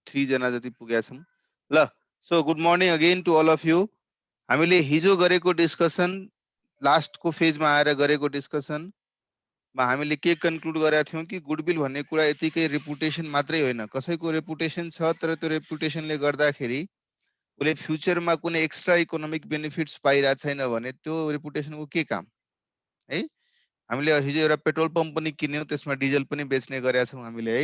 3 जना जति पुगेका छौं ल। So good morning again to all of you. हामीले हिजो गरेको डिस्कसन लास्ट को फेजमा आएर गरेको डिस्कसन मा हामीले के कन्क्लुड गरेका थियौं कि गुडविल भन्ने कुरा यतिकै रेपुटेसन मात्रै होइन, कसैको रेपुटेसन छ तर त्यो रेपुटेसनले गर्दाखेरि उसले फ्युचरमा कुनै एक्स्ट्रा इकोनोमिक बेनिफिट्स पाइरहेको छैन भने त्यो रेपुटेसनको के काम है। हामीले हिजो एउटा पेट्रोल पम्प पनि किन्यौं, त्यसमा डिजल पनि बेच्ने गरेका छौं हामीले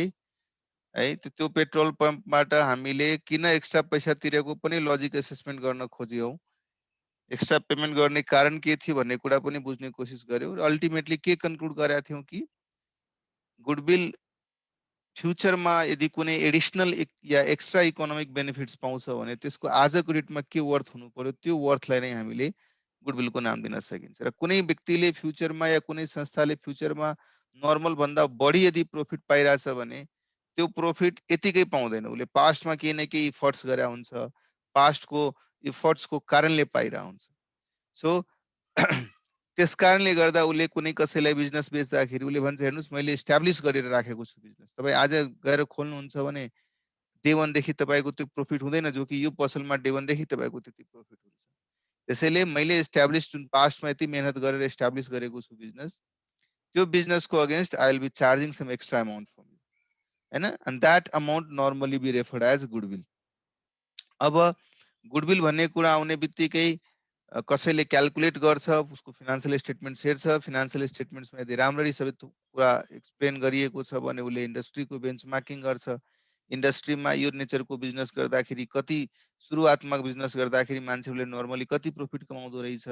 है। त्यो पेट्रोल पम्पबाट हामीले किन एक्स्ट्रा पैसा तिरेको पनि लजिक एसेसमेन्ट गर्न खोज्यौं, एक्स्ट्रा पेमेन्ट गर्ने कारण के थियो भन्ने कुरा पनि बुझ्ने कोसिस गर्यौं र अल्टिमेटली के कन्क्लुड गरेका थियौं कि गुडविल फ्युचरमा यदि कुनै एडिसनल या एक्स्ट्रा इकोनोमिक बेनिफिट्स पाउँछ भने त्यसको आजको डेटमा के वर्थ हुनु पर्यो, त्यो वर्थलाई नै हामीले गुडविलको नाम दिन सकिन्छ। र कुनै व्यक्तिले फ्युचरमा या कुनै संस्थाले फ्युचरमा नर्मल भन्दा बढी यदि प्रॉफिट पाइरहेछ भने त्यो प्रॉफिट यतिकै पाउँदैन, उसले पास्टमा केही न केही इफर्ट्स गरेका हुन्छ, पास्टको इफर्ट्सको कारणले पाइरहेको हुन्छ। सो त्यस कारणले गर्दा उसले कुनै कसैलाई बिजनेस बेच्दाखेरि उसले भन्छ हेर्नुस् मैले इस्टाब्लिश गरेर राखेको छु बिजनेस, तपाईँ आज गएर खोल्नुहुन्छ भने डे 1 देखि तपाईको त्यो प्रॉफिट हुँदैन, जो कि यो पसलमा डे 1 देखि तपाईको त्यति प्रॉफिट हुन्छ। त्यसैले मैले इस्टाब्लिश पास्टमा यति मेहनत गरेर इस्टाब्लिश गरेको छु बिजनेस, त्यो बिजनेसको against I will be charging some extra amount from you हैन, and that amount normally be referred as goodwill. अब गुडविल भन्ने कुरा आउने बित्तिकै कसैले क्याल्कुलेट गर्छ, उसको फिनान्शियल स्टेटमेन्ट हेर्छ, फिनान्शियल स्टेटमेन्ट्समा यदि राम्ररी सबै कुरा एक्सप्लेन गरिएको छ भने उसले इन्डस्ट्रीको बेन्चमार्किङ गर्छ। इन्डस्ट्रीमा यो नेचरको बिजनेस गर्दाखेरि कति सुरुवातमा बिजनेस गर्दाखेरि मान्छेहरूले नर्मली कति प्रॉफिट कमाउँदो रहेछ,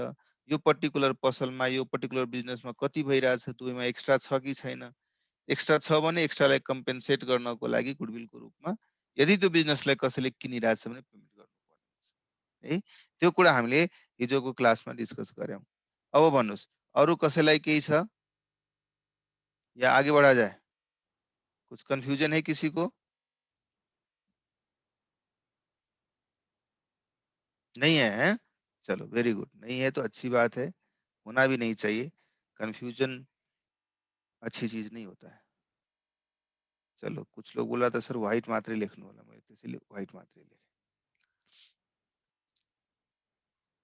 यो पर्टिकुलर पसलमा यो पर्टिकुलर बिजनेसमा कति भइरहेछ, दुईमा एक्स्ट्रा छ कि छैन, एक्स्ट्रा छ भने एक्स्ट्रालाई कम्पेन्सेट गर्नको लागि गुडविलको रूपमा यदि त्यो बिजनेसलाई कसैले किनिरहेछ भने पेमेन्ट गर्नुपर्ने है। त्यो कुरा हामीले हिजोको क्लासमा डिस्कस गर्यौं। अब भन्नुस् अरु कसैलाई केही छ या आगे बढ़ा जाए? कुछ कंफ्यूजन है किसी को? नहीं है, है? चलो वेरी गुड, नहीं है तो अच्छी बात है, होना भी नहीं चाहिए, कंफ्यूजन अच्छी चीज नहीं होता है। चलो कुछ लोग बोला था सर व्हाइट मात्रै लेख्नु होला, मैले त्यसैले व्हाइट मात्रै लेखेँ।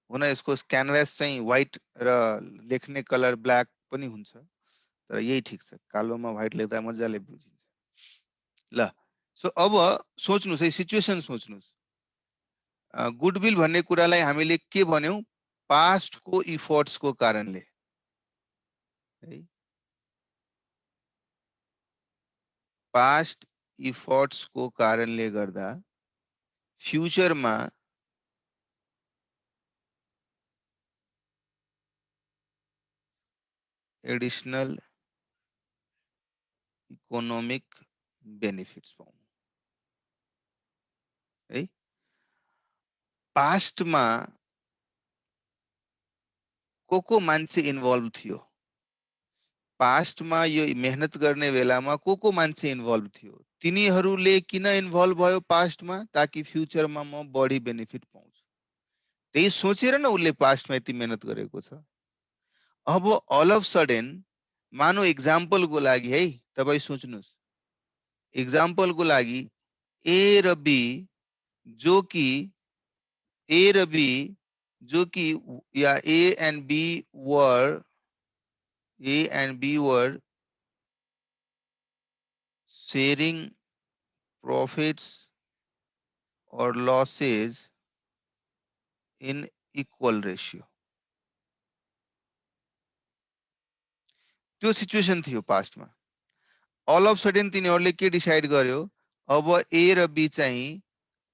हुन यसको क्यानभास चाहिँ व्हाइट र लेख्ने कलर ब्ल्याक पनि हुन्छ, तर यही ठीक छ, कालोमा व्हाइट लेख्दा मजाले बुझिन्छ। ल सो अब सोच्नुस् है, सिचुएसन सोच्नुस्। गुडविल भन्ने कुरालाई हामीले के भन्यौं? पास्टको इफर्ट्सको कारणले है, पास्ट इफर्ट्सको कारणले गर्दा फ्युचरमा एडिशनल इकोनोमिक बेनिफिट्स पाउनु है। पास्टमा को मान्छे इन्भल्भ थियो, पास्टमा यो मेहनत गर्ने बेलामा को मान्छे इन्भल्भ थियो, तिनीहरूले किन इन्भल्भ भयो पास्टमा? ताकि फ्युचरमा म बढी बेनिफिट पाउँछु, त्यही सोचेर न उसले पास्टमा यति मेहनत गरेको छ। अब अल अफ सडन मानो एक्जाम्पलको लागि है, तपाईँ सोच्नुस्, एक्जाम्पलको लागि ए र बी जो कि ए र बी जो कि या A and B were sharing profits or losses in equal ratio, त्यो सिचुएसन थियो पास्टमा। अल अफ सडन तिनीहरूले के डिसाइड गर्यो, अब ए र बी चाहिँ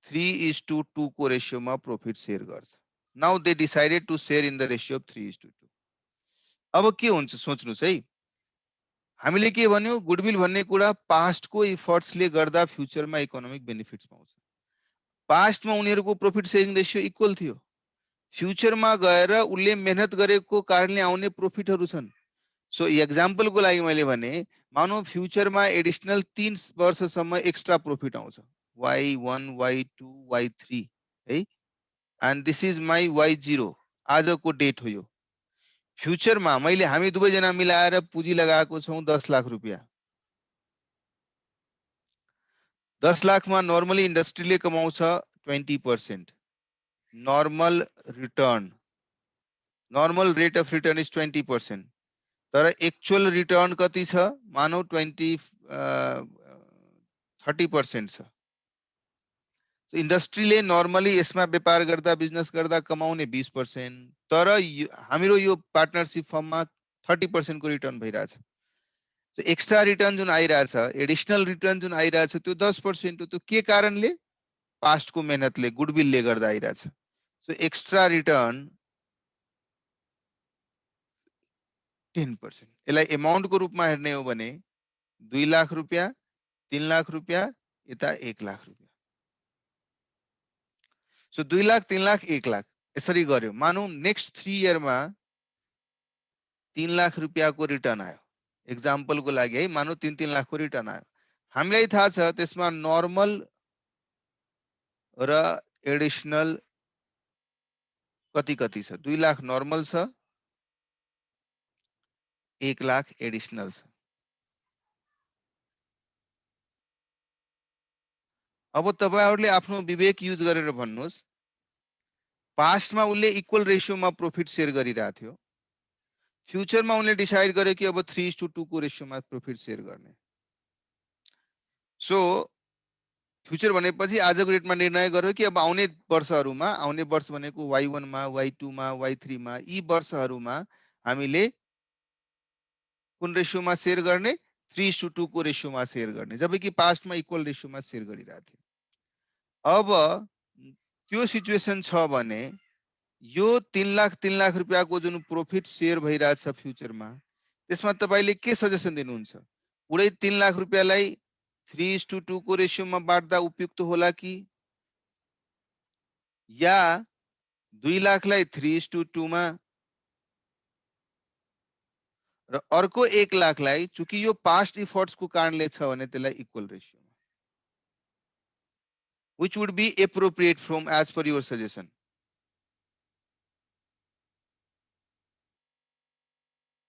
3:2 को रेशियोमा प्रॉफिट शेयर गर्छ। Now they decided to share in the ratio of 3:2। अब के हुन्छ सोच्नुस् है, हामीले के भन्यौ? गुडविल भन्ने कुरा पास्टको इफर्ट्सले गर्दा फ्युचरमा इकोनोमिक बेनिफिट्स पाउँछ। पास्टमा उनीहरूको प्रॉफिट शेयरिङ रेशियो इक्वल थियो, फ्युचरमा गएर उसले मेहनत गरेको कारणले आउने प्रॉफिटहरू छन्। सो एक्जाम्पलको लागि मैले भने, मानौ फ्युचरमा एडिशनल 3 वर्षसम्म एक्स्ट्रा प्रॉफिट आउँछ, y1 y2 y3 है, and this is my y0, आजको डेट हो यो। फ्युचरमा मैले हामी दुवैजना मिलाएर पुँजी लगाएको छौं 10 लाख रुपैयाँ, 10 लाख में नॉर्मली इंडस्ट्रीले कमाउँछ 20%. Normal return, normal rate of return is 20%. तर एक्चुअल रिटर्न कति छ? मानौ 30% छ. So इंडस्ट्रीले नर्मली यसमा व्यापार गर्दा बिजनेस गर्दा कमाउने 20%, तर हाम्रो यो पार्टनरशिप फर्ममा 30% को रिटर्न भइरहेछ. सो एक्स्ट्रा रिटर्न जुन आइरहेछ, एडिशनल रिटर्न जुन आइरहेछ त्यो 10% हो. त्यो के कारणले? पास्टको मेहनतले, गुडविलले गर्दा आइरहेछ. So extra return 10%. यसलाई एमाउन्टको रूपमा हेर्ने हो भने 2 लाख रुपैयाँ, 3 लाख रुपैयाँ, यता 1 लाख रुपैयाँ. सो 2 लाख, 3 लाख, 1 लाख यसरी गर्यो. मानौ नेक्स्ट 3 इयरमा 3 लाख रुपैयाँको रिटर्न आयो. एक्जाम्पलको लागि है, मानौ 3-3 लाखको रिटर्न आयो. हामीलाई थाहा छ त्यसमा नर्मल र एडिशनल कति कति छ? 2 लाख नर्मल छ, 1 लाख एडिशनल छ. अब तपाईहरुले आफ्नो विवेक युज गरेर भन्नुस्, पास्टमा उले इक्वल रेशियोमा प्रॉफिट शेयर गरिरहेको थियो. फ्युचरमा उनले डिसाइड गर्यो कि अब 3:2 को रेशियोमा प्रॉफिट शेयर गर्ने. सो फ्युचर भनेपछि आजको डेटमा निर्णय गर्यो कि अब आउने वर्षहरुमा, आउने वर्ष भनेको Y1 मा, Y2 मा, Y3 मा, यी वर्षहरुमा हामीले कुन रेशियोमा शेयर गर्ने? 3:2 को रेशियोमा शेयर गर्ने, जबकि पास्टमा इक्वल रेशियोमा शेयर गरिरहेको थियो. अब त्यो सिचुएसन छ भने यो 3 लाख रुपैयाँको जुन प्रॉफिट शेयर भइरहेछ फ्युचरमा, त्यसमा तपाईले के सजेसन दिनुहुन्छ? पुरै 3 लाख रुपैयाँलाई 3:2 को रेशियोमा बाट्दा उपयुक्त होला कि या 2 लाखलाई 3:2 मा र अर्को 1 लाखलाई, चूंकि यो पास्ट इफर्ट्स को कारणले छ भने त्यसलाई equal रेशियोमा. Which would be appropriate from as per your suggestion?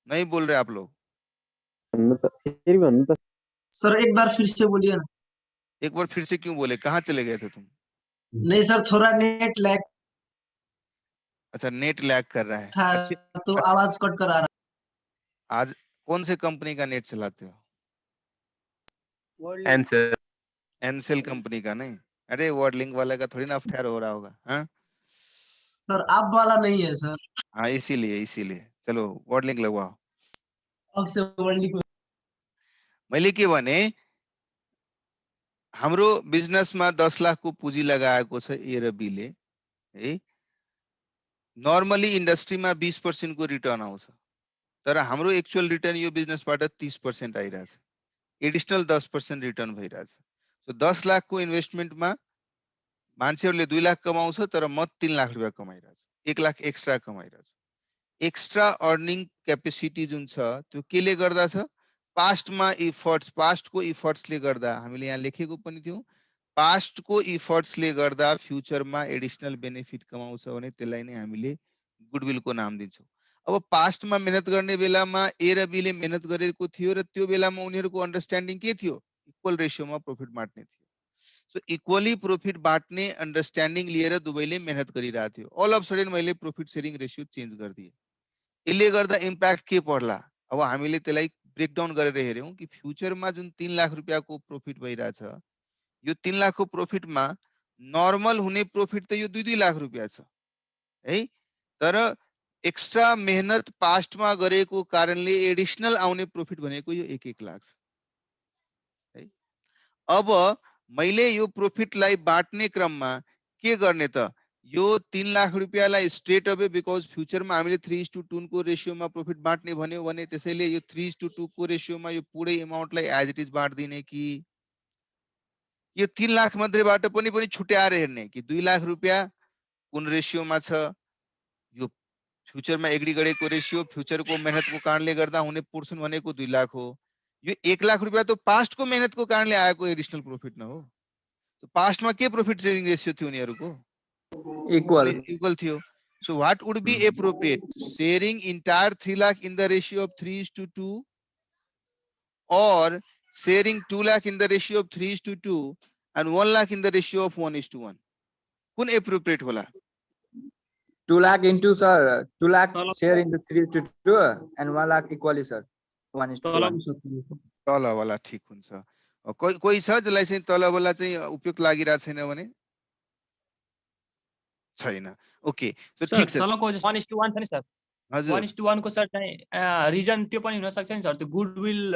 नहीं बोल रहे आप लोग. सर एक बार फिर से बोलिए ना. एक बार फिर से क्यों बोले? कहाँ चले गए थे तुम? नहीं सर, थोड़ा नेट लैग अच्छा, नेट लैग कर रहा है. था तो आवाज कट कर आ रहा. आज कौन से कंपनी का नेट चलाते हो? एंसर एनसेल कंपनी का नहीं? अरे वर्डलिंक वाले का थोड़ी ना अफेयर हो रहा होगा. हाँ सर आप वाला नहीं है सर. हाँ, इसीलिए चलो वर्डलिंक लगवाओ. अब से वर्डलिंक. मैले के भने, हाम्रो बिजनेसमा 10 लाख को पुँजी लगाएको छ ए र बी ले है. नर्मली इन्डस्ट्रीमा 20% को रिटर्न आउँछ, तर हाम्रो एक्चुअल रिटर्न यो बिजनेसबाट 30% आइरहेछ. एडिशनल 10% रिटर्न भइरहेछ. सो 10 लाख को इन्भेस्टमेन्टमा मान्छेहरूले 2 लाख कमाउँछ, तर म 3 लाख रुपैयाँ कमाइरहेछु. 1 लाख एक्स्ट्रा कमाइरहेछु. एक्स्ट्रा अर्निङ क्यापेसिटी जुन छ त्यो केले गर्दा छ? पास्टमा इफर्ट्स, पास्टको इफर्ट्सले गर्दा. हामीले यहाँ लेखेको पनि थियौं, पास्टको इफर्ट्सले गर्दा फ्युचरमा एडिशनल बेनिफिट कमाउँछ भने त्यसलाई नै हामीले गुडविलको नाम दिन्छौं. अब पास्टमा मेहनत गर्ने बेलामा ए र बी ले मेहनत गरेको थियो र त्यो बेलामा उनीहरूको अन्डरस्ट्यान्डिङ के थियो? इक्वल रेशियोमा प्रॉफिट बाँड्ने थियो. सो इक्वली प्रॉफिट बाँट्ने अन्डरस्ट्यान्डिङ लिएर दुवैले मेहनत गरिरहेको थियो. अल अफ सडन मैले प्रॉफिट शेयरिङ रेशियो चेन्ज गरिदिए. यसले गर्दा इम्प्याक्ट के पर्ला? अब हामीले त्यसलाई ब्रेकडाउन गरेर हेर्यौं कि फ्युचरमा जुन 3 लाख रुपैयाँको प्रॉफिट भइरहेछ, यो 3 लाखको प्रॉफिटमा नर्मल हुने प्रॉफिट त यो 2-2 लाख रुपैयाँ छ है, तर एक्स्ट्रा मेहनत पास्टमा गरेको कारणले एडिशनल आउने प्रॉफिट भनेको यो 1-1 लाख छ है. अब मैले यो प्रॉफिटलाई बाँट्ने क्रममा के गर्ने त? यो 3 लाख रुपैयाँलाई स्ट्रेट अवे, बिकज फ्युचरमा हामीले 3:2 को रेशियोमा प्रॉफिट बाँट्ने भन्यो भने त्यसैले यो 3:2 को रेशियोमा यो पुरै अमाउन्टलाई एज इट इज बाँड्दिने कि यो 3 लाख मध्येबाट पनि छुट्याएर हेर्ने कि 2 लाख रुपैयाँ कुन रेशियोमा छ? यो फ्युचरमा एग्री गरेको रेशियो, फ्युचरको मेहनतको कारणले गर्दा हुने पोर्सन भनेको 2 लाख हो. यो 1 लाख रुपैयाँ त पास्टको मेहनतको कारणले आएको एडिशनल प्रॉफिट न हो. So पास्टमा के प्रॉफिट शेयरिङ रेशियो थियो उनीहरूको? इक्वल थियो. So what would be appropriate? Sharing entire 3 lakh in the ratio of 3:2 or sharing 2 lakh in the ratio of 3:2 and 1 lakh in the ratio of 1:1. कुन appropriate होला? 2 lakh into sir, 2 lakh तल share into 3:2 and 1 lakh equally sir, 1:1. तल वाला ठीक हुन्छ। कोही छ जसलाई चाहिँ तल वाला चाहिँ उपयुक्त लागिरहेको छैन भने? छैन। ओके, सो सर ठीक छ। तलको 1:1 छ नि सर, हजुर 1:1 को सर चाहिँ रिजन त्यो पनि हुन सक्छ नि सर, त्यो गुडविल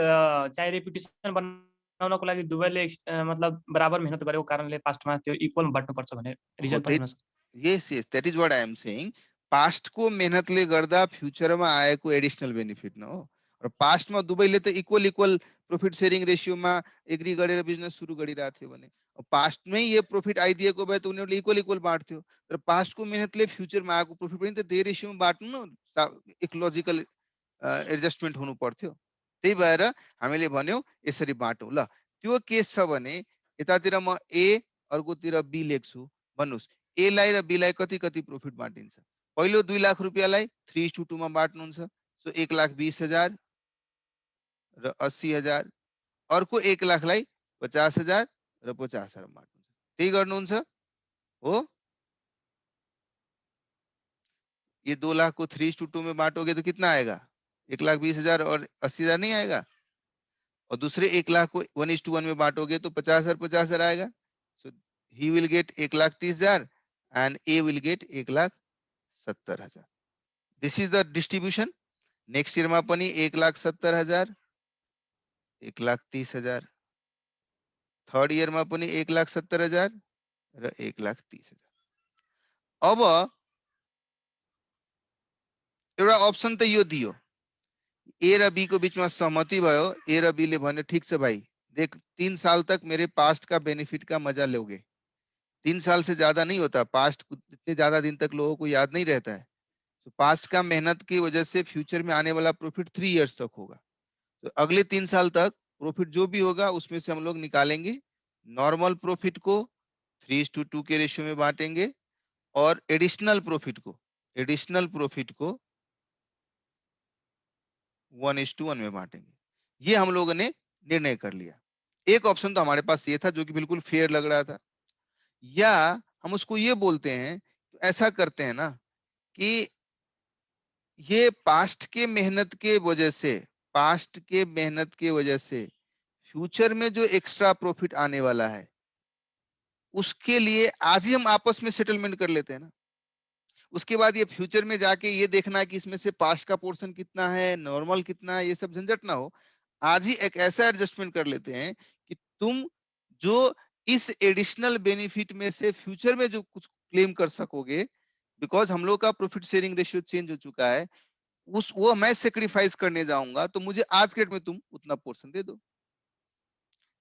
चाहिँ रेपुटेसन बनाउनको लागि दुवैले मतलब बराबर मेहनत गरेको कारणले पास्टमा त्यो इक्वल बाट्नु पर्छ भन्ने रिजन पनि हुन सक्छ। Yes yes, that is what I am saying. Past को मेहनतले गर्दा फ्युचरमा आएको एडिशनल बेनिफिट न हो। र पास्टमा दुवैले त इक्वल इक्वल प्रॉफिट शेयरिङ रेशियोमा एग्री गरेर बिजनेस सुरु गरिरहेको थियो भने पास्टमै यो प्रॉफिट आइदिएको भए त उनीहरूले इक्वल इक्वल बाँड्थ्यो। तर पास्टको मेहनतले फ्युचरमा आएको प्रॉफिट पनि त त्यही रेशियोमा बाँड्नु न, एक लजिकल एडजस्टमेन्ट हुनु पर्थ्यो। त्यही भएर हामीले भन्यौ यसरी बाँटौँ। ल त्यो केस छ भने यतातिर म ए अर्कोतिर बी लेख्छु। भन्नुस् ए लाई र बी लाई कति कति प्रॉफिट बाँडिन्छ? पहिलो 2 लाख रुपैयाँलाई 3:2 मा बाँड्नुहुन्छ, सो 1,20,000 र 80,000। अर्को 1 लाखलाई 50,000 र 50,000 बाँड्नुहुन्छ। त्यही गर्नुहुन्छ हो? ये 2 लाख को 3:2 में बांटोगे तो कितना आएगा? 1,20,000 और 80,000 नहीं आएगा? और दूसरे 1 लाख को 1:1 में बांटोगे तो 50,000 50,000 आएगा। So he will get 1,30,000 and A will get 1,70,000. This is the distribution. Next year मा पनि 1,70,000, 1,30,000. थर्ड इयर मा पनि 1,70,000 र 1,30,000. अब एउटा अप्सन त यो दियो, ए र बी को बीचमा सहमति भयो। ए र बी ले भन्यो ठीक छ भाई, देख 3 साल तक मेरे पास्ट का बेनिफिट का मजा लोगे। 3 साल से ज्यादा नहीं होता, पास्ट इतने ज्यादा दिन तक लोगों को याद नहीं रहता है। तो पास्ट का मेहनत की वजह से फ्यूचर में आने वाला प्रॉफिट 3 इयर्स तक होगा। तो अगले 3 साल तक प्रॉफिट जो भी होगा उसमें से हम लोग निकालेंगे, नॉर्मल प्रॉफिट को 3:2 के रेशियो में बांटेंगे और एडिशनल प्रॉफिट को 1:1 में बांटेंगे। ये हम लोगों ने निर्णय कर लिया। एक ऑप्शन तो हमारे पास ये था जो कि बिल्कुल फेयर लग रहा था, या हम उसको ये बोलते हैं, तो ऐसा करते हैं ना कि ये पास्ट के मेहनत के वजह से फ्यूचर में जो एक्स्ट्रा प्रॉफिट आने वाला है उसके लिए आज ही हम आपस में सेटलमेंट कर लेते हैं ना। उसके बाद ये फ्यूचर में जाके ये देखना कि इसमें से पास्ट का पोर्शन कितना है, नॉर्मल कितना है, ये सब झंझट ना हो। आज ही एक ऐसा एडजस्टमेंट कर लेते हैं कि तुम जो इस एडिशनल बेनिफिट में से फ्यूचर में जो कुछ क्लेम कर सकोगे, बिकॉज हम लोग का प्रॉफिट शेयरिंग रेशियो चेंज हो चुका है, वो मैं सेक्रीफाइस करने जाऊंगा, तो मुझे आज के डेट में तुम उतना पोर्शन दे दो।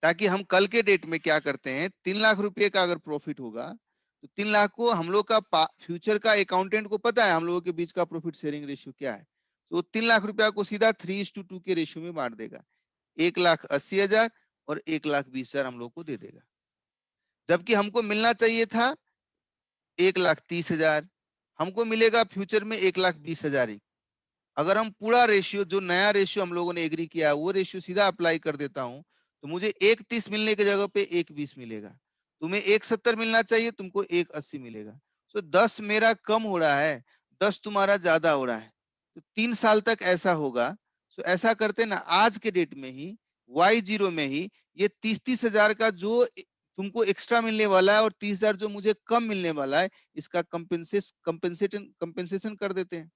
ताकि हम कल के डेट में क्या करते हैं, 3 लाख रुपए का अगर प्रॉफिट होगा तो 3 लाख को हम लोग का फ्यूचर का अकाउंटेंट को पता है हम लोगों के बीच का प्रॉफिट शेयरिंग रेशियो क्या है, तो 3 लाख रुपया को सीधा 3:2 के रेशियो में बांट देगा। 1,80,000 और 1,20,000 हम लोग को दे देगा, जबकि हमको मिलना चाहिए था 1,30,000, हमको मिलेगा फ्यूचर में 1,20,000 ही। अगर हम पूरा रेशियो, जो नया रेशियो हम लोगों ने एग्री किया, वो रेशियो सीधा अप्लाई कर देता हूं, तो मुझे 1,30 मिलने की जगह पे 1,20 मिलेगा। तुम्हें 1,70 मिलना चाहिए, तुमको 1,80 मिलेगा। सो 10 मेरा कम हो रहा है, 10 तुम्हारा ज्यादा हो रहा है। तो 3 साल तक ऐसा होगा। सो ऐसा करते ना, आज के डेट में ही Y0 में ही ये 30-30 हजार का जो तुमको एक्स्ट्रा मिलने वाला है और 30,000 जो मुझे कम मिलने वाला है, इसका कंपेंसेशन कर देते हैं।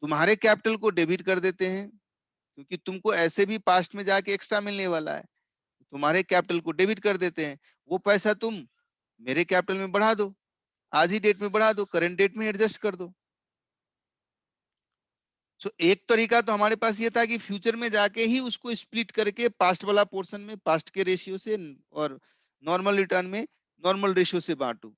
तुम्हारे कैपिटल को डेबिट कर देते हैं, क्योंकि तुमको ऐसे भी पास्ट में जाके एक्स्ट्रा मिलने वाला है। तुम्हारे कैपिटल को डेबिट कर देते हैं, वो पैसा तुम मेरे कैपिटल में बढ़ा दो, आज ही डेट में बढ़ा दो, करंट डेट में एडजस्ट कर दो। सो एक तरीका तो हमारे पास ये था कि फ्यूचर में जाके ही उसको स्प्लिट करके पास्ट वाला पोर्शन में पास्ट के रेशियो से और नॉर्मल रिटर्न में नॉर्मल रेशियो से बांटू।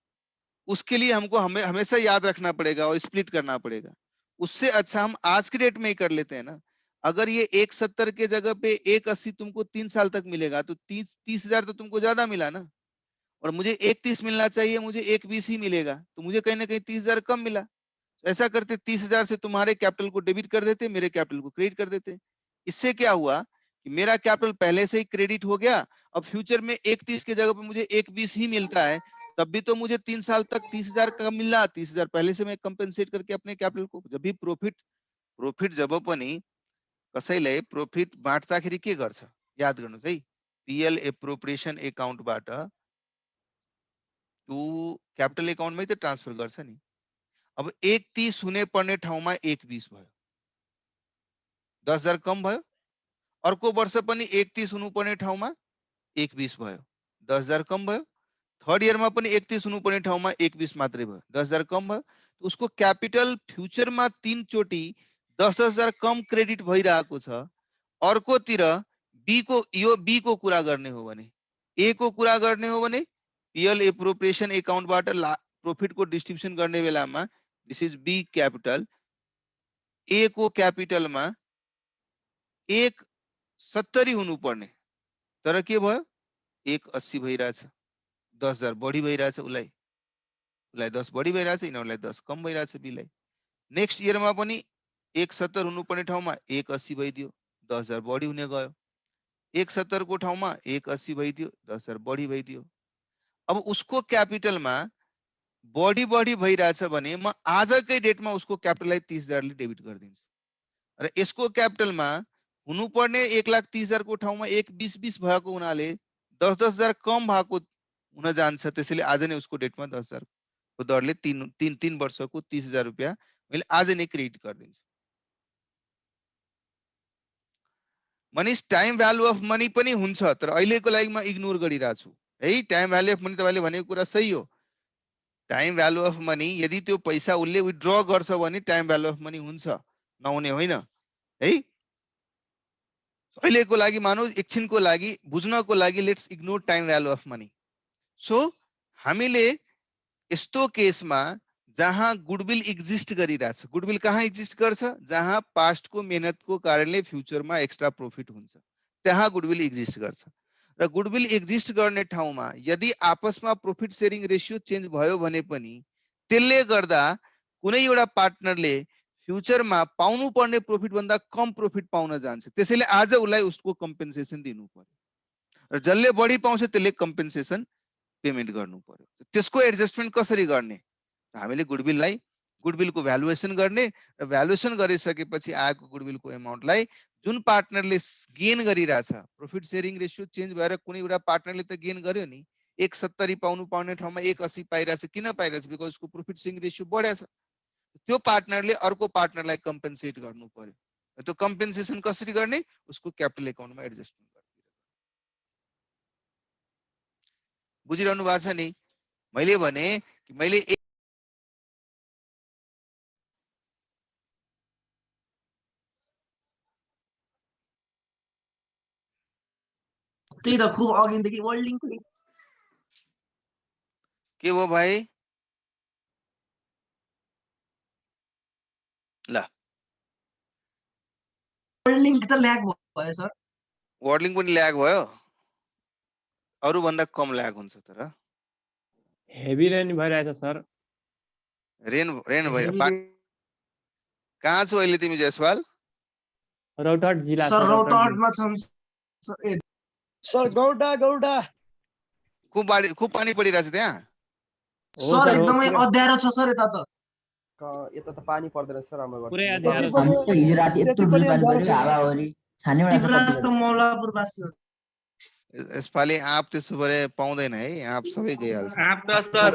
उसके लिए हमको हमेशा याद रखना पड़ेगा और स्प्लिट करना पड़ेगा। उससे अच्छा हम आज के डेट में ही कर लेते हैं ना। अगर ये 1,70 के जगह पे 1,80 तुमको 3 साल तक मिलेगा, तो 30,000 तो तुमको ज्यादा मिला ना, और मुझे 1,30 मिलना चाहिए, मुझे 1,20 ही मिलेगा, तो मुझे कहीं ना कहीं 30,000 कम मिला। ऐसा करते 30,000 से तुम्हारे कैपिटल को डेबिट कर देते, मेरे कैपिटल को क्रेडिट कर देते। इससे क्या हुआ कि मेरा कैपिटल पहले से ही क्रेडिट हो गया अब फ्यूचर में 1.30 की जगह पे मुझे 1.20 ही मिलता है, तब भी तो मुझे 3 साल तक 30,000 का मिल रहा, 30,000 पहले से मैं कंपेंसेट करके अपने कैपिटल को, जब भी प्रॉफिट जब पनि कसैले प्रॉफिट बाँड्दाखेरि के गर्छ याद गर्नुस् है, पीएल एप्रोप्रिएसन एकाउन्टबाट टु क्यापिटल एकाउन्टमै त ट्रान्सफर गर्छ नि। अब 1.30 हुने पर्ने ठाउँमा 1.20 भयो, 10,000 कम भयो। अर्को वर्ष पनि 1.30 हुनुपर्ने ठाउँमा 1.20 भयो, 10,000 कम भयो। थर्ड इयरमा पनि 1.30 हुनुपर्ने ठाउँमा 1.20 मात्रै भयो, 10,000 कम भयो। उसको क्यापिटल फ्युचरमा 3 चोटि 10,000 कम क्रेडिट भइरहेको छ। अर्कोतिर बी को कुरा गर्ने हो भने, ए को कुरा गर्ने हो भने पीएल एप्रोप्रिएसन एकाउन्टबाट प्रॉफिट को डिस्ट्रिब्युसन गर्ने बेलामा दिस इज बी क्यापिटल, ए को क्यापिटलमा 1.70 हुनुपर्ने, तर के भयो 1.80 भइरहेछ, 10,000 बढी भइरहेछ, उसलाई 10 बढी भइरहेछ, यिनीहरूलाई 10 कम भइरहेछ बीलाई। नेक्स्ट इयरमा पनि 1.70 हुनुपर्ने ठाउँमा 1.80 भइदियो, 10,000 बढी हुने गयो। 1.70 को ठाउँमा 1.80 भइदियो, 10,000 बढी भइदियो। अब उसको क्यापिटलमा बढी भइरहेछ भने म आजकै डेटमा उसको क्यापिटललाई 30,000 ले डेबिट गरिदिन्छु, र यसको क्यापिटलमा हुनुपर्ने 1,30,000 को ठाउँमा 1.20 भएको हुनाले 10,000 कम भएको हुन जान्छ, त्यसैले आज नै उसको डेटमा 10,000 को दरले 3 वर्षको 30,000 रुपैयाँ मैले आज नै क्रेडिट गरिदिन्छु। Manish time value of money पनि हुन्छ, तर अहिलेको लागि म इग्नोर गरिरहेको छु है। टाइम भ्यालु अफ मनी तपाईले भनेको कुरा सही हो, टाइम भ्यालु अफ मनी यदि त्यो पैसा उसले विथड्र गर्छ भने टाइम भ्यालु अफ मनी हुन्छ, नहुने होइन है। अहिलेको लागि मानौ एकछिनको लागि बुझ्नको लागि let's ignore time value of money. So हामीले यस्तो केसमा जहाँ गुडविल एक्जिस्ट गरिरहेछ, गुडविल कहाँ एक्जिस्ट गर्छ, जहाँ पास्टको मेहनतको कारणले फ्युचरमा एक्स्ट्रा प्रॉफिट हुन्छ, त्यहाँ गुडविल एक्जिस्ट गर्छ। र गुडविल एक्जिस्ट गर्ने ठाउँमा यदि आपसमा प्रॉफिट शेयरिङ रेशियो चेन्ज भयो भने पनि त्यसले गर्दा कुनै एउटा पार्टनरले फ्युचरमा पाउनु पर्ने प्रॉफिट भन्दा कम प्रॉफिट पाउन जान्छ, त्यसैले आज उसलाई उसको कम्पेन्सेसन दिनु पर्यो, र जसले बढी पाउँछ त्यसले कम्पेन्सेसन पेमेन्ट गर्नु पर्यो। त्यसको एडजस्टमेन्ट कसरी गर्ने, हामीले गुडविलको भ्यालुएसन गर्ने, र भ्यालुएसन गरिसकेपछि आएको गुडविलको एमाउन्टलाई जुन पार्टनरले गेन गरिरहेछ, प्रॉफिट शेयरिङ रेशियो चेन्ज भएर कुनै एउटा पार्टनरले त गेन गर्यो नि, 1.70 पाउनु पर्ने ठाउँमा 1.80 पाइरहेछ, किन पाइरहेछ, बिकज उसको प्रॉफिट शेयरिङ रेशियो बढेछ। त्यो पार्टनरले अर्को पार्टनरलाई कम्पेन्सेट गर्नु पर्यो। त्यो कम्पेन्सेसन कसरी गर्ने, उसको क्यापिटल एकाउन्टमा एडजस्टमेन्ट गर्ने। बुझिरहनु भएको छ नि? मैले भने कि मैले त्यही त खुब अघिदेखि वर्ल्डिङको के हो भाइ? ल वर्ल्डिङ त ल्याग भयो सर। वर्ल्डिङ पनि ल्याग भयो, अरु भन्दा कम ल्याग हुन्छ, तर हेभी रेन भइरहेछ सर। रेन भयो। कहाँ छौ अहिले तिमी जयसवाल? रौतहट जिल्ला सर सर। रौतहटमा छौँ सर गौडा खूब पानी परिरहेछ त्यहाँ? हो सर सर, हो, एकदमै पुरै- अध्यारो छ सर यता त। यता त पानी पर्दैन सर हाम्रो घर। पुरै अँध्यारो छ। हामी त हिजो राति यत्रो त्यति पनि जुलपान अँध्यारो गऱ्यो, छैन। हावाहुरी छानेबाट शिवराज त मौलापुरवासी हो। यसपालि आँप त्यसो भए पाउँदैन है, आँप सबै गइहाल्छ। आँप त सर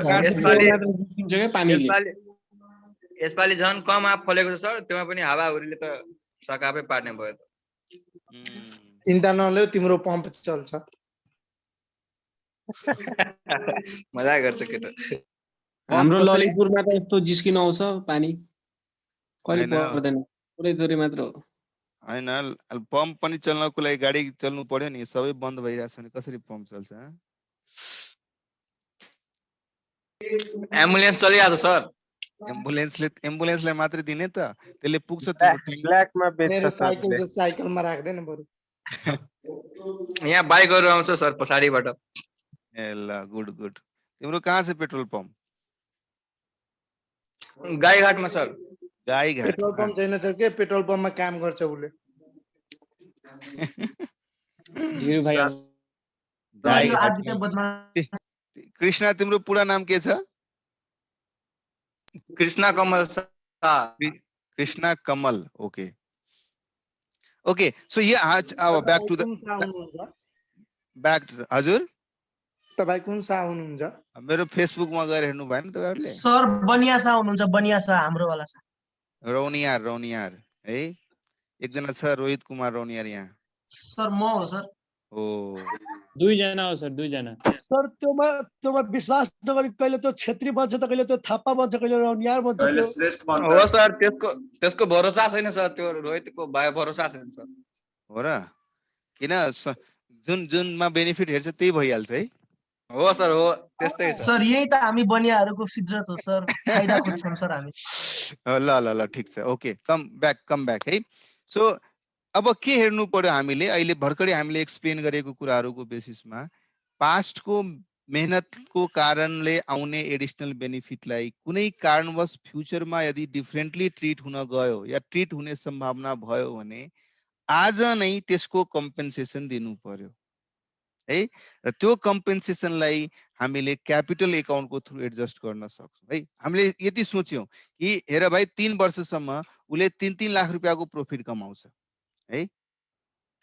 यसपालि झन् कम आँप फलेको छ सर, त्यसमा पनि हावाहुरीले त सकापै पार्ने भयो त। चिन्ता नलेऊ, तिम्रो पम्प चल्छ। मजा गर्छ केटा। हाम्रो ललितपुरमा त यस्तो जिस्किन आउँछ पानी, कहिले हैन। पर्दैन, पुरै थोरै मात्र हो। हैन, पम्प पनि चल्नको लागि गाडी चल्नु पर्यो नि, सबै बन्द भइरहेछ भने कसरी पम्प चल्छ? एम्बुलेन्स चलिरहेको छ सर। एम्बुलेन्सलाई मात्रै दिने त, त्यसले पुग्छ तिम्रो टिम। ब्ल्याकमा मेरो बेच्छ साइकल सर। चाहिँ साइकलमा राख्दैन बरु। यहाँ बाइकहरू आउँछ सर पछाडिबाट। ए ल, गुड। तिम्रो कहाँ छ पेट्रोल पम्प? गाईघाटमा सर। गाईघाट। पेट्रोल पम्प छैन सर, के पेट्रोल पम्पमा काम गर्छ उसले। धिरु भाइ डाई यो आदित्य आदित्य बदमाश कृष्णा तिम्रो पूरा नाम के छ? Krishna Kamal Shah. Krishna Kamal. Okay okay. So अब ब्याक टु द कुन शाह हुनुहुन्छ? ब्याक. हजुर तपाईँ कुन शाह हुनुहुन्छ? मेरो फेसबुकमा गएर हेर्नु भएन तपाईहरुले? सर बनियासा हुनुहुन्छ, बनियासा हाम्रो वाला सर। रौनियार है, एकजना छ रोहित कुमार रौनियार यहाँ. सर म हो सर। ओ दुईजना हो सर, दुईजना। सर त्योमा विश्वास नगरी कहिले त्यो छेत्री बन्छ त कहिले त्यो थापा बन्छ कहिले रौनियार बन्छ त्यो हो सर, त्यसको भरोसा छैन सर, त्यो रोहितको भरोसा छैन सर। हो र? किन जुनमा बेनिफिट हेर्छ त्यही भइहाल्छ है. हो सर, हो त्यस्तै छ। सर यही त हामी बनियाहरूको फितरत हो सर, फाइदा खोज्छौँ सर हामी। ल ल ल ठिक छ. ओके कम ब्याक है. सो अब के हेर्नु पर्यो हामीले? अहिले भर्खरै हामीले एक्सप्लेन गरेको कुराहरूको बेसिसमा पास्टको मेहनतको कारणले आउने एडिसनल बेनिफिटलाई कुनै कारणवश फ्युचरमा यदि डिफरेन्टली ट्रिट हुन गयो या ट्रिट हुने सम्भावना भयो भने आज नै त्यसको कम्पेन्सेसन दिनु पर्यो है. र त्यो कम्पेन्सेसनलाई हामीले क्यापिटल एकाउन्टको थ्रु एडजस्ट गर्न सक्छौँ है. हामीले यति सोच्यौँ कि हेर भाइ 3 वर्षसम्म उसले 3-3 लाख रुपियाँको प्रॉफिट कमाउँछ है.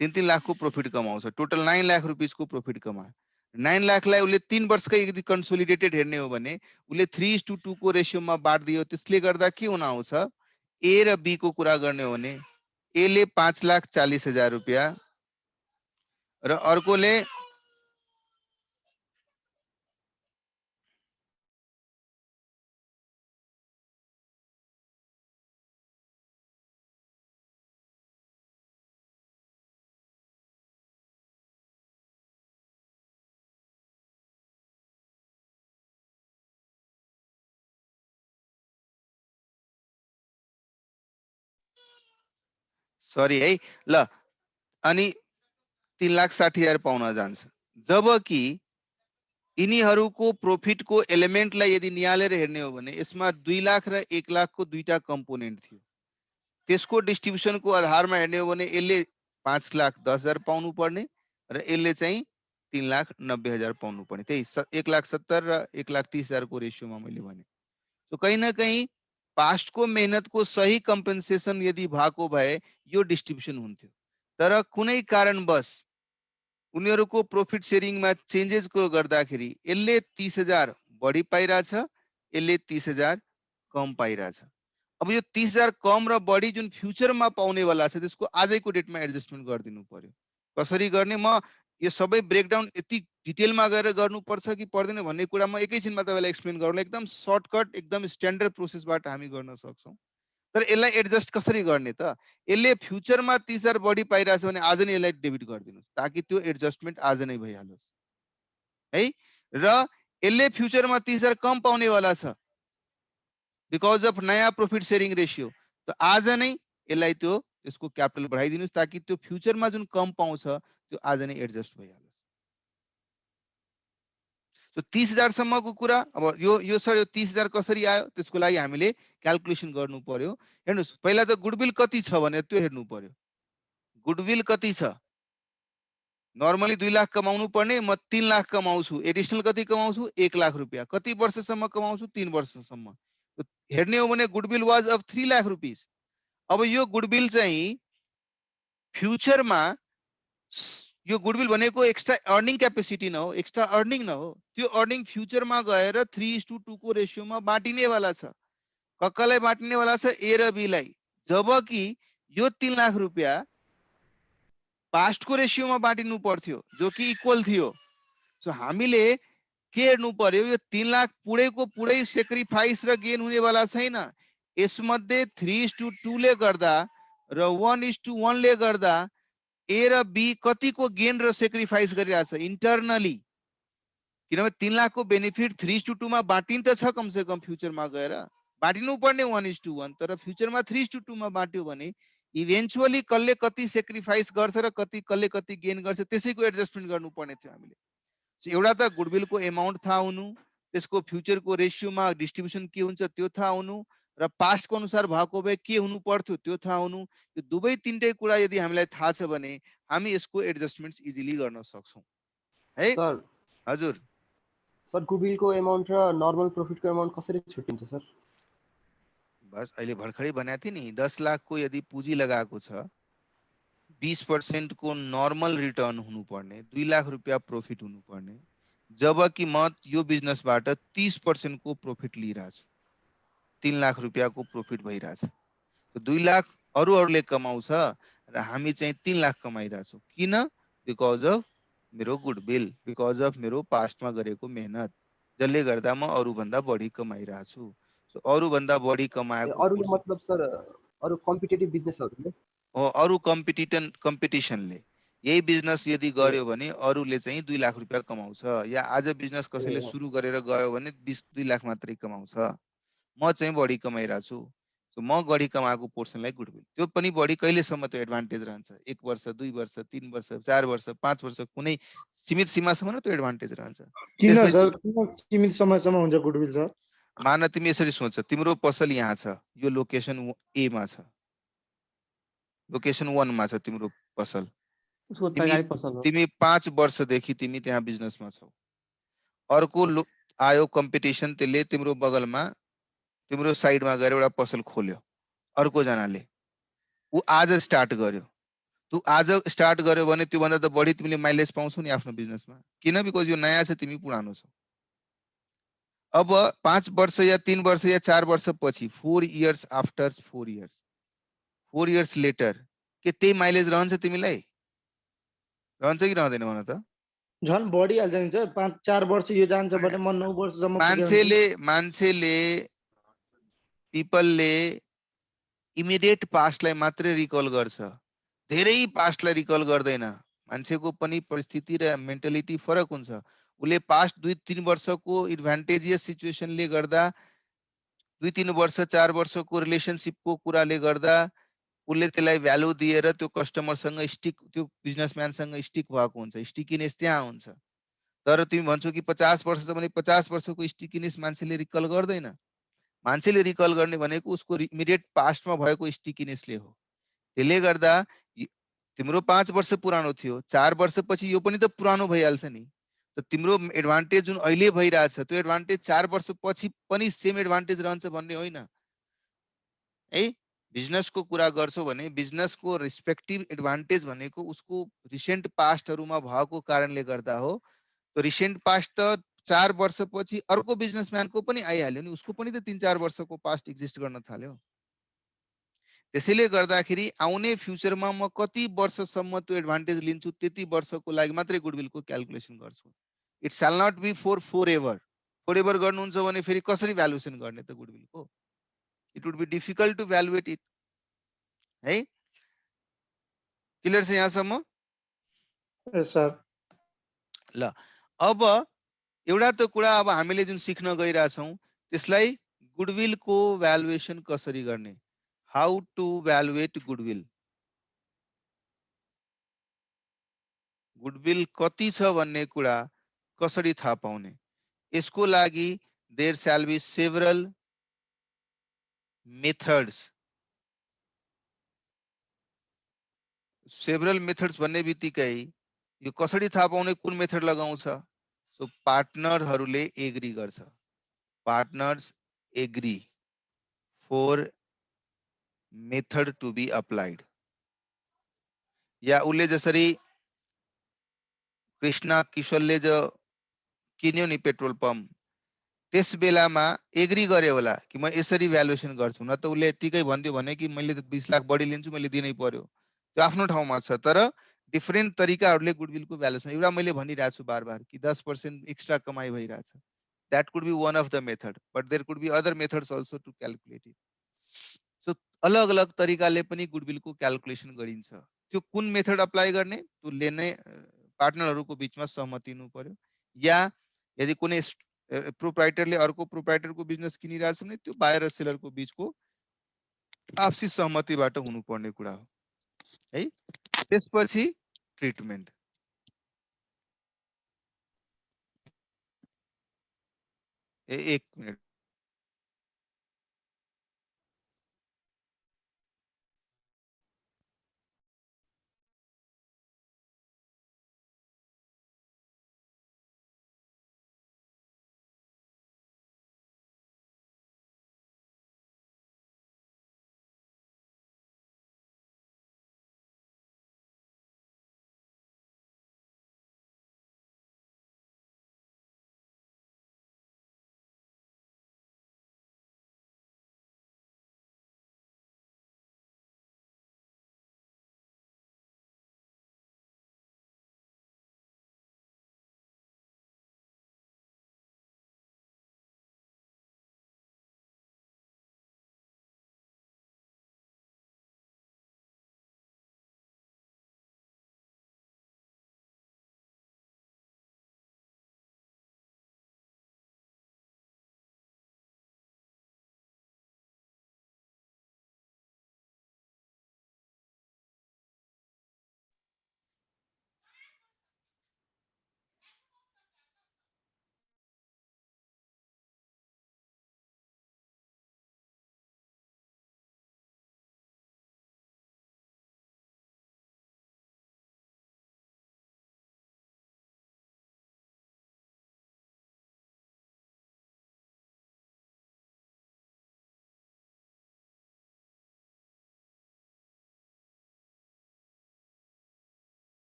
3-3 लाखको प्रॉफिट कमाउँछ, टोटल 9 लाख रुपियाँको प्रॉफिट कमायो. 9 लाखलाई उसले 3 वर्षकै यदि कन्सोलिडेटेड हेर्ने हो भने उसले 3:2 को रेशियोमा बाँड्दियो. त्यसले गर्दा के हुन आउँछ? ए र बी को कुरा गर्ने हो भने ए ले 5,40,000 रुपियाँ र अर्कोले सरी है ल अनि 3,60,000 पाउन जान्छ. जबकि यिनीहरूको प्रॉफिटको एलिमेन्टलाई यदि निहालेर हेर्ने हो भने यसमा 2 लाख र 1 लाखको दुईटा कम्पोनेन्ट थियो. त्यसको डिस्ट्रिब्युसनको आधारमा हेर्ने हो भने यसले 5,10,000 पाउनु पर्ने र यसले चाहिँ 3,90,000 पाउनु पर्ने. त्यही 1,70,000 र 1,30,000 को रेशियोमा मैले भने. तो कहीं ना कहीं पास्टको मेहनतको सही कम्पेन्सेसन यदि भएको भए यो डिस्ट्रिब्युसन हुन्थ्यो. तर कुनै कारणवश उनीहरूको प्रॉफिट शेयरिङमा चेन्जेसको गर्दाखेरि यसले 30,000 बढी पाइराछ, यसले 30,000 कम पाइराछ. अब यो 30,000 कम र बढी जुन फ्युचरमा पाउने वाला छ त्यसको आजैको डेटमा एडजस्टमेन्ट गरिदिनु पर्यो. कसरी गर्ने म यो सबै ब्रेकडाउन यति डिटेलमा गएर गर्नुपर्छ कि पर्दैन भन्ने कुरा म एकैछिनमा तपाईँलाई एक्सप्लेन गरौँला. एकदम सर्टकट एकदम स्ट्यान्डर्ड प्रोसेसबाट हामी गर्न सक्छौँ. तर यसलाई एडजस्ट कसरी गर्ने त? यसले फ्युचरमा 30,000 बढी पाइरहेछ भने आज नै यसलाई डेबिट गरिदिनुहोस् ताकि त्यो एडजस्टमेन्ट आज नै भइहालोस् है. र यसले फ्युचरमा 30,000 कम पाउने वाला छ बिकज अफ नयाँ प्रॉफिट शेयरिङ रेशियो. त आज नै यसलाई त्यो त्यसको क्यापिटल बढाइदिनुहोस् ताकि त्यो फ्युचरमा जुन कम पाउँछ त्यो आज नै एडजस्ट भइहालोस्. सो 30,000 सम्मको कुरा. अब यो सर यो 30,000 कसरी आयो त्यसको लागि हामीले क्याल्कुलेसन गर्नु पर्यो. हेर्नुस् पहिला त गुडविल कति छ भनेर त्यो हेर्नु पर्यो. गुडविल कति छ? नर्मली 2 लाख कमाउनु पर्ने, म 3 लाख कमाउँछु. एडिसनल कति कमाउँछु? 1 लाख रुपियाँ. कति वर्षसम्म कमाउँछु? 3 वर्षसम्म. हेर्ने हो भने goodwill was of 3 lakh rupees. अब यो गुडविल चाहिँ फ्युचरमा यो गुडविल भनेको एक्स्ट्रा अर्निङ क्यापेसिटी न हो, एक्स्ट्रा अर्निङ न हो. त्यो अर्निङ फ्युचरमा गएर 3:2 को रेशियोमा बाँटिने वाला छ. कक्कालाई बाँटिने वाला छ? ए र बी लाई. जबकि यो 3 लाख रुपियाँ पास्टको रेशियोमा बाँटिनु पर्थ्यो जो कि इक्वल थियो. सो हामीले के हेर्नु पर्यो? यो 3 लाख पुरैको पुरै सेक्रिफाइस र गेन हुने वाला छैन. यसमध्ये 3:2 ले गर्दा र 1:1 ले गर्दा ए र बी कतिको गेन र सेक्रिफाइस गरिरहेछ इन्टरनली. किनभने 3 लाखको बेनिफिट 3:2 मा बाँटिन्छ छ कम से कम फ्युचरमा गएर बाँटिनु पर्ने 1:1. तर फ्युचरमा 3:2 मा बाँट्यो भने इभेन्चुअली कसले कति सेक्रिफाइस गर्छ र कसले कति गेन गर्छ त्यसैको एडजस्टमेन्ट गर्नुपर्ने थियो हामीले. एउटा त गुडविलको एमाउन्ट थाहा हुनु, त्यसको फ्युचरको रेशियोमा डिस्ट्रिब्युसन के हुन्छ त्यो थाहा हुनु र पास्टको अनुसार भएको भए के हुनु पर्थ्यो त्यो थाहा हुनु. यो दुवै तीनटै कुरा यदि हामीलाई थाहा छ भने हामी यसको एडजस्टमेन्ट्स इजिली गर्न सक्छौँ है सर हजुर सर गुडविलको एमाउन्ट र नर्मल प्रफिटको एमाउन्ट कसरी छुट्टिन्छ सर? बस अहिले भर्खरै भनेको थिएँ नि 10 लाखको यदि पुँजी लगाएको छ 20% को नर्मल रिटर्न हुनुपर्ने 2 लाख रुपियाँ प्रॉफिट हुनुपर्ने जबकि म यो बिजनेसबाट 30% को प्रॉफिट लिइरहेको छु 3 लाख रुपियाँको प्रॉफिट भइरहेछ तो 2 लाख अरूहरूले कमाउँछ र हामी चाहिँ 3 लाख कमाइरहेछौँ किन बिकज अफ मेरो गुडविल बिकज अफ मेरो पास्टमा गरेको मेहनत जसले गर्दा म अरूभन्दा बढी कमाइरहेको छु सो अरूभन्दा बढी कमाएको अरूले मतलब सर अरू कम्पिटेटिभ बिजनेसहरूले अरू कम्पिटिसनले यही बिजनेस यदि गर्यो भने अरूले चाहिँ 2 लाख रुपियाँ कमाउँछ या आज बिजनेस कसैले सुरु गरेर गयो भने 2 लाख मात्रै कमाउँछ म चाहिँ बढी कमाइरहेको छु सो म बढी कमाएको पोर्सनलाई गुडविल त्यो पनि बढी कहिलेसम्म त्यो एडभान्टेज रहन्छ 1 वर्ष 2 वर्ष 3 वर्ष 4 वर्ष 5 वर्ष कुनै सीमित सीमासम्म न त्यो एडभान्टेज रहन्छ किन त्यसपछि सर किन सीमित समयसम्म हुन्छ गुडविल सर? मान तिमी यसरी सोच तिम्रो पसल यहाँ छ यो लोकेसन ए मा छ लोकेसन 1 मा छ तिम्रो पसल उसको तिमी तगारी पसल हो। तिमी 5 वर्षदेखि तिमी त्यहाँ बिजनेसमा छौ अर्को आयो कम्पिटिसन त्यसले तिम्रो बगलमा तिम्रो साइडमा गएर एउटा पसल खोल्यो अर्को जनाले ऊ आज स्टार्ट गर्यो तू आज स्टार्ट गर्यो भने त्योभन्दा त बढी तिमीले माइलेज पाउँछौ नि आफ्नो बिजनेसमा किन बिकज यो नयाँ छ तिमी पुरानो छौ अब 5 वर्ष या 3 वर्ष या 4 वर्ष पछि 4 years after 4 years 4 years later के त्यही माइलेज रहन्छ तिमीलाई रहन्छ कि रहँदैन भन त झन् बढिहाल्छ नि सर 5-4 वर्ष यो जान्छ भने म 9 वर्षसम्म पुग्यो भने मान्छेले पिपलले इमिडिएट पास्टलाई मात्रै रिकल गर्छ धेरै पास्टलाई रिकल गर्दैन मान्छेको पनि परिस्थिति र मेन्टालिटी फरक हुन्छ उसले पास्ट 2-3 वर्षको एडभान्टेजियस सिचुएसनले गर्दा 2-3 वर्ष 4 वर्षको रिलेसनशिपको कुराले गर्दा उसले त्यसलाई भ्यालु दिएर त्यो कस्टमरसँग स्टिक त्यो बिजनेसम्यानसँग स्टिक भएको हुन्छ स्टिकिनेस त्यहाँ हुन्छ तर तिमी भन्छौ कि 50 वर्ष छ भने 50 वर्षको स्टिकिनेस मान्छेले रिकल गर्दैन मान्छेले रिकल गर्ने भनेको उसको इमिडिएट पास्टमा भएको स्टिकिनेसले हो त्यसले गर्दा तिम्रो 5 वर्ष पुरानो थियो 4 वर्षपछि यो पनि त पुरानो भइहाल्छ नि त तिम्रो एडभान्टेज जुन अहिले भइरहेछ त्यो एडभान्टेज 4 वर्षपछि पनि सेम एडभान्टेज रहन्छ भन्ने होइन है बिजनेसको कुरा गर्छौ भने बिजनेसको रेस्पेक्टिभ एडभान्टेज भनेको उसको रिसेन्ट पास्टहरुमा भएको कारणले गर्दा हो तो रिसेन्ट पास्ट त 4 वर्षपछि अर्को बिजनेसम्यानको पनि आइहाल्यो नि उसको पनि त 3-4 वर्षको पास्ट एक्जिस्ट गर्न थाल्यो त्यसैले गर्दाखेरि आउने फ्युचरमा म कति वर्षसम्म त्यो एडभान्टेज लिन्छु त्यति वर्षको लागि मात्रै गुडविलको क्याल्कुलेसन गर्छु it shall not be forever गर्नुहुन्छ भने फेरि कसरी भ्यालुएसन गर्ने त गुडविलको it would be difficult to valuate it है क्लियर छ यहाँसम्म यस सर ल अब एउटा त कुरा अब हामीले जुन सिक्न गइराछौं त्यसलाई गुडविलको भ्यालुएसन कसरी गर्ने how to valuate goodwill goodwill कति छ भन्ने कुरा कसरी थाहा पाउने यसको लागि there shall be several methods भन्ने बित्तिकै यो कसरी थाहा पाउने कुन मेथड लगाउँछ सो पार्टनरहरूले एग्री गर्छ partners agree for method to be applied या उसले जसरी कृष्णा किशोरले जो किन्यो नि पेट्रोल पम्प त्यस बेलामा एग्री गर्यो होला कि म यसरी भ्यालुएसन गर्छु न त उसले यतिकै भन्दियो भने कि मैले त 20 लाख बढी लिन्छु मैले दिनै पर्यो त्यो आफ्नो ठाउँमा छ तर डिफरेन्ट तरिकाहरूले गुडविलको भ्यालुएसन एउटा मैले भनिरहेको छु बार कि 10% एक्स्ट्रा कमाइ भइरहेछ that could be one of the method but there could be other methods also to calculate it so अलग अलग तरिकाले पनि गुडविलको क्याल्कुलेसन गरिन्छ त्यो कुन मेथड अप्लाई गर्ने त्यसले नै पार्टनरहरूको बीचमा सहमति हुनु पर्यो या यदि कुनै प्रोप्राइटरले अर्को प्रोप्राइटरको बिजनेस किनिरहेछ भने त्यो बायर र सेलरको बीचको आपसी सहमतिबाट हुनुपर्ने कुरा हो है त्यसपछि ट्रिटमेन्ट एक मिनट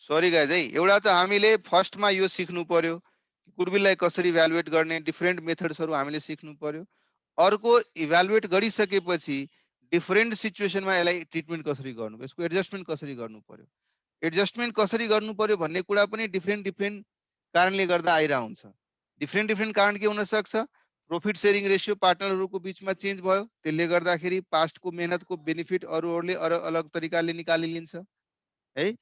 सरी गाइज है, एउटा त हामीले फर्स्टमा यो सिक्नु पर्यो गुडविललाई कसरी इभ्यालुएट गर्ने, डिफरेन्ट मेथड्सहरू हामीले सिक्नु पर्यो। अर्को इभ्यालुएट गरिसकेपछि डिफरेन्ट सिचुएसनमा यसलाई ट्रिटमेन्ट कसरी गर्नु, यसको एडजस्टमेन्ट कसरी गर्नु पर्यो, एडजस्टमेन्ट कसरी गर्नु पर्यो भन्ने कुरा पनि डिफरेन्ट कारणले गर्दा आइरहेको हुन्छ। डिफरेन्ट कारण के हुन सक्छ, प्रॉफिट शेयरिङ रेशियो पार्टनरहरूको बीचमा चेन्ज भयो, त्यसले गर्दाखेरि पास्टको मेहनतको बेनिफिट अरूहरूले अलग तरिकाले निकालिलिन्छ है,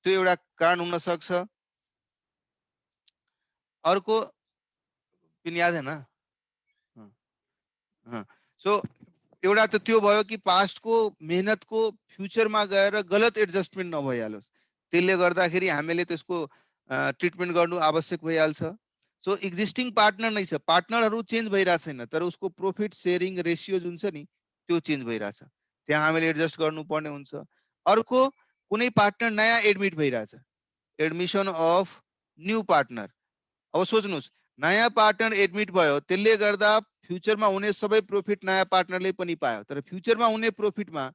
त्यो एउटा कारण हुन सक्छ। अर्को पिन याद है ना, सो एउटा त त्यो भयो कि पास्टको मेहनतको फ्युचरमा गएर गलत एडजस्टमेन्ट नभइहालोस्, त्यसले गर्दाखेरि हामीले त्यसको ट्रिटमेन्ट गर्नु आवश्यक भइहाल्छ। सो एक्जिस्टिङ पार्टनर नै छ, पार्टनरहरू चेन्ज भइरहेको छैन, तर उसको प्रॉफिट शेयरिङ रेशियो जुन छ नि त्यो चेन्ज भइरहेछ, त्यहाँ हामीले एडजस्ट गर्नुपर्ने हुन्छ। अर्को कुनै पार्टनर नयाँ एडमिट भइरहेछ, एडमिसन अफ न्यू पार्टनर। अब सोच्नुहोस् नयाँ पार्टनर एडमिट भयो, त्यसले गर्दा फ्युचरमा हुने सबै प्रॉफिट नयाँ पार्टनरले पनि पायो, तर फ्युचरमा हुने प्रॉफिटमा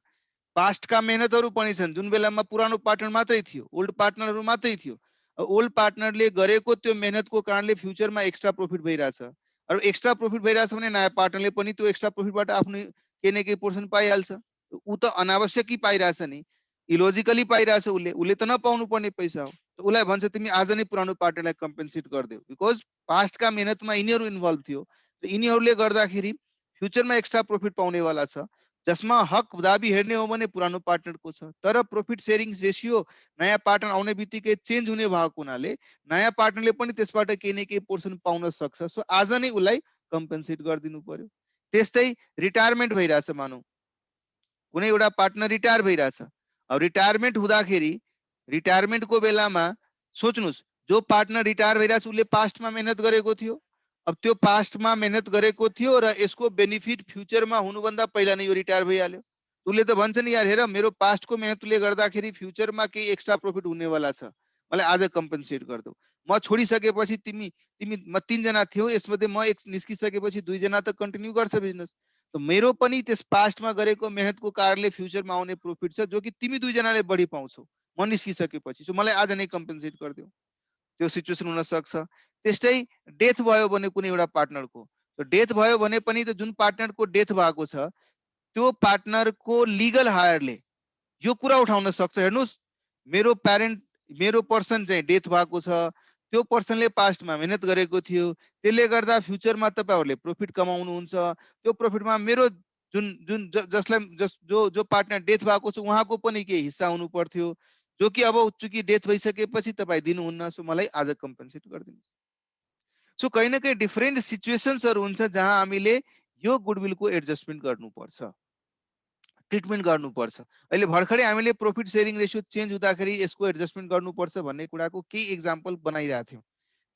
पास्टका मेहनतहरू पनि छन्, जुन बेलामा पुरानो पार्टनर मात्रै थियो, ओल्ड पार्टनरहरू मात्रै थियो। ओल्ड पार्टनरले गरेको त्यो मेहनतको कारणले फ्युचरमा एक्स्ट्रा प्रॉफिट भइरहेछ, अरू एक्स्ट्रा प्रॉफिट भइरहेछ भने नयाँ पार्टनरले पनि त्यो एक्स्ट्रा प्रॉफिटबाट आफ्नो केही न केही पोर्सन पाइहाल्छ। ऊ त अनावश्यक पाइरहेछ नि, इलोजिकली पाइरहेछ, उसले त नपाउनु पर्ने पैसा हो। उसलाई भन्छ तिमी आज नै पुरानो पार्टनरलाई कम्पेन्सेट गरिदेऊ, बिकज पास्टका मेहनतमा यिनीहरू इन्भल्भ थियो, यिनीहरूले गर्दाखेरि फ्युचरमा एक्स्ट्रा प्रॉफिट पाउनेवाला छ, जसमा हक दाबी हेर्ने हो भने पुरानो पार्टनरको छ, तर प्रॉफिट शेयरिङ रेशियो नयाँ पार्टनर आउने बित्तिकै चेन्ज हुने भएको हुनाले नयाँ पार्टनरले पनि त्यसबाट केही न केही पोर्सन पाउन सक्छ। सो आज नै उसलाई कम्पेन्सेट गरिदिनु पर्यो। त्यस्तै रिटायरमेन्ट भइरहेछ, मानौ कुनै एउटा पार्टनर रिटायर भइरहेछ, अब रिटायरमेन्ट हुँदाखेरि रिटायरमेन्टको बेलामा सोच्नुहोस् जो पार्टनर रिटायर भइरहेछ उसले पास्टमा मेहनत गरेको थियो, अब त्यो पास्टमा मेहनत गरेको थियो र यसको बेनिफिट फ्युचरमा हुनुभन्दा पहिला नै यो रिटायर भइहाल्यो, उसले त भन्छ नि यार हेर मेरो पास्टको मेहनतले गर्दाखेरि फ्युचरमा केही एक्स्ट्रा प्रॉफिट हुनेवाला छ, मलाई आज कम्पेन्सेट गरिदेऊ। म छोडिसकेपछि तिमी म 3 जना थियौ, यसमध्ये म एक निस्किसकेपछि 2 जना त कन्टिन्यू गर्छ बिजनेस, तो मेरो पनि त्यस पास्टमा गरेको मेहनतको कारणले फ्युचरमा आउने प्रॉफिट छ जो कि तिमी 2 जनाले बढी पाउँछौ म निस्किसकेपछि, सो मलाई आज नै कम्पेन्सेट गरिदेऊ, त्यो सिचुएसन हुन सक्छ। त्यस्तै डेथ भयो भने कुनै एउटा पार्टनरको, तो डेथ भयो भने पनि त जुन पार्टनरको डेथ भएको छ त्यो पार्टनरको लिगल हायरले यो कुरा उठाउन सक्छ, हेर्नुस् मेरो प्यारेन्ट मेरो पर्सन चाहिँ डेथ भएको छ, त्यो पर्सनले पास्टमा मेहनत गरेको थियो, त्यसले गर्दा फ्युचरमा तपाईहरुले प्रॉफिट कमाउनुहुन्छ, त्यो प्रॉफिटमा मेरो जुन जुन जसलाई जो पार्टनर डेथ भएको छ उहाँको पनि केही हिस्सा हुनु पर्थ्यो, जो कि अब चुकी डेथ भइसकेपछि तपाई दिनुहुन्न, सो मलाई आज कम्पेन्सेट गरिदिनु। सो कहीं न कहीं डिफरेन्ट सिचुएसन्सहरु हुन्छ जहाँ हामीले यो गुडविलको एडजस्टमेन्ट गर्नुपर्छ, ट्रिटमेन्ट गर्नुपर्छ। अहिले भर्खरै हामीले प्रॉफिट शेयरिङ रेशियो चेन्ज हुँदाखेरि यसको एडजस्टमेन्ट गर्नुपर्छ भन्ने कुराको केही एक्जाम्पल बनाइरहेको थियौं।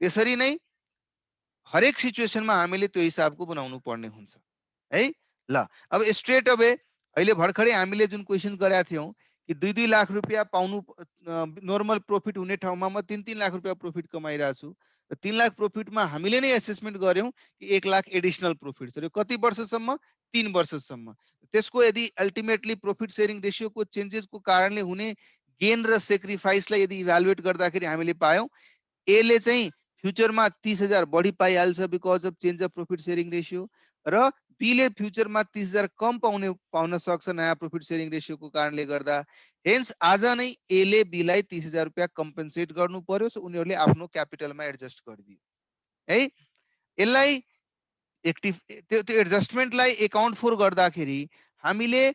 त्यसरी नै हरेक सिचुएसनमा हामीले त्यो हिसाबको बनाउनु पर्ने हुन्छ है। ल अब स्ट्रेट अवे अहिले भर्खरै हामीले जुन क्वेशन गरेका थियौं कि 2-2 लाख रुपैयाँ पाउनु नर्मल प्रॉफिट हुने ठाउँमा म 3-3 लाख रुपैयाँ प्रॉफिट कमाइरहेको छु, 3 लाख प्रॉफिटमा हामीले नै एसेसमेन्ट गर्यौं कि 1 लाख एडिशनल प्रॉफिट छ, कति वर्षसम्म 3 वर्षसम्म। त्यसको यदि अल्टिमेटली प्रॉफिट शेयरिङ रेशियोको चेन्जेसको कारणले हुने गेन र सेक्रिफाइसलाई यदि इभ्यालुएट गर्दाखेरि हामीले पायौं ए ले चाहिँ फ्युचरमा 30,000 बढी पाइहाल्छ because of change of profit sharing ratio, र बी ले फ्युचरमा 30,000 कम पाउन सक्छ नयाँ प्रॉफिट शेयरिङ रेशियोको कारणले गर्दा। हेन्स आज नै ए ले बी लाई 30,000 रुपैयाँ कम्पेन्सेट गर्नु पर्यो, सो उनीहरूले आफ्नो क्यापिटलमा एडजस्ट गरिदियो है। यसलाई एक्टिभ त्यो एडजस्टमेन्टलाई एकाउन्ट फर गर्दाखेरि हामीले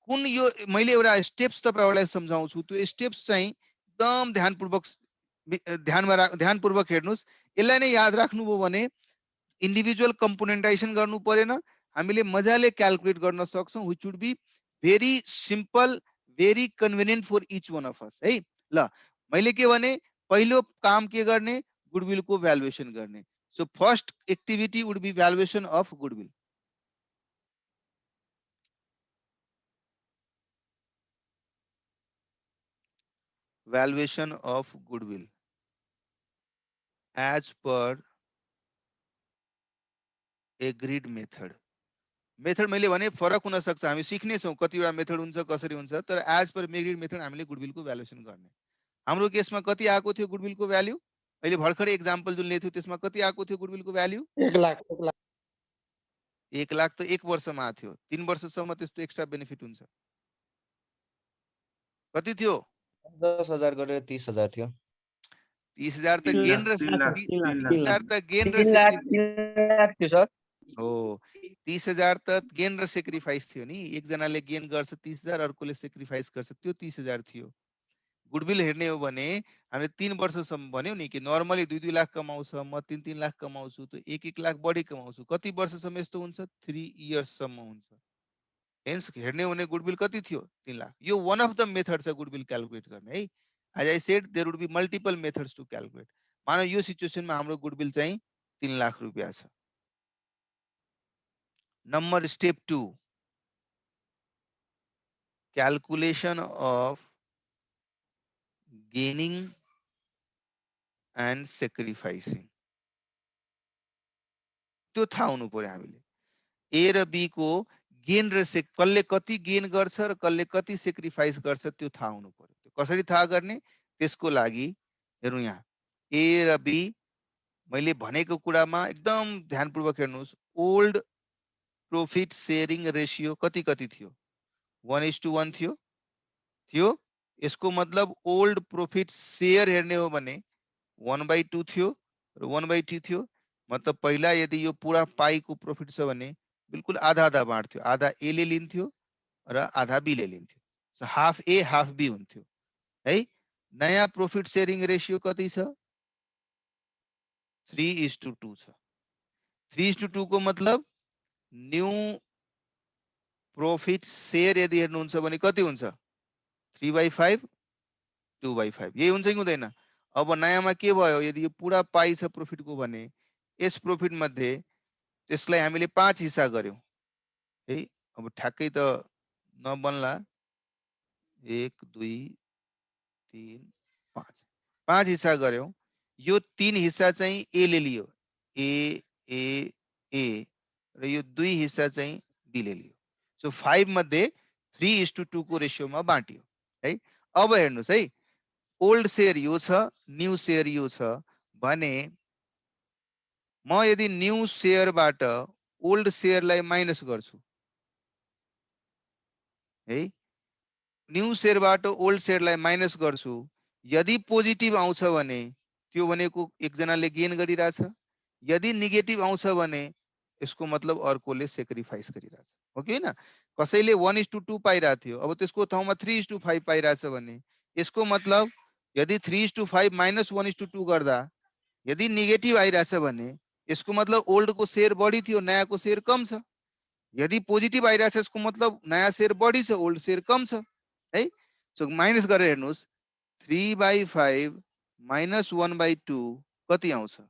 कुन यो मैले एउटा स्टेप्स तपाईहरुलाई सम्झाउँछु, त्यो स्टेप्स चाहिँ एकदम ध्यानपूर्वक हेर्नुस्। यसलाई नै याद राख्नुभयो भने इन्डिभिजुअल कम्पोनेन्टाइजेसन गर्नु परेन, हामीले मजाले क्याल्कुलेट गर्न सक्छौं, which would be very simple, very convenient for each one of us है। ल मैले के भने पहिलो काम के गर्ने, गुडविलको भ्यालुएसन गर्ने। So first activity would be valuation of goodwill. Valuation of goodwill as per agreed method. Method मैले भने फरक हुन सक्छ, हामी सिक्ने छौं कतिवटा मेथड हुन्छ कसरी हुन्छ, तर एज पर एग्रीड मेथड हामीले गुडविलको भ्यालुएसन गर्ने। हाम्रो केसमा कति आएको थियो गुडविलको भ्याल्यु? अहिले भर्खरै एक्जाम्पल जुन लिएको थियो त्यसमा कति आएको थियो गुडविलको भ्याल्यु? 1 लाख 1 लाख त 1 वर्षमा आएको थियो। 3 वर्षसम्म त्यस्तो एक्स्ट्रा बेनिफिट हुन्छ। कति थियो? 10,000 गरेर 30,000 थियो। 30,000 त गेन र 30,000 त गेन र 3 लाख थियो सर। हो 30,000 त गेन र सेक्रिफाइस थियो नि। एकजनाले गेन गर्छ 30,000, अर्कोले सेक्रिफाइस गर्छ, त्यो 30,000 थियो। गुडविल हेर्ने हो भने हामीले 3 वर्षसम्म भन्यौ नि कि नर्मली 2-2 लाख कमाउँछ, म 3-3 लाख कमाउँछु, त 1-1 लाख बढी कमाउँछु। कति वर्षसम्म यस्तो हुन्छ? 3 इयर्ससम्म हुन्छ। हेन्स हेर्ने हो भने गुडविल कति थियो? 3 लाख। यो वान अफ द मेथड छ गुडविल क्याल्कुलेट गर्ने है। As I said there would be multiple methods to calculate. मानौ यो सिचुएसनमा हाम्रो गुडविल चाहिँ 3 लाख रुपैयाँ छ। Number step 2, calculation of gaining and sacrificing। त्यो थाहा हुनु पर्यो हामीले। ए र बी को गेन र कसले कति गेन गर्छ र कसले कति सेक्रिफाइस गर्छ त्यो थाहा हुनु पर्यो। त्यो कसरी थाहा गर्ने? त्यसको लागि हेरौँ यहाँ ए र बी मैले भनेको कुरामा एकदम ध्यानपूर्वक हेर्नुहोस्। ओल्ड प्रॉफिट शेयरिंग रेशियो कति कति थियो? 1:1 थियो। यसको मतलब ओल्ड प्रॉफिट शेयर हेर्ने हो भने 1/2 थियो र 1/2 थियो। मतलब पहिला यदि यो पूरा पाई को प्रॉफिट छ भने बिल्कुल आधा आधा बाँड्थ्यो। आधा ए ले लिन्थ्यो र आधा बी ले लिन्थ्यो। So half A half B हुन्थ्यो है। नयाँ प्रॉफिट शेयरिंग रेशियो कति छ? 3:2 छ। 3:2 को मतलब न्यू प्रॉफिट शेयर यदि हेर्नुहुन्छ भने कति हुन्छ? 3/5 2/5 यही हुन्छ कि हुँदैन? अब नयाँमा के भयो? यदि यो पूरा पाई छ प्रॉफिट को भने यस प्रॉफिट मध्ये त्यसलाई हामीले 5 हिस्सा गर्यौं है। अब ठ्याक्कै त नबन्ला। 1 2 3 5 5 हिस्सा गर्यौं। यो 3 हिस्सा चाहिँ ए ले लियो, ए ए ए र यो 2 हिस्सा चाहिँ बी ले लियो। सो 5 मध्ये 3:2 को रेशियोमा बाँटियो है। अब हेर्नुस् है, ओल्ड शेयर यो छ, न्यू शेयर यो छ भने म यदि न्यू शेयरबाट ओल्ड शेयरलाई माइनस गर्छु है, न्यू शेयरबाट ओल्ड शेयरलाई माइनस गर्छु, यदि पोजिटिभ आउँछ भने त्यो भनेको एकजनाले गेन गरिरहेछ, यदि नेगेटिभ आउँछ भने यसको मतलब अर्कोले सेक्रिफाइस गरिरहेछ हो कि हैन? कसैले 1:2 पाइरहेको थियो, अब त्यसको ठाउँमा 3:5 पाइरहेछ भने यसको मतलब यदि 3:5 माइनस 1:2 गर्दा यदि नेगेटिभ आइरहेछ भने यसको मतलब ओल्ड को शेयर बढी थियो, नयाँ को शेयर कम छ। यदि पोजिटिभ आइरहेछ यसको मतलब नयाँ शेयर बढी छ, ओल्ड शेयर कम छ है। सो माइनस गरेर हेर्नुस् 3/5 माइनस 1/2 कति आउँछ?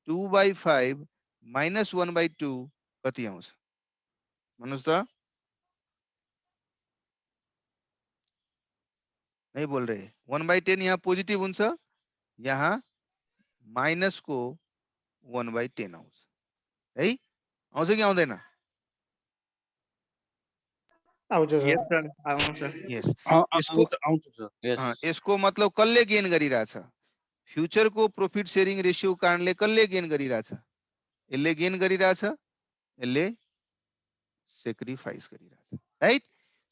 2/5 माइनस 1/2 कति आउँछ? भन्नुस् त? नहीं बोल रहे। 1/10 यहाँ पोजिटिभ हुन्छ, यहाँ माइनस को 1/10 आउँछ है। आउँछ कि आउँदैन? आउँछ सर। यस सर आउँछ। यस। यसको मतलब कसले गेन गरिरहेछ? फ्युचर को प्रॉफिट शेयरिंग रेशियो कारणले कसले गेन गरिरहेछ? यसले गेन गरिरहेछ, यसले सेक्रिफाइस गरिरहेछ राइट।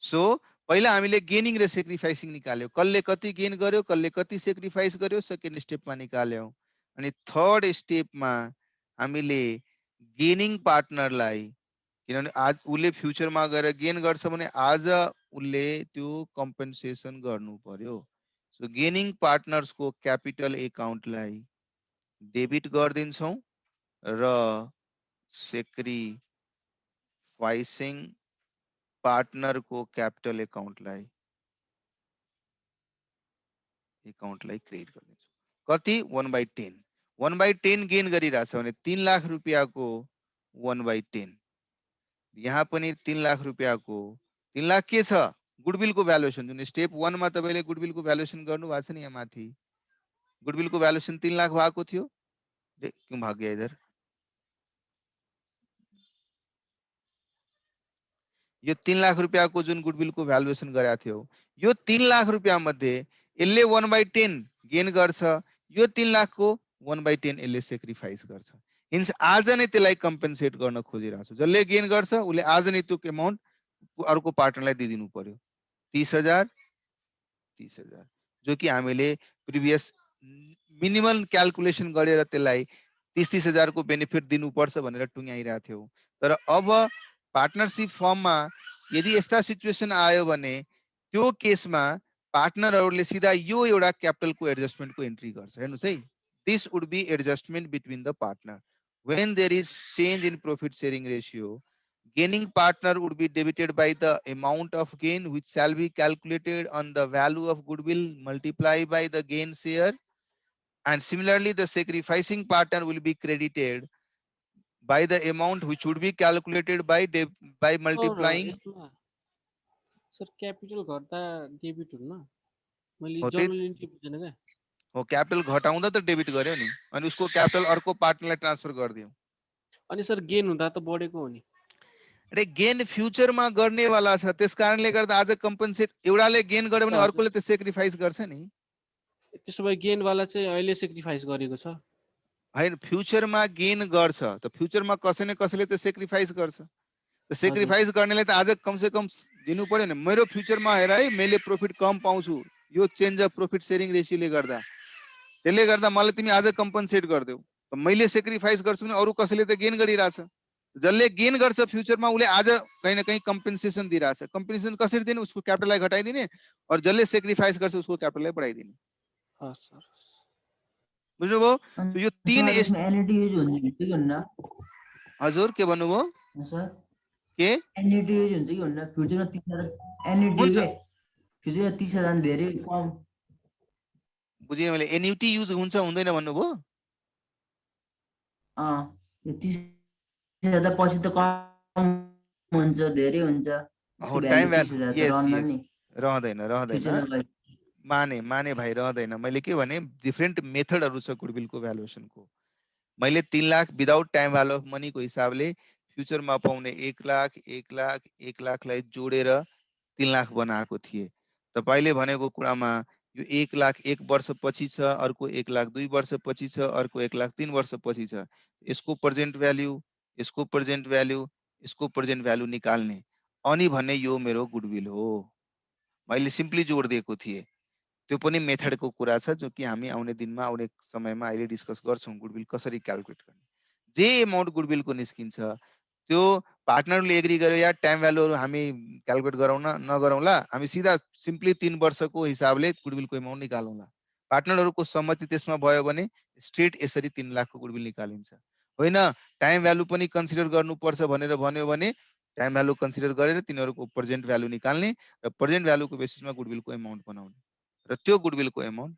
सो पहिला हामीले गेनिङ र सेक्रिफाइसिङ निकाल्यो, कसले कति गेन गर्यो, कसले कति सेक्रिफाइस गर्यो, सेकेन्ड स्टेपमा निकाल्यौं। अनि थर्ड स्टेपमा हामीले गेनिङ पार्टनरलाई, किनभने आज उसले फ्युचरमा गएर गेन गर्छ भने आज उसले त्यो कम्पेन्सेसन गर्नु पर्यो। सो गेनिङ पार्टनर्स को क्यापिटल एकाउन्टलाई डेबिट गरिदिन्छौं र सेक्रिफाइसिङ पार्टनर को क्यापिटल एकाउन्टलाई क्रिएट गरिदिन्छौं। कति? 1/10 1/10 गेन गरिरहेछ भने 3 लाख रुपैयाँको 1/10, यहाँ पनि 3 लाख रुपैयाँको 3 लाख के छ? गुडविल को भ्यालुएसन। जुन स्टेप 1 मा तपाईले गुडविल को भ्यालुएसन गर्नु भएको छ नि, यहाँ माथि गुडविल को भ्यालुएसन 3 लाख भएको थियो। क्यों भाग गया इधर? यो 3 लाख रुपैयाँको जुन गुडविल को भ्यालुएसन गरेको थियो, यो 3 लाख रुपैयाँ मध्ये यसले 1/10 गेन गर्छ, यो 3 लाख को 1/10 यसले सेक्रिफाइस गर्छ। हिन्स आज नै त्यसलाई कम्पेन्सेट गर्न खोजिरहेको छु। जसले गेन गर्छ उसले आज नै त्यो अमाउन्ट अर्को पार्टनरलाई दिदिनु पर्यो। 30,000 30,000 जो कि हामीले प्रिभियस मिनिमम क्याल्कुलेसन गरेर त्यसलाई 30,000 को बेनिफिट दिनुपर्छ भनेर टुङ्ग्याइरहेको थियौ। तर अब पार्टनरशिप फर्ममा यदि यस्ता सिचुएसन आयो भने त्यो केसमा पार्टनरहरूले सिधा यो एउटा क्यापिटलको एडजस्टमेन्टको एन्ट्री गर्छ। हेर्नुस् है, this would be adjustment between the partner when there is change in profit sharing ratio. Gaining partner would be debited by the amount of gain which shall be calculated on the value of goodwill multiplied by the gain share, and similarly the sacrificing partner will be credited by the amount which would be calculated by multiplying. Sir capital घट्दा debit हुन्न, मैले हो त्यही- journal entry बुझेन के। हो capital घटाउँदा त डेबिट गर्यो नि, अनि उसको क्यापिटल अर्को पार्टनरलाई ट्रान्सफर गरिदियो। अनि सर गेन हुँदा त बढेको हो नि। अरे गेन फ्युचरमा गर्नेवाला छ, त्यस कारणले गर्दा आज कम्पन्सेट एउटाले गेन गर्यो भने हजुर। अर्कोले त सेक्रिफाइस गर्छ नि। त्यसो भए गेन वाला चाहिँ अहिले सेक्रिफाइस गरेको छ। होइन, फ्युचरमा गेन गर्छ त फ्युचरमा कसै न कसैले त सेक्रिफाइस गर्छ। त सेक्रिफाइस गर्नेले त आज कमसे कम दिनु पर्यो नि। मेरो फ्युचरमा हेर है, मैले प्रॉफिट कम पाउँछु यो चेन्ज अफ प्रॉफिट शेयरिङ रेशियोले गर्दा, त्यसले गर्दा मलाई तिमी आज कम्पन्सेट गरिदेऊ। मैले सेक्रिफाइस गर्छु भने अरू कसैले त गेन गरिरहेछ। जसले गेन गर्छ फ्युचरमा उसले आज कहीँ न कहीँ कम्पेन्सेसन दिइरहेछ। कम्पेन्सेसन कसरी दिने? उसको क्यापिटललाई घटाइदिने, और जसले सेक्रिफाइस गर्छ उसको क्यापिटललाई बढाइदिने। हस् सर। बुझ्नुभयो? So यो तीन एन्युटी युज हुन्छ कि हुन्न हजुर के भन्नुभयो? सर? के एन्युटी युज हुन्छ कि हुन्न? फ्युचरमा 30,000 एन्युटी हुन्छ। के फ्युचरमा 30,000 धेरै कम। बुझेँ मैले। एन्युटी युज हुन्छ हुँदैन भन्नुभयो? यो 30,000 पछि त कम हुन्छ, धेरै हुन्छ। हो त्यसको टाइम भ्यालु 30,000 त रहन्न नि रहँदैन रहँदैन। फ्युचरमा गए। माने भाइ रहँदैन। मैले के भने डिफरेन्ट मेथडहरू छ गुडविलको भ्यालुएसनको। मैले 3 lakh without time value of मनीको हिसाबले फ्युचरमा पाउने 1 लाख 1 लाख 1 लाखलाई जोडेर 3 लाख बनाएको थिएँ। तपाईले भनेको कुरामा यो 1 लाख 1 वर्ष पछि छ, अर्को 1 लाख 2 वर्ष पछि छ, अर्को 1 लाख 3 वर्ष पछि छ। यसको प्रेजेन्ट भ्यालु, यसको प्रेजेन्ट भ्यालु, यसको प्रेजेन्ट भ्यालु निकाल्ने अनि भन्ने यो मेरो गुडविल हो। मैले सिम्पली जोड दिएको थिएँ। त्यो पनि मेथडको कुरा छ जो कि हामी आउने दिनमा आउने समयमा अहिले डिस्कस गर्छौं गुडविल कसरी क्याल्कुलेट गर्ने। जे अमाउन्ट गुडविलको निस्किन्छ त्यो पार्टनरले एग्री गर्यो या टाइम भ्यालुहरु हामी क्याल्कुलेट गराउन नगरौँला, हामी सिधा सिम्पली 3 वर्षको हिसाबले गुडविलको अमाउन्ट निकालौँला। पार्टनरहरुको सहमति त्यसमा भयो भने स्ट्रेट यसरी 3 लाखको गुडविल निकालिन्छ। होइन टाइम भ्यालु पनि कन्सिडर गर्नुपर्छ भनेर भन्यो भने टाइम भ्यालु कन्सिडर गरेर तिनीहरुको प्रेजेन्ट भ्यालु निकाल्ने र प्रेजेन्ट भ्यालुको बेसिसमा गुडविलको अमाउन्ट बनाउने र त्यो गुडविलको अमाउन्ट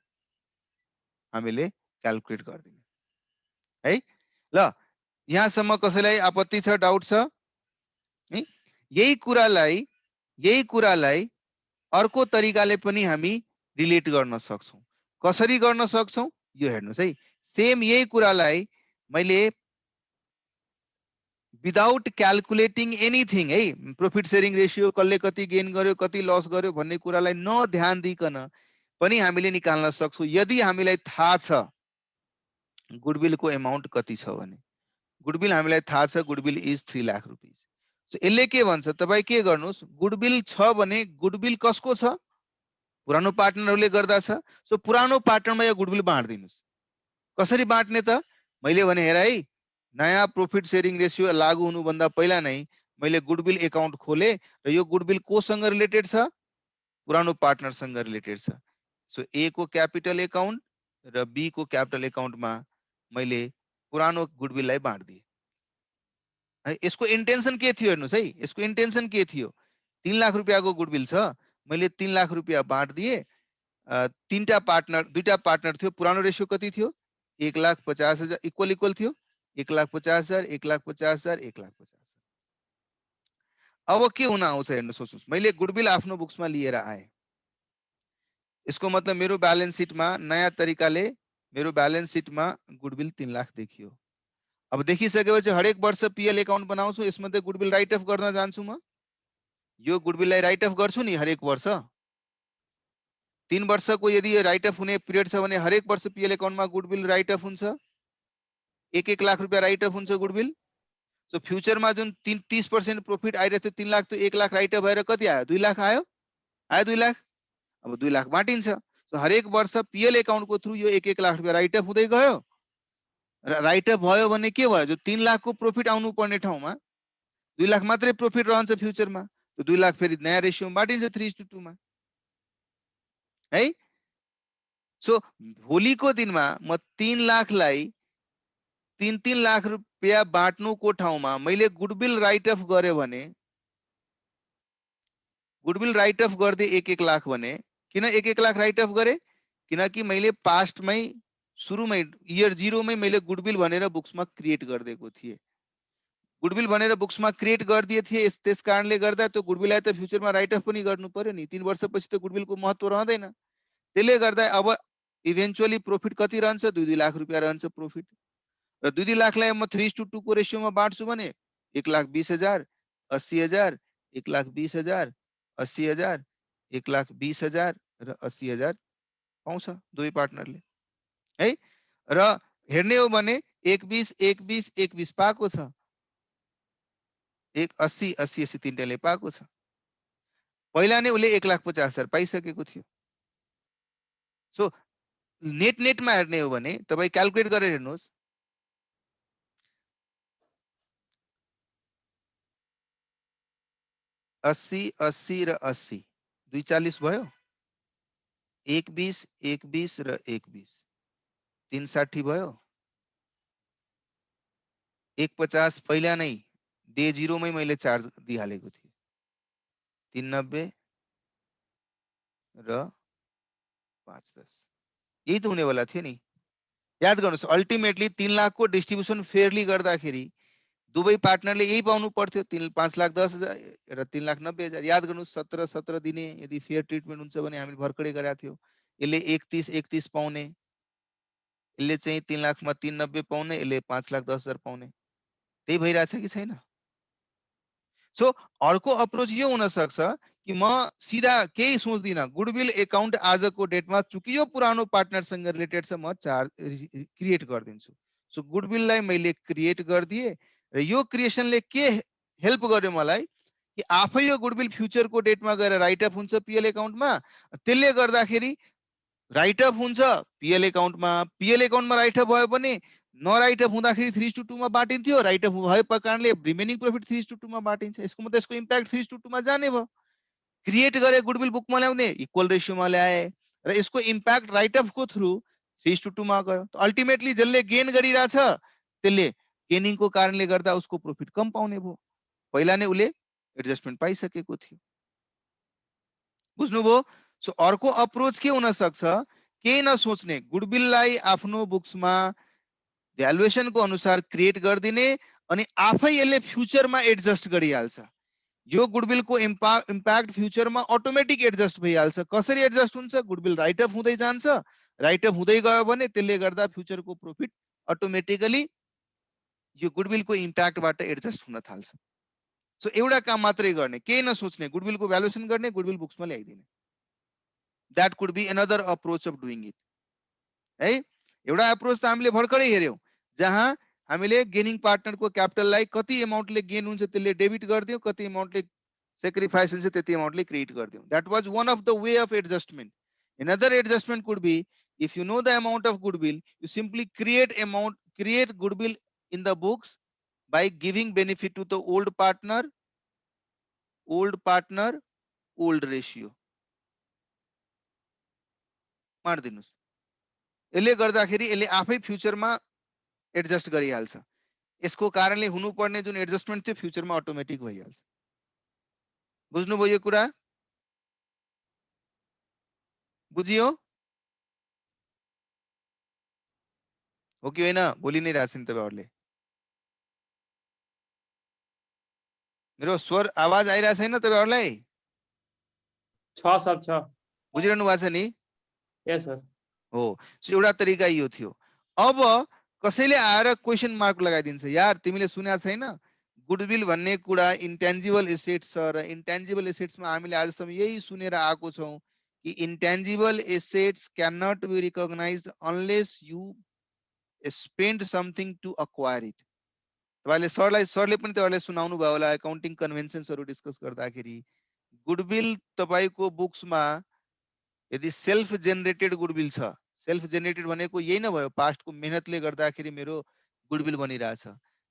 हामीले क्याल्कुलेट गर्दिने है। ल यहाँसम्म कसैलाई आपत्ति छ, डाउट छ? यही कुरालाई अर्को तरिकाले पनि हामी रिलेट गर्न सक्छौं। कसरी गर्न सक्छौं यो हेर्नुस् है। सेम यही कुरालाई मैले विदाउट क्याल्कुलेटिङ एनीथिङ है, प्रॉफिट शेयरिङ रेशियो कसले कति गेन गर्यो कति लस गर्यो भन्ने कुरालाई न ध्यान दिइकन पनि हामीले निकाल्न सक्छौं यदि हामीलाई थाहा छ गुडविलको अमाउन्ट कति छ भने। गुडविल हामीलाई थाहा छ गुडविल इज 3 लाख रुपैयाँ। सो यसले के भन्छ, तपाई के गर्नुस्, गुडविल छ भने गुडविल कसको छ? पुरानो पार्टनरहरूले गर्दा छ। सो पुरानो पार्टनरमा यो गुडविल बाँड्दिनुस्। कसरी बाँड्ने त? मैले भने हेर है, नयाँ प्रॉफिट शेयरिङ रेशियो लागू हुनुभन्दा पहिला नै मैले गुडविल अकाउन्ट खोले र यो गुडविल कोसँग रिलेटेड छ? पुरानो पार्टनरसँग रिलेटेड छ। सो ए को क्यापिटल अकाउन्ट र बी को क्यापिटल अकाउन्टमा मैले पुरानो गुडविललाई बाँड्दिए। यसको इन्टेन्सन के थियो हेर्नुस् है, यसको इन्टेन्सन के थियो? 3 लाख रुपैयाँको गुडविल छ, मैले 3 लाख रुपैयाँ बाँड्दिए। दुईटा पार्टनर थियो, पुरानो रेशियो कति थियो? 1,50,000 इक्वल थियो। 1,50,000 1,50,000 1,50,000। अब के हुन आउँछ हेर्नु, सोच्नुस्। मैले गुडविल आफ्नो बुक्समा लिएर आए। यसको मतलब मेरो ब्यालेन्स सिटमा नयाँ तरिकाले मेरो ब्यालेन्स सिटमा गुडविल 3 लाख देखियो। अब देखिसकेपछि हरेक वर्ष पीएल अकाउन्ट बनाउँछु, यसमध्ये गुडविल राइट अफ गर्न जान्छु म। यो गुडविललाई राइट अफ गर्छु नि हरेक वर्ष। 3 वर्षको यदि राइट अफ हुने पिरियड छ भने हरेक वर्ष पिएल एकाउन्टमा गुडविल राइट अफ हुन्छ, 1-1 लाख रुपियाँ राइट अफ हुन्छ गुडविल। सो फ्युचरमा जुन 30% प्रॉफिट आइरहेको थियो 3 लाख त्यो 1 लाख राइट अफ भएर कति आयो? 2 लाख आयो 2 लाख। अब 2 लाख बाँटिन्छ। सो हरेक वर्ष पिएल एकाउन्टको थ्रु यो 1-1 लाख रुपियाँ राइट अफ हुँदै गयो। राइट अफ भयो भने के भयो? जो 3 लाखको प्रॉफिट आउनु पर्ने ठाउँमा 2 लाख मात्रै प्रॉफिट रहन्छ फ्युचरमा। त्यो 2 लाख फेरि नयाँ रेशियोमा बाँटिन्छ 3:2 मा है। सो भोलिको दिनमा म 3 लाखलाई 3-3 लाख रुपियाँ बाँट्नुको ठाउँमा मैले गुडविल राइट अफ गरे भने गुडविल राइट अफ गर्दै 1-1 लाख भने किन 1-1 लाख राइट अफ गरे? किनकि मैले पास्टमै सुरुमै इयर 0 मै मैले गुडविल भनेर बुक्समा क्रिएट गरिदिएको थिएँ। गुडविल भनेर बुक्समा क्रिएट गरिदिए थिए, त्यस कारणले गर्दा त्यो गुडविललाई त फ्युचरमा राइट अफ पनि गर्नु पर्यो नि। 3 वर्षपछि त गुडविलको महत्त्व रहँदैन। त्यसले गर्दा अब इभेन्चुअली प्रॉफिट कति रहन्छ? 2-2 लाख रुपियाँ रहन्छ प्रॉफिट। र 2-2 लाखलाई म 3:2 को रेशियोमा बाँड्छु भने 1,20,000, 80,000, 1,20,000, 80,000, 1,20,000 र 80,000 पाउँछ दुवै पार्टनरले है। र हेर्ने हो भने 1,20, 1,20, 1,20 पाएको छ, 1,80, 80, 80 तीनटाले पाएको छ। पहिला नै उसले 1,50,000 पाइसकेको थियो। सो नेट नेटमा हेर्ने हो भने तपाईँ क्याल्कुलेट गरेर हेर्नुहोस्, 80, 80 र 80 240 भयो, 1,20, 1,20 र 1,20 360 भयो, 1,50 पहिला नै डे 0 मै मैले चार्ज दिइहालेको थिएँ, 390 र 510 यही त हुनेवाला थियो नि। याद गर्नुहोस्, अल्टिमेटली 3 लाखको डिस्ट्रिब्युसन फेयरली गर्दाखेरि दुवै पार्टनरले यही पाउनु पर्थ्यो, 5,10,000 र 3,90,000। याद गर्नुहोस् 17-17 दिने यदि फेयर ट्रिटमेन्ट हुन्छ भने हामीले भर्खरै गरेका थियौँ। यसले 31-31 पाउने, यसले चाहिँ 3 लाखमा 390 पाउने, यसले 5,10,000 पाउने। त्यही भइरहेछ कि छैन? सो अर्को अप्रोच यो हुन सक्छ कि म सिधा केही सोच्दिनँ, गुडविल एकाउन्ट आजको डेटमा चुकी यो पुरानो पार्टनरसँग रिलेटेड छ, म चार्ज क्रिएट गरिदिन्छु। सो गुडविललाई मैले क्रिएट गरिदिएँ र यो क्रिएसनले के हेल्प गर्यो मलाई कि आफै यो गुडविल फ्युचरको डेटमा गएर राइट अफ हुन्छ पिएल एकाउन्टमा। त्यसले गर्दाखेरि राइट अफ हुन्छ पिएल एकाउन्टमा, पिएल एकाउन्टमा राइट अफ भयो भने नराइट अफ हुँदाखेरि 3:2 मा बाँटिन्थ्यो, राइट अफ भएको कारणले रिमेनिङ प्रॉफिट 3:2 मा बाँटिन्छ। यसको मतलब यसको इम्प्याक्ट 3:2 मा जाने भयो। क्रिएट गरे गुडविल बुकमा ल्याउने, इक्वल रेशियोमा ल्याए र यसको इम्प्याक्ट राइट अफ को थ्रु 3:2 मा गयो। अल्टिमेटली जसले गेन गरिरहेछ त्यसले गेनिङको कारणले गर्दा उसको प्रॉफिट कम पाउने भयो। पहिला नै उसले एडजस्टमेन्ट पाइसकेको थियो। बुझ्नुभयो? सो अर्को अप्रोच के हुन सक्छ, केही नसोच्ने, गुडविललाई आफ्नो बुक्समा भ्यालुएसन को अनुसार क्रिएट गरिदिने अनि आफै यसले फ्युचरमा एडजस्ट गरिहाल्छ। यो गुडविल को इम्प्याक्ट फ्युचरमा अटोमेटिक एडजस्ट भइहाल्छ। कसरी एडजस्ट हुन्छ? गुडविल राइट अफ हुँदै जान्छ, राइट अफ हुँदै गयो भने त्यसले गर्दा फ्युचरको प्रॉफिट अटोमेटिकली यो गुडविल को इम्प्याक्टबाट एडजस्ट हुन थाल्छ। सो एउटा काम मात्रै गर्ने, केही नसोच्ने, गुडविल को भ्यालुएसन गर्ने, गुडविल बुक्समा ल्याइदिने। That could be another approach of doing it है। एउटा अप्रोच त हामीले भर्खरै हेर्यौं जहाँ हामीले गेनिङ पार्टनरको क्यापिटललाई कति अमाउन्टले गेन हुन्छ त्यसले डेबिट गरिदियौं, कति अमाउन्टले सेक्रिफाइस हुन्छ त्यति अमाउन्टले क्रेडिट गरिदियौं। That was one of the way of adjustment. Another adjustment could be, if you know the amount of goodwill, you simply create goodwill in the books by giving benefit to the old partner, old ratio. मार्दिनुस्। यसले गर्दाखेरि यसले आफै फ्युचरमा adjust गरिहाल्छ। यसको कारणले हुनुपर्ने जुन एडजस्टमेन्ट थियो फ्युचरमा अटोमेटिक भइहाल्छ। बुझ्नुभयो यो कुरा? बुझियो हो कि होइन? बोलि नै रहेछन् तपाईहरुले। मेरो स्वर आवाज आइरा छैन तपाईहरुलाई? छ सब छ। बुझिरहनु भएको छ नि? यस सर। हो। सो एउटा तरिका यो थियो। अब कसैले आएर क्वेशन मार्क लगाइदिन्छ, यार तिमीले सुनेको छैन गुडविल भन्ने कुरा इन्टेन्जिबल एसेट्स छ र इन्टेन्जिबल एसेट्समा हामीले आजसम्म यही सुनेर आएको छौं, कि intangible assets cannot be recognized unless you spend something to acquire it. तपाईँले सरले पनि तपाईँले सुनाउनु भयो होला एकाउन्टिङ कन्भेन्सन्सहरू डिस्कस गर्दाखेरि गुडविल तपाईँको बुक्समा यदि सेल्फ जेनरेटेड गुडविल छ, सेल्फ जेनरेटेड भनेको यही न भयो पास्टको मेहनतले गर्दाखेरि मेरो गुडविल बनिरहेछ,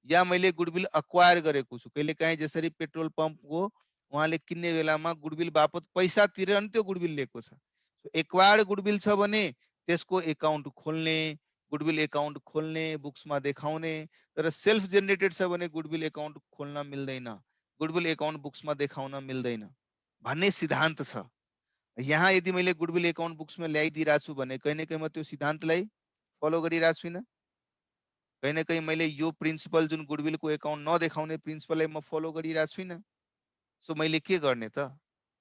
या मैले गुडविल अक्वायर गरेको छु, कहिलेकाहीँ जसरी पेट्रोल पम्पको उहाँले किन्ने बेलामा गुडविल बापत पैसा तिरेर नि त्यो गुडविल लिएको छ। एक्वायर्ड गुडविल छ भने त्यसको एकाउन्ट खोल्ने, गुडविल एकाउन्ट खोल्ने, बुक्समा देखाउने, तर सेल्फ जेनरेटेड छ भने गुडविल एकाउन्ट खोल्न मिल्दैन, गुडविल एकाउन्ट बुक्समा देखाउन मिल्दैन भन्ने सिद्धान्त छ। यहाँ यदि मैले गुडविल एकाउन्ट बुक्समा ल्याइदिइरहेको छु भने कहीँ न कहीँ म त्यो सिद्धान्तलाई फलो गरिरहेको छुइनँ, कहीँ न कहीँ मैले यो प्रिन्सिपल जुन गुडविलको एकाउन्ट नदेखाउने प्रिन्सिपललाई म फलो गरिरहेको छुइनँ। सो मैले के गर्ने त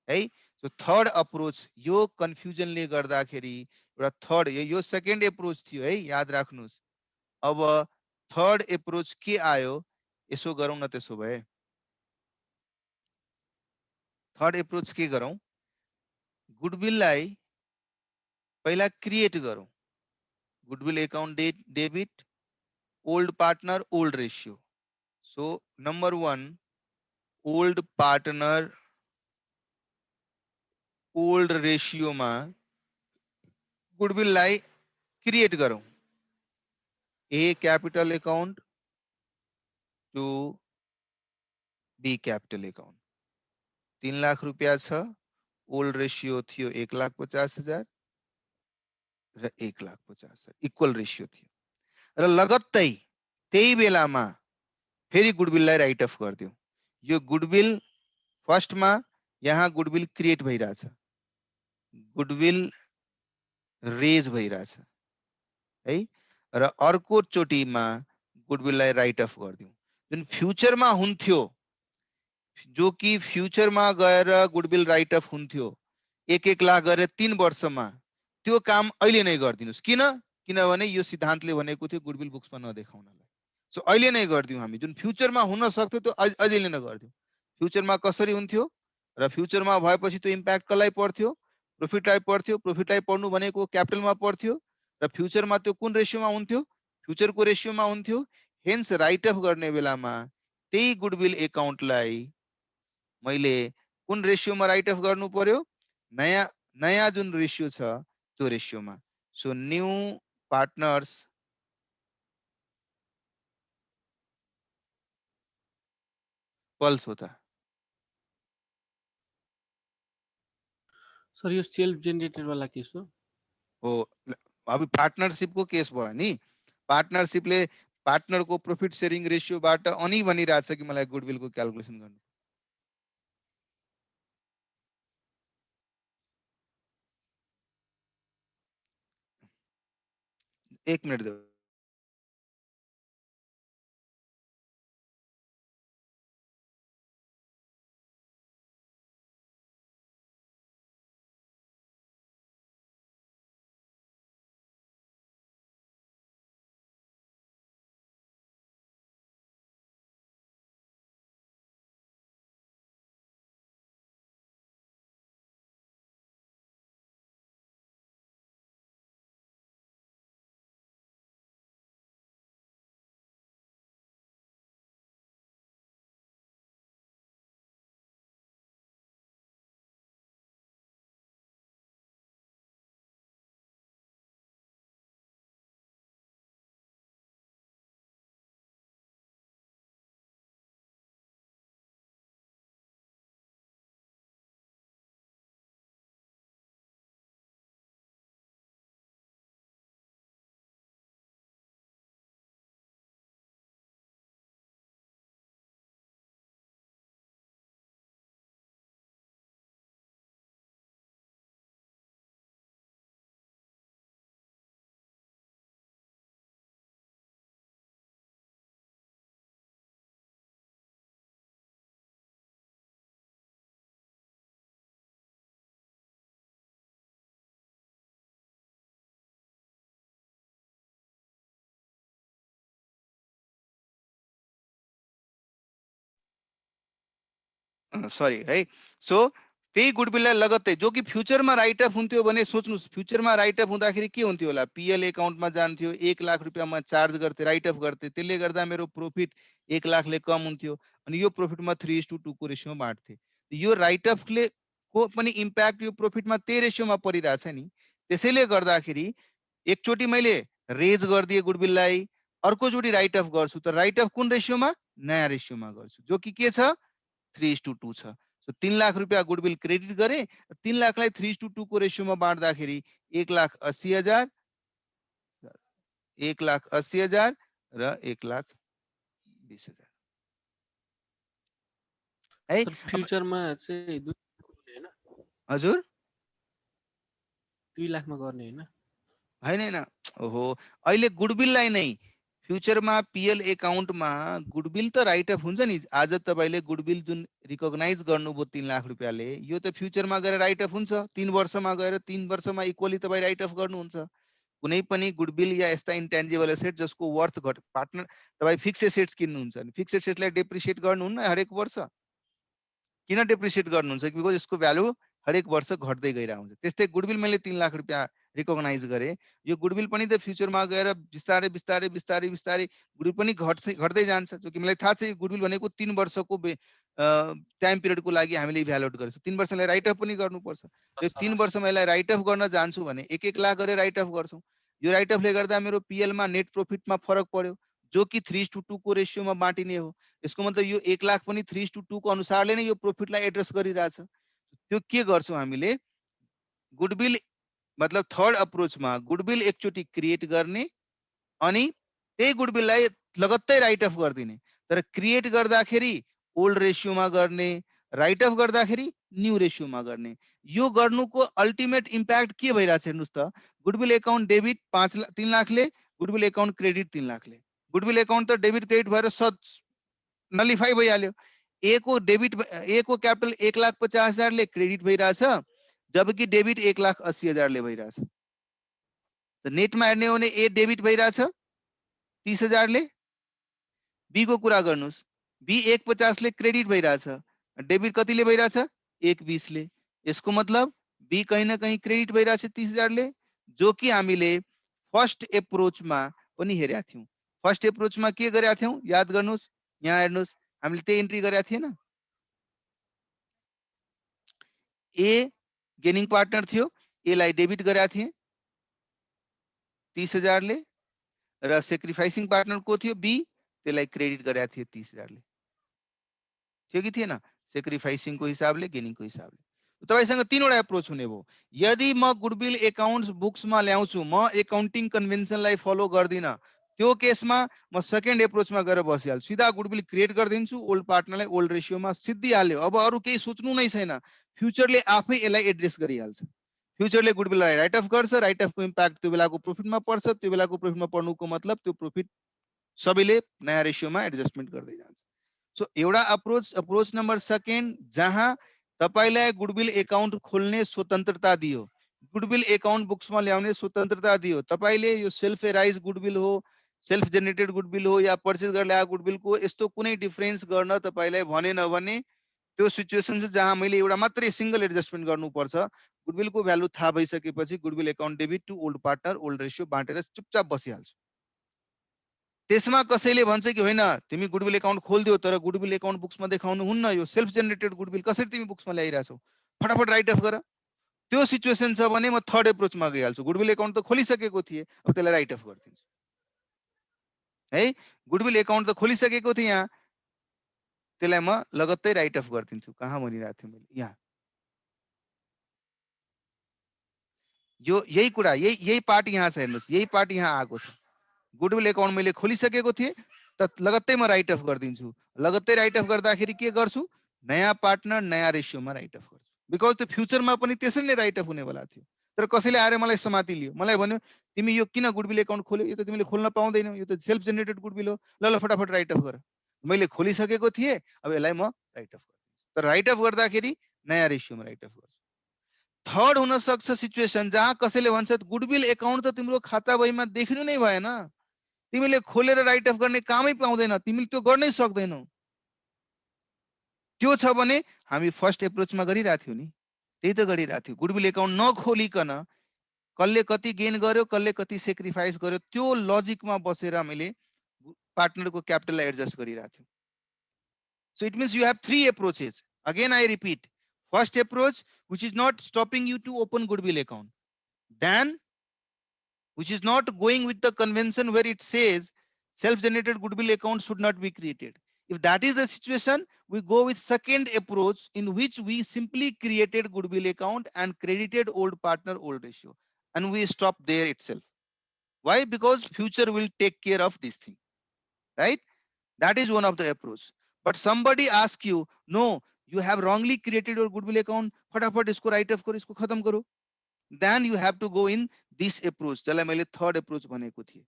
है। सो थर्ड अप्रोच यो कन्फ्युजनले गर्दाखेरि एउटा थर्ड, यो सेकेन्ड एप्रोच थियो है, याद राख्नुहोस्। अब थर्ड एप्रोच के आयो यसो गरौँ न, त्यसो भए थर्ड एप्रोच के गरौँ, गुडविललाई पहिला क्रिएट गरौँ, goodwill account debit, old partner, old ratio. So number 1 old partner old ratio में गुडविल लाई क्रिएट करूं, A capital account to be capital account. 3 lakh रुपया छ, ओल्ड रेशियो थियो 1,50,000 र 1,50,000 इक्वल रेशियो थियो र लगत्तै त्यही बेलामा फेरि गुडविल लाई राइट अफ गरिदियो। यो गुडविल फर्स्ट में यहाँ गुडविल क्रिएट भइरहेछ, गुडविल रेज भइरहेछ है, र अर्को चोटीमा गुडविललाई राइट अफ गरिदिउँ। जुन फ्युचरमा हुन्थ्यो, जो कि फ्युचरमा गएर गुडविल राइट अफ हुन्थ्यो 1-1 लाख गरेर 3 वर्षमा, त्यो काम अहिले नै गरिदिनुस्। किनभने यो सिद्धान्तले भनेको थियो गुडविल बुक्समा नदेखाउनलाई। सो अहिले नै गरिदिउँ हामी, जुन फ्युचरमा हुन सक्थ्यो त्यो अहिले नै गरिदिउँ। फ्युचरमा कसरी हुन्थ्यो र फ्युचरमा भएपछि त्यो इम्प्याक्ट कसलाई पर्थ्यो, प्रॉफिटलाई पर्थ्यो, प्रॉफिटलाई पर्नु भनेको क्यापिटलमा पर्थ्यो र फ्युचरमा त्यो कुन रेशियोमा हुन्थ्यो, फ्युचरको रेशियोमा हुन्थ्यो। हेन्स राइट अफ गर्ने बेलामा त्यही गुडविल एकाउन्टलाई मैले कुन रेशियोमा राइट अफ गर्नु पर्यो, नयाँ जुन रेशियो छ त्यो रेशियोमा। सो न्यू पार्टनर्स पल्स होता सर यो सेल्फ जेनरेटेड वाला केस हो। अभी पार्टनरशिप को केस भयो नि, पार्टनरशिपले पार्टनर को प्रॉफिट शेयरिंग रेशियो बाट अनि भनिरहेछ कि मलाई गुडविल को क्याल्कुलेसन गर्नु। एक मिनट दो। सॉरी है। सो त्यही गुडविललाई लगत्तै जो कि फ्युचरमा राइट अफ हुन्थ्यो भने सोच्नुस् फ्युचरमा राइट अफ हुँदाखेरि के हुन्थ्यो होला पीएल एकाउन्टमा जान्थ्यो 1 लाख रुपियाँमा चार्ज गर्थे राइट अफ गर्थे त्यसले गर्दा मेरो प्रॉफिट 1 लाखले कम हुन्थ्यो अनि यो प्रॉफिटमा 3:2 को रेशियोमा बाँड्थे यो राइट अफले को पनि इम्प्याक्ट यो प्रॉफिटमा त्यही रेशियोमा परिरहेछ नि त्यसैले गर्दाखेरि एकचोटी मैले रेज गरिदिए गुडविललाई अर्कोचोटि राइट अफ गर्छु त राइट अफ कुन रेशियोमा नयाँ रेशियोमा गर्छु जो कि के छ 3:2 छ सो 3 लाख रुपियाँ गुडविल क्रेडिट गरे 3 लाखलाई 3:2 को रेशियोमा बाँड्दाखेरि 1,80,000 1,80,000 र 1,20,000 है फ्युचरमा चाहिँ 2 हैन हजुर 2 लाखमा गर्ने हैन होइन हैन ओहो अहिले गुडविललाई नै फ्युचरमा पीएल एकाउन्टमा गुडविल त राइट अफ हुन्छ नि आज तपाईले गुडविल जुन रिकग्नाइज गर्नुभयो 3 लाख रुपियाँले यो त फ्युचरमा गएर राइट अफ हुन्छ 3 वर्षमा गएर 3 वर्षमा इक्वली तपाई राइट अफ गर्नुहुन्छ कुनै पनि गुडविल या यस्ता इन्टेन्जिबल एसेट जसको वर्थ घट पार्टनर तपाई फिक्स एसेट्स किन्नुहुन्छ नि फिक्स एसेट्सलाई डेप्रिसिएट गर्नुहुन्न हरेक वर्ष किन डेप्रिसिएट गर्नुहुन्छ बिकज यसको भ्यालु हरेक वर्ष घट्दै गइरहेको हुन्छ त्यस्तै गुडविल मैले 3 लाख रुपियाँ रिकग्नाइज गरे यो गुडविल पनि त फ्युचरमा गएर बिस्तारै बिस्तारै बिस्तारै बिस्तारै गुडविल पनि घट्दै जान्छ जो कि मलाई थाहा छ गुडविल भनेको 3 वर्षको टाइम पिरियडको लागि हामीले इभ्यालुएट गर्छौँ 3 वर्षलाई राइट अफ पनि गर्नुपर्छ यो 3 वर्षमा यसलाई राइट अफ गर्न जान्छु भने 1-1 लाख गरेर राइट अफ गर्छौँ यो राइट अफले गर्दा मेरो पीएलमा नेट प्रॉफिटमा फरक पर्यो जो कि 3:2 को रेशियोमा बाँटिने हो यसको मतलब यो 1 लाख पनि 3:2 को अनुसारले नै यो प्रॉफिटलाई एड्रेस गरिरहेछ त्यो के गर्छौँ हामीले गुडविल मतलब थर्ड अप्रोचमा गुडविल एकचोटि क्रिएट गर्ने अनि त्यही गुडविललाई लगत्तै राइट अफ गरिदिने तर क्रिएट गर्दाखेरि ओल्ड रेशियोमा गर्ने राइट अफ गर्दाखेरि न्यू रेशियोमा गर्ने यो गर्नुको अल्टिमेट इम्प्याक्ट के भइरहेछ हेर्नुस् त गुडविल एकाउन्ट डेबिट 3 लाखले गुडविल एकाउन्ट क्रेडिट 3 लाखले गुडविल एकाउन्ट त डेबिट क्रेडिट भएर नलिफाई भइहाल्यो ए को डेबिट ए को क्यापिटल 1,50,000 ले क्रेडिट भइरहेछ जबकि डेबिट 1,80,000 ले भइरहेछ त नेटमा हेर्ने हो भने ए डेबिट भइरहेछ 30,000 ले बी को कुरा गर्नुस् बी 1,50 ले क्रेडिट भइरहेछ डेबिट कतिले भइरहेछ 1,20 ले यसको मतलब बी कहीं न कहीं क्रेडिट भइरहेछ 30,000 ले जो कि हामीले फर्स्ट एप्रोचमा पनि हेरेका थियौं फर्स्ट एप्रोचमा के गरेका थियौं याद गर्नुस् यहाँ हेर्नुस् हामीले त्यही एन्ट्री गरेका थिएन ए गेनिङ पार्टनर थियो ए लाई डेबिट गरेका थिए 30,000 ले र सेक्रिफाइसिङ पार्टनर को थियो बी त्यसलाई क्रेडिट गरेका थिए 30,000 ले थियो कि थिएन सेक्रिफाइसिङ को हिसाबले गेनिङ को हिसाबले तपाईसँग तीनवटा एप्रोच हुने भयो यदि म गुडविल एकाउन्ट्स बुक्समा ल्याउँछु म एकाउन्टिङ कन्भेन्सनलाई फलो गर्दिन त्यो केसमा म सेकेन्ड एप्रोचमा गएर बसिहाल्छु सिधा गुडविल क्रिएट गरिदिन्छु ओल्ड पार्टनरलाई ओल्ड रेशियोमा सिद्धिहाल्यो अब अरु केही सोच्नु नै छैन फ्युचरले आफै यसलाई एड्रेस गरिहाल्छ फ्युचरले गुडविललाई राइट अफ गर्छ राइट अफको इम्प्याक्ट त्यो बेलाको प्रॉफिटमा पर्छ त्यो बेलाको प्रॉफिटमा पर्नुको मतलब त्यो प्रॉफिट सबैले नयाँ रेशियोमा एडजस्टमेन्ट गर्दै जान्छ सो एउटा अप्रोच नम्बर सेकेन्ड जहाँ तपाईलाई गुडविल एकाउन्ट खोल्ने स्वतन्त्रता दियो गुडविल एकाउन्ट बुक्समा ल्याउने स्वतन्त्रता दियो तपाईले यो सेल्फ एराइज गुडविल हो सेल्फ जेनेरेटेड गुडविल हो या पर्चेज गरेर ल्याएको गुडविलको यस्तो कुनै डिफरेन्स गर्न तपाईलाई भनेन भने त्यो सिचुएसन छ जहाँ मैले एउटा मात्रै सिंगल एडजस्टमेन्ट गर्नुपर्छ गुडविलको भ्यालु थाहा भइसकेपछि goodwill account debit to old partner old ratio बाँटेर चुपचाप बसिहाल्छु त्यसमा कसैले भन्छ कि होइन तिमी गुडविल एकाउन्ट खोल्दियो तर गुडविल एकाउन्ट बुक्समा देखाउनु हुन्न यो सेल्फ जेनेरेटेड गुडविल कसरी तिमी बुक्समा ल्याइरहेछौ फटाफट राइट अफ गर त्यो सिचुएसन छ भने म थर्ड एप्रोचमा गइहाल्छु गुडविल एकाउन्ट त खोलिसकेको थिए अब त्यसलाई राइट अफ गरिदिन्छु है गुडविल एकाउन्ट त खोलिसकेको थिए यहाँ त्यसलाई म लगत्तै राइट अफ गरिदिन्छु कहाँ भनिरहेको थिएँ मैले यहाँ यो यही कुरा यही पार्ट यहाँ छ हेर्नुस् यही पार्ट यहाँ आएको छ गुडविल एकाउन्ट मैले खोलिसकेको थिएँ त लगत्तै म राइट अफ गरिदिन्छु लगत्तै राइट अफ गर्दाखेरि के गर्छु नयाँ पार्टनर नयाँ रेशियोमा राइट अफ गर्छु बिकज त्यो फ्युचरमा पनि त्यसरी नै राइट अफ हुनेवाला थियो तर कसैले आएर मलाई समाति लियो मलाई भन्यो तिमी यो किन गुडविल एकाउन्ट खोल्यो यो त तिमीले खोल्न पाउँदैनौ यो त सेल्फ जेनेरेटेड गुडविल हो ल फटाफट राइट अफ गर मैले खोलिसकेको थिएँ अब यसलाई म राइट अफ गर्छु तर राइट अफ गर्दाखेरि नयाँ रेशियोमा राइट अफ गर्छु थर्ड हुन सक्छ सिचुएसन जहाँ कसैले भन्छ गुडविल एकाउन्ट त तिम्रो खाता बहीमा देखिनु नै भएन तिमीले खोलेर राइट अफ गर्ने कामै पाउँदैन तिमीले त्यो गर्नै सक्दैनौ त्यो छ भने हामी फर्स्ट एप्रोचमा गरिरहेको थियौ नि त्यही त गरिरहेको थियो। गुडविल एकाउन्ट नखोलिकन कसले कति गेन गर्यो कसले कति सेक्रिफाइस गर्यो त्यो लजिकमा बसेर हामीले पार्टनरको क्यापिटललाई एडजस्ट गरिरहेको थियो। So it means you have three approaches. Again I repeat, first approach which is not stopping you to open goodwill account, then which is not going with the convention where it says self-generated goodwill account should not be created. If that is the situation, we go with second approach in which we simply created goodwill account and credited old partner old ratio, and we stop there itself. Why? Because future will take care of this thing, right? That is one of the approach. But somebody asks you, no, you have wrongly created your goodwill account, फटाफट इसको write off करो, इसको खत्म करो, then you have to go in this approach. जसलाई मैले third approach भनेको थिएँ।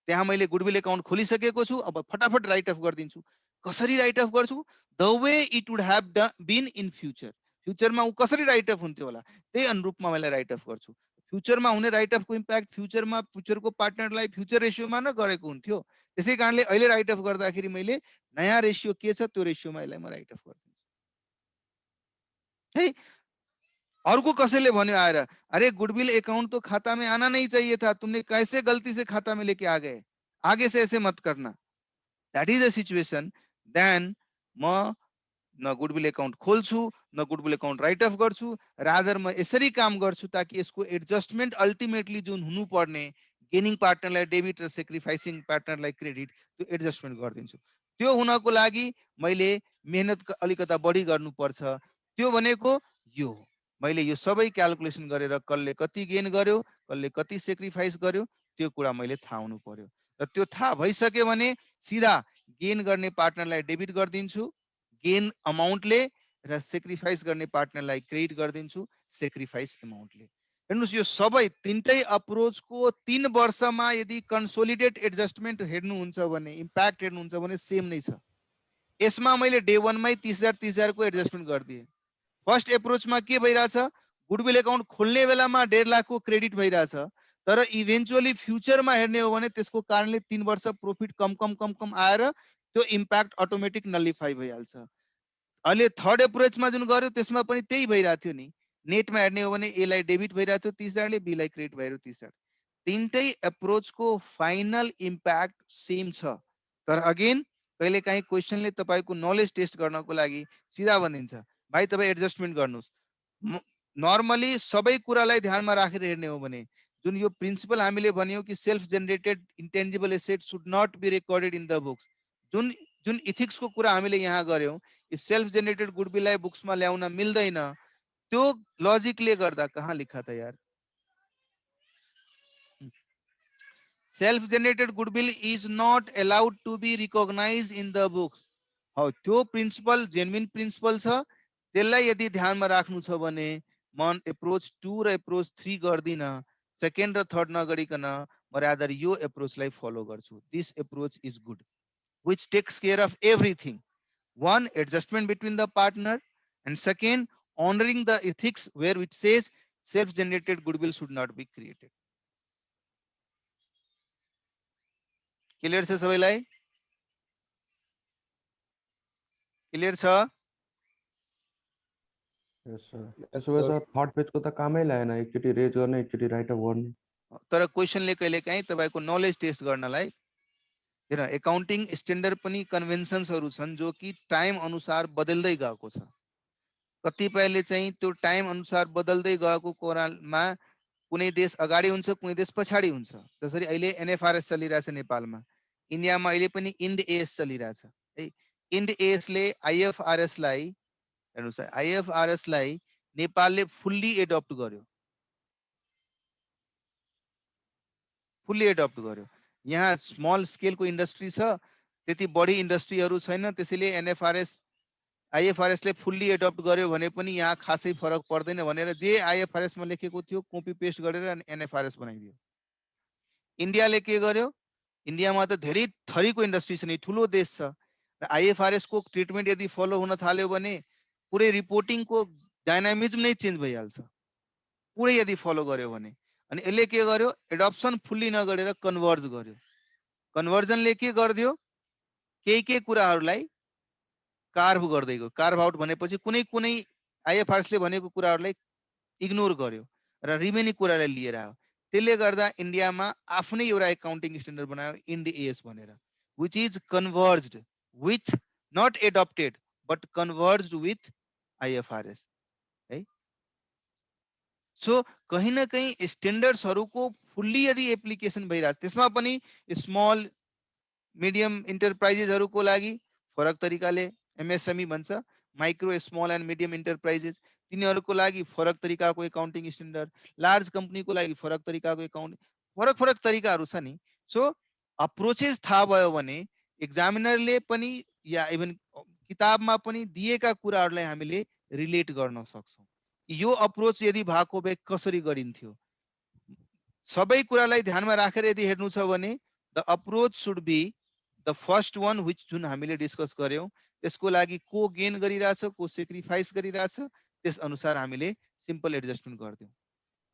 त्यहाँ मैले goodwill account खोलिसकेको छु, अब फटाफट write off गरिदिन्छु। कसरी write off गर्छु? The way it would have been in future. फ्युचरमा ऊ कसरी write off हुन्थ्यो होला त्यही अनुरूपमा मैले write off गर्छु। फ्युचरमा हुने write off को इम्प्याक्ट फ्युचरमा फ्युचरको पार्टनरलाई फ्युचर रेशियोमा न गरेको हुन्थ्यो। त्यसै कारणले अहिले write off गर्दाखेरि मैले नयाँ रेशियो के छ त्यो रेशियोमा यसलाई म write off गरिदिन्छु है। अर्को कसैले भन्यो आएर, अरे गुडविल अकाउंट तो खाता में आना नहीं चाहिए था, तुमने कैसे गलती से खाता में लेके आ गए, आगे से ऐसे मत करना। That is a situation, then म न गुडविल अकाउंट खोल्छु न गुडविल अकाउंट राइट अफ गर्छु, रादर म यसरी काम गर्छु ताकि यसको एडजस्टमेन्ट अल्टिमेटली जुन हुनु पर्ने गेनिङ पार्टनरलाई डेबिट र सेक्रिफाइसिङ पार्टनरलाई क्रेडिट त्यो एडजस्टमेन्ट गरिदिन्छु। त्यो हुनको लागि मैले मेहनत अलिकता बढी गर्नुपर्छ। त्यो भनेको यो हो। मैले यो सबै क्याल्कुलेसन गरेर कसले कति गेन गर्यो कसले कति सेक्रिफाइस गर्यो त्यो कुरा मैले थाहा हुनु पर्यो। र त्यो थाहा भइसक्यो भने सिधा गेन गर्ने पार्टनरलाई डेबिट गरिदिन्छु गेन अमाउन्टले र सेक्रिफाइस गर्ने पार्टनरलाई क्रेडिट गरिदिन्छु सेक्रिफाइस अमाउन्टले। हेर्नुस् यो सबै तीनटै अप्रोचको 3 वर्षमा यदि कन्सोलिडेट एडजस्टमेन्ट हेर्नुहुन्छ भने इम्प्याक्ट हेर्नुहुन्छ भने सेम नै छ। यसमा मैले डे 1 मै 30,000 को एडजस्टमेन्ट गरिदिएँ। फर्स्ट एप्रोचमा के भइराछ, गुडविल अकाउंट खोल्ने बेलामा 1.5 लाख को क्रेडिट भइराछ, तर इभेन्चुअली फ्युचरमा हेर्ने हो भने त्यसको कारणले 3 वर्ष प्रॉफिट कम आएर त्यो इम्प्याक्ट अटोमेटिक नलिफाई भइहाल्छ। अहिले थर्ड एप्रोचमा जुन गर्यो त्यसमा पनि त्यही भइराथ्यो नि, नेटमा हेर्ने हो भने ए लाई डेबिट भइराथ्यो 30,000 ले, बी लाई क्रेडिट भइरो 30,000। तीनटै एप्रोचको फाइनल इम्प्याक्ट सेम छ, तर अगेन कहिलेकाहीँ क्वेशनले तपाईको नलेज टेस्ट गर्नको लागि सिधा भनिदिन्छ भाइ तपाई एडजस्टमेन्ट गर्नुस्। नर्मली सबै कुरालाई ध्यानमा राखेर हेर्ने हो भने जुन यो प्रिन्सिपल हामीले भन्यौ कि self generated intangible asset should not be recorded in the books, जुन जुन इथिक्स को कुरा हामीले यहाँ गर्यौं कि सेल्फ जेनरेटेड गुडविललाई बुक्समा ल्याउन मिल्दैन, त्यो लजिकले गर्दा कहाँ लेखा त यार, self generated goodwill is not allowed to be recognise in the books. हो त्यो प्रिन्सिपल जेन्युइन प्रिन्सिपल छ, त्यसलाई यदि ध्यानमा राख्नु छ भने म एप्रोच 2 र एप्रोच 3 गर्दिन, सेकेन्ड र थर्ड नगरिकन म रादर यो एप्रोचलाई फलो गर्छु। This approach is good which takes care of everything. One, adjustment between the partner, and second, honoring the ethics where it says self-generated goodwill should not be created. Clear छ सबैलाई? Clear छ? यस sir. यसो भए sir third पेजको त कामै लागेन, एकचोटी रेज गर्ने एकचोटी राइट अप गर्ने। तर क्वेशनले कहिलेकाहीँ तपाईको नलेज टेस्ट गर्नलाई हेर एकाउन्टिङ स्ट्यान्डर्ड पनि कन्भेन्सन्सहरु छन् जो कि टाइम अनुसार बदल्दै गएको छ। कतिपयले चाहिँ त्यो टाइम अनुसार बदल्दै गएको कारणमा कुनै देश अगाडि हुन्छ कुनै देश पछाडी हुन्छ। जसरी अहिले एनएफआरएस चलिरहेछ नेपालमा, इन्डियामा अहिले पनि इन्ड एएस चलिरहेछ है। इन्ड एएस ले आईएफआरएस लाई हेर्नुस् आईएफआरएस लाई नेपालले फुल्ली एडप्ट गर्यो, फुल्ली एडप्ट गर्यो। यहाँ स्मल स्केल को इन्डस्ट्री छ, त्यति बढी इन्डस्ट्रीहरु छैन, त्यसैले एनएफआरएस आईएफआरएस ले फुल्ली एडप्ट गर्यो भने पनि यहाँ खासै फरक पर्दैन भनेर जे आईएफआरएस मा लेखेको थियो कपी पेस्ट गरेर एनएफआरएस बनाइदियो। इन्डियाले के गर्यो, इन्डियामा त धेरै थरीको इन्डस्ट्री छ नि, ठुलो देश छ, र आईएफआरएस को ट्रिटमेन्ट यदि फलो हुन थाल्यो भने पुरै रिपोर्टिङ को डायनामिज्म नै चेन्ज भइहाल्छ, पुरै यदि फलो गर्यो भने। अनि यसले के गर्यो, एडप्सन फुल्ली नगरेर कन्भर्ज गर्यो। कन्भर्जनले के गर्दियो, केही कुराहरुलाई कार्भ गर्दै गयो। कार्भ आउट भनेपछि कुनै कुनै आईएफआरएस ले भनेको कुराहरुलाई इग्नोर गर्यो र रिमेनिङ कुरालाई लिएर आयो। त्यसले गर्दा इन्डियामा आफ्नै एउटा एकाउन्टिङ स्ट्यान्डर्ड बनायो इन्ड एएस भनेर, which is converged with not adopted but converged with IFRS है। सो कहीं न कहीं स्ट्यान्डर्ड्सहरुको फुल्ली यदि एप्लिकेसन भइरहेछ, त्यसमा पनि स्मल मिडियम इन्टरप्राइजेसहरुको लागि फरक तरिकाले एमएसएमई भन्छ, micro small and medium enterprises, तिनीहरुको लागि फरक तरिकाको एकाउन्टिङ स्ट्यान्डर्ड, लार्ज कम्पनीको लागि फरक तरिकाको एकाउन्ट, फरक फरक तरिकाहरु छ नि। सो अप्रोचेस थाहा भयो भने एक्जामिनरले पनि या इभन किताबमा पनि दिएका कुराहरुलाई हामीले रिलेट गर्न सक्छौं। यो अप्रोच यदि भएको भए कसरी गरिन्थ्यो, सबै कुरालाई ध्यानमा राखेर यदि हेर्नु छ भने the approach should be the first one which जुन हामीले डिस्कस गर्यौं, त्यसको लागि को गेन गरिरहेछ, को सेक्रिफाइस गरिरहेछ, त्यस अनुसार हामीले सिम्पल एडजस्टमेन्ट गर्दियौं।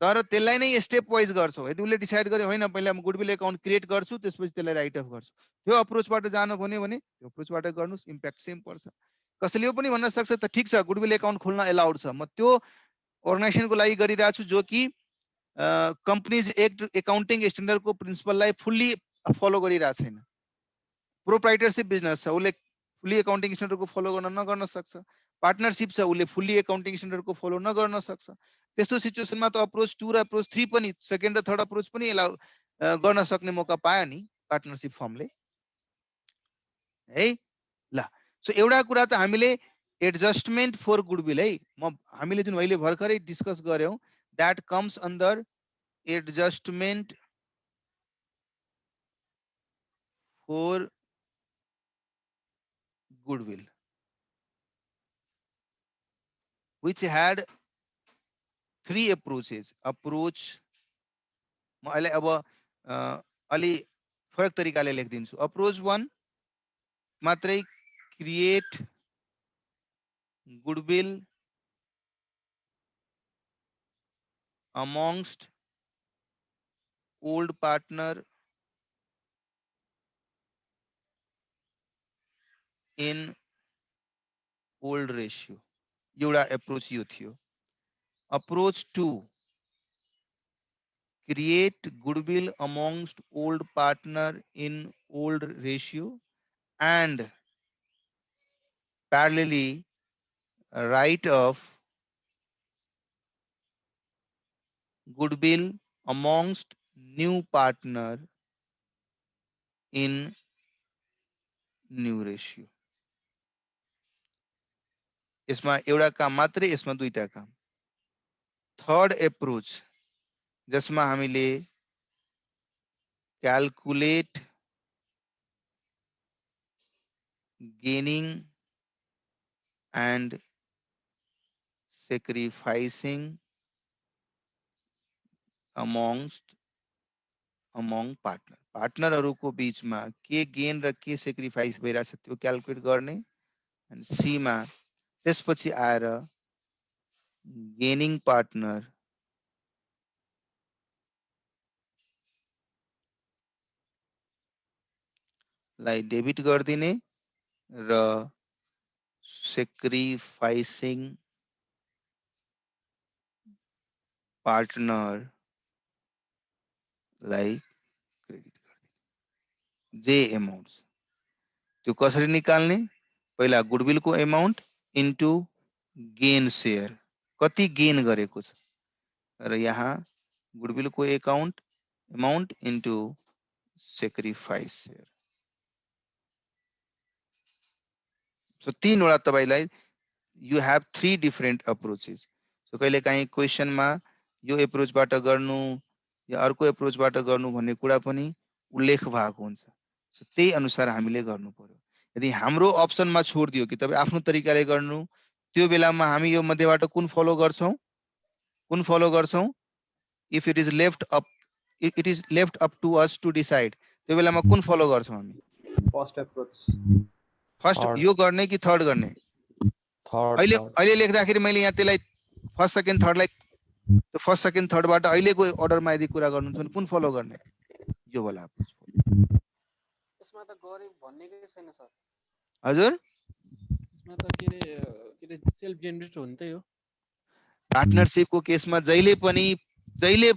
तर त्यसलाई नै स्टेप वाइज गर्छौं। यदि उसले डिसाइड गर्यो होइन पहिला म गुडविल एकाउन्ट क्रिएट गर्छु त्यसपछि त्यसलाई राइट अफ गर्छु, त्यो अप्रोचबाट जानु भन्यो भने त्यो अप्रोचबाट गर्नुस्, इम्प्याक्ट सेम पर्छ। कसैले यो पनि भन्न सक्छ त ठीक छ गुडविल एकाउन्ट खोल्न एलाउड छ, म त्यो अर्गनाइजेसनको लागि गरिरहेको छु जो कि कम्पनीज एक्ट एकाउन्टिङ स्ट्यान्डर्डको प्रिन्सिपललाई फुल्ली फलो गरिरहेको छैन, प्रोप्राइटरशिप बिजनेस छ, उसले फुल्ली एकाउन्टिङ स्ट्यान्डर्डको फलो गर्न नगर्न सक्छ, पार्टनरशिप छ, उसले फुल्ली एकाउन्टिङ स्ट्यान्डर्डको फलो नगर्न सक्छ। त्यस्तो सिचुएसनमा त अप्रोच 2 र अप्रोच 3 पनि, सेकेन्ड र थर्ड अप्रोच पनि एलाउ गर्न सक्ने मौका पायो नि पार्टनरशिप फर्मले है। ल सो एउटा कुरा त हामीले एडजस्टमेन्ट फर गुडविल है, हामीले जुन अहिले भर्खरै डिस्कस गर्यौं that comes under adjustment for goodwill which had 3 approaches. Approach म अहिले अब अलि फरक तरिकाले लेखिदिन्छु। अप्रोच 1 मात्रै create goodwill amongst old partner in old ratio, एउटा अप्रोच यो थियो। Approach 2 create goodwill amongst old partner in old ratio and parallelly write off goodwill amongst new partner in new ratio। यसमा एउटा काम मात्रै, यसमा दुईटा काम। थर्ड अप्रोच जसमा हामीले calculate gaining and sacrificing among partner, पार्टनरहरुको बीचमा के गेन र के सेक्रिफाइस भइरहेछ त्यो क्याल्कुलेट गर्ने। अनि सी मा त्यसपछि आएर गेनिङ पार्टनर लाई डेबिट गरिदिने र सेक्रिफाइसिङ पार्टनर लाई क्रेडिट गरिदिने। जे अमाउन्ट्स त्यो कसरी निकाल्ने, पहिला गुडविल को अमाउन्ट इन्टु गेन शेयर, कति गेन गरेको छ, र यहाँ गुडविल को account amount into sacrifice share. So तीनवटा तपाईलाई you have 3 different approaches. So कहिले काहीँ क्वेशनमा यो अप्रोचबाट गर्नु या अर्को अप्रोचबाट गर्नु भन्ने कुरा पनि उल्लेख भएको हुन्छ। सो त्यही अनुसार हामीले गर्नु पर्यो। यदि हाम्रो अप्सनमा छोडिदियो कि तपाई आफ्नो तरिकाले गर्नु, त्यो बेलामा हामी यो मध्येबाट कुन फलो गर्छौं, if it is left up to us to decide, त्यो बेलामा कुन फलो गर्छौं हामी? फर्स्ट अप्रोच, फर्स्ट यो गर्ने कि थर्ड गर्ने? अहिले लेख्दाखेरि मैले यहाँ त्यसलाई फर्स्ट सेकेन्ड थर्डलाई, त्यो फर्स्ट सेकेन्ड थर्डबाट अहिलेको अर्डरमा यदि कुरा गर्नुहुन्छ भने कुन फलो गर्ने? यो वाला अप्रोच। यसमा त गरे भन्नेकै छैन सर। हजुर यसमा त के रे सेल्फ जेनेरेट हो नि त यो। पार्टनरशिप को केसमा जहिले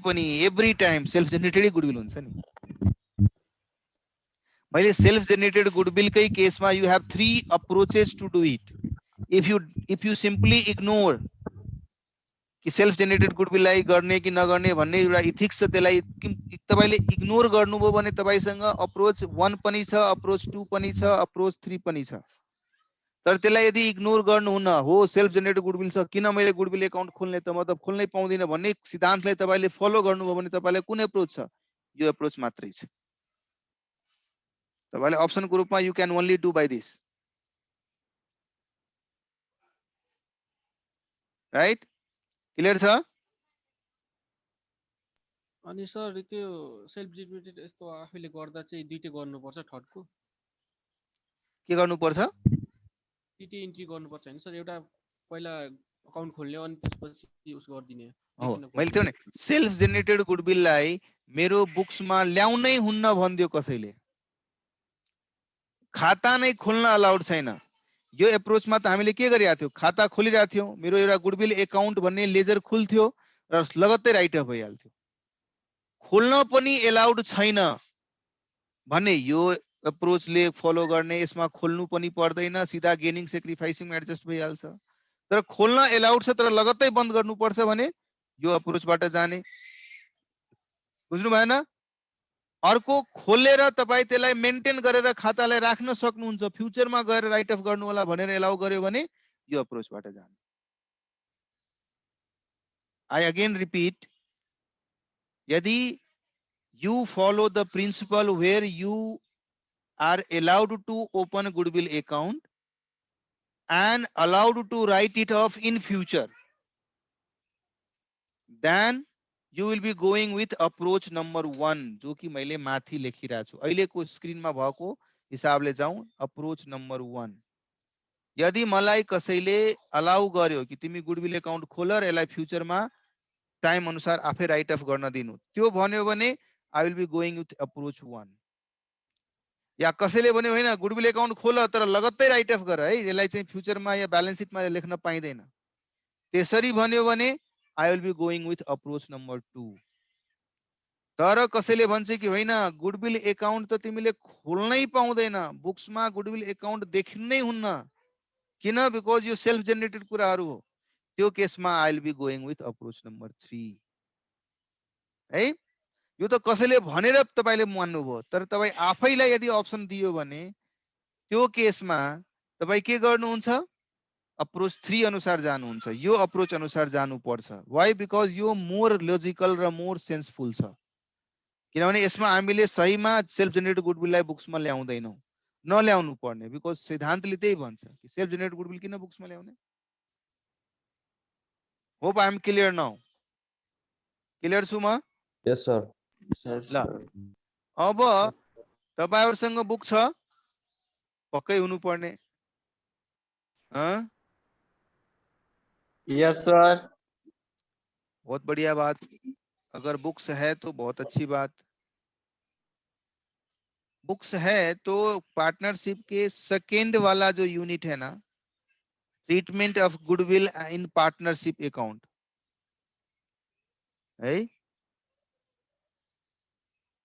पनि every time self generated goodwill हुन्छ नि। मैले सेल्फ जेनेरेटेड गुडविल कै केसमा you have 3 approaches to do it. If you simply ignore कि सेल्फ जेनेरेटेड गुडविललाई गर्ने कि नगर्ने भन्ने एउटा इथिक्स छ, त्यसलाई तपाईले इग्नोर गर्नुभयो भने तपाईसँग अप्रोच 1 पनि छ, अप्रोच 2 पनि छ, अप्रोच 3 पनि छ। तर त्यसलाई यदि इग्नोर गर्नुहुन्न, हो सेल्फ जेनेरेटेड गुडविल छ किन मैले गुडविल एकाउन्ट खोल्ने त, म त खोल्नै पाउँदिन भन्ने सिद्धान्तलाई तपाईले फलो गर्नुभयो भने तपाईलाई कुन एप्रोच छ? यो एप्रोच मात्रै छ। तपाईले अप्सनको रूपमा you can only do by this, right? Clear छ? अनि सर त्यो सेल्फ जेनेरेटेड यस्तो आफैले गर्दा चाहिँ दुईटै गर्नुपर्छ ठड्को? के गर्नुपर्छ? दुईटै इन्ट्री गर्नुपर्छ हैन सर? एउटा पहिला अकाउन्ट खोल्ने अनि त्यसपछि उस गर्दिने। हो, मैले त्यो नि सेल्फ जेनेरेटेड गुडविललाई मेरो बुक्समा ल्याउनै हुन्न भन्दियो कसैले। खाता नै खोल्न अलाउड छैन। यो एप्रोचमा त हामीले के गरिरहेको थियौ? खाता खोलिरहेको थियौ, मेरो एउटा गुडविल एकाउन्ट भन्ने लेजर खुल्थ्यो र लगत्तै राइट अफ भइहाल्थ्यो। खोल्न पनि एलाउड छैन भने यो एप्रोचले फलो गर्ने, यसमा खोल्नु पनि पर्दैन, सिधा गेनिङ सेक्रिफाइसिङ एडजस्ट भइहाल्छ। तर खोल्न एलाउड छ तर लगत्तै बन्द गर्नुपर्छ भने यो अप्रोचबाट जाने। बुझ्नु भएन? अर्को खोलेर तपाई त्यसलाई मेन्टेन गरेर खातालाई राख्न सक्नुहुन्छ, फ्युचरमा गएर राइट अफ गर्नु होला भनेर एलाउ गर्यो भने यो अप्रोचबाट जाने। आई अगेन रिपीट, यदि you follow the principle where you are allowed to open a goodwill account and allowed to write it off in future, then you will be going with approach number 1 जो कि मैले माथि लेखिरहेको छु। अहिलेको स्क्रिनमा भएको हिसाबले जाउँ, अप्रोच नम्बर 1। यदि मलाई कसैले अलाउ गर्यो कि तिमी गुडविल एकाउन्ट खोल र यसलाई फ्युचरमा टाइम अनुसार आफै राइट अफ गर्न दिनु, त्यो भन्यो भने I will be going with approach 1। या कसैले भन्यो हैन गुडविल एकाउन्ट खोल तर लगत्तै राइट अफ गर है, यसलाई चाहिँ फ्युचरमा या ब्यालेन्स सिटमा लेख्न पाइदैन, त्यसरी भन्यो भने I will be going with approach number 2। तर कसैले भन्छ कि हैन गुडविल एकाउन्ट त तिमीले खोल्नै पाउँदैन, बुक्समा गुडविल एकाउन्ट देखिनै हुन्न, किन? बिकज यो सेल्फ जेनेरेटेड कुराहरू हो, त्यो केसमा I will be going with approach number 3 है। यो त कसैले भनेर तपाईले मान्नुभयो, तर तपाई आफैलाई यदि अप्सन दियो भने त्यो केसमा तपाई के गर्नुहुन्छ? अप्रोच 3 अनुसार जानुहुन्छ। यो अप्रोच अनुसार जानु पर्छ। व्हाई? बिकज यो मोर लजिकल र मोर सेन्सफुल छ, किनभने यसमा हामीले सहीमा सेल्फ जेनेरेटेड गुडविललाई बुक्समा ल्याउँदैनौं, नल्याउनु पर्ने, बिकज सिद्धान्तले त्यही भन्छ कि सेल्फ जेनेरेटेड गुडविल किन बुक्समा ल्याउने। Hope I am clear now? Clear छु म? Yes sir. ल अब तपाईहरुसँग बुक छ? पक्कै हुनु पर्ने। Yes sir. बहुत बढ़िया बात। अगर बुक्स है तो बहुत अच्छी बात। बुक्स है तो पार्टनरशिप के सेकेंड वाला जो यूनिट है ना, treatment of goodwill in partnership account है,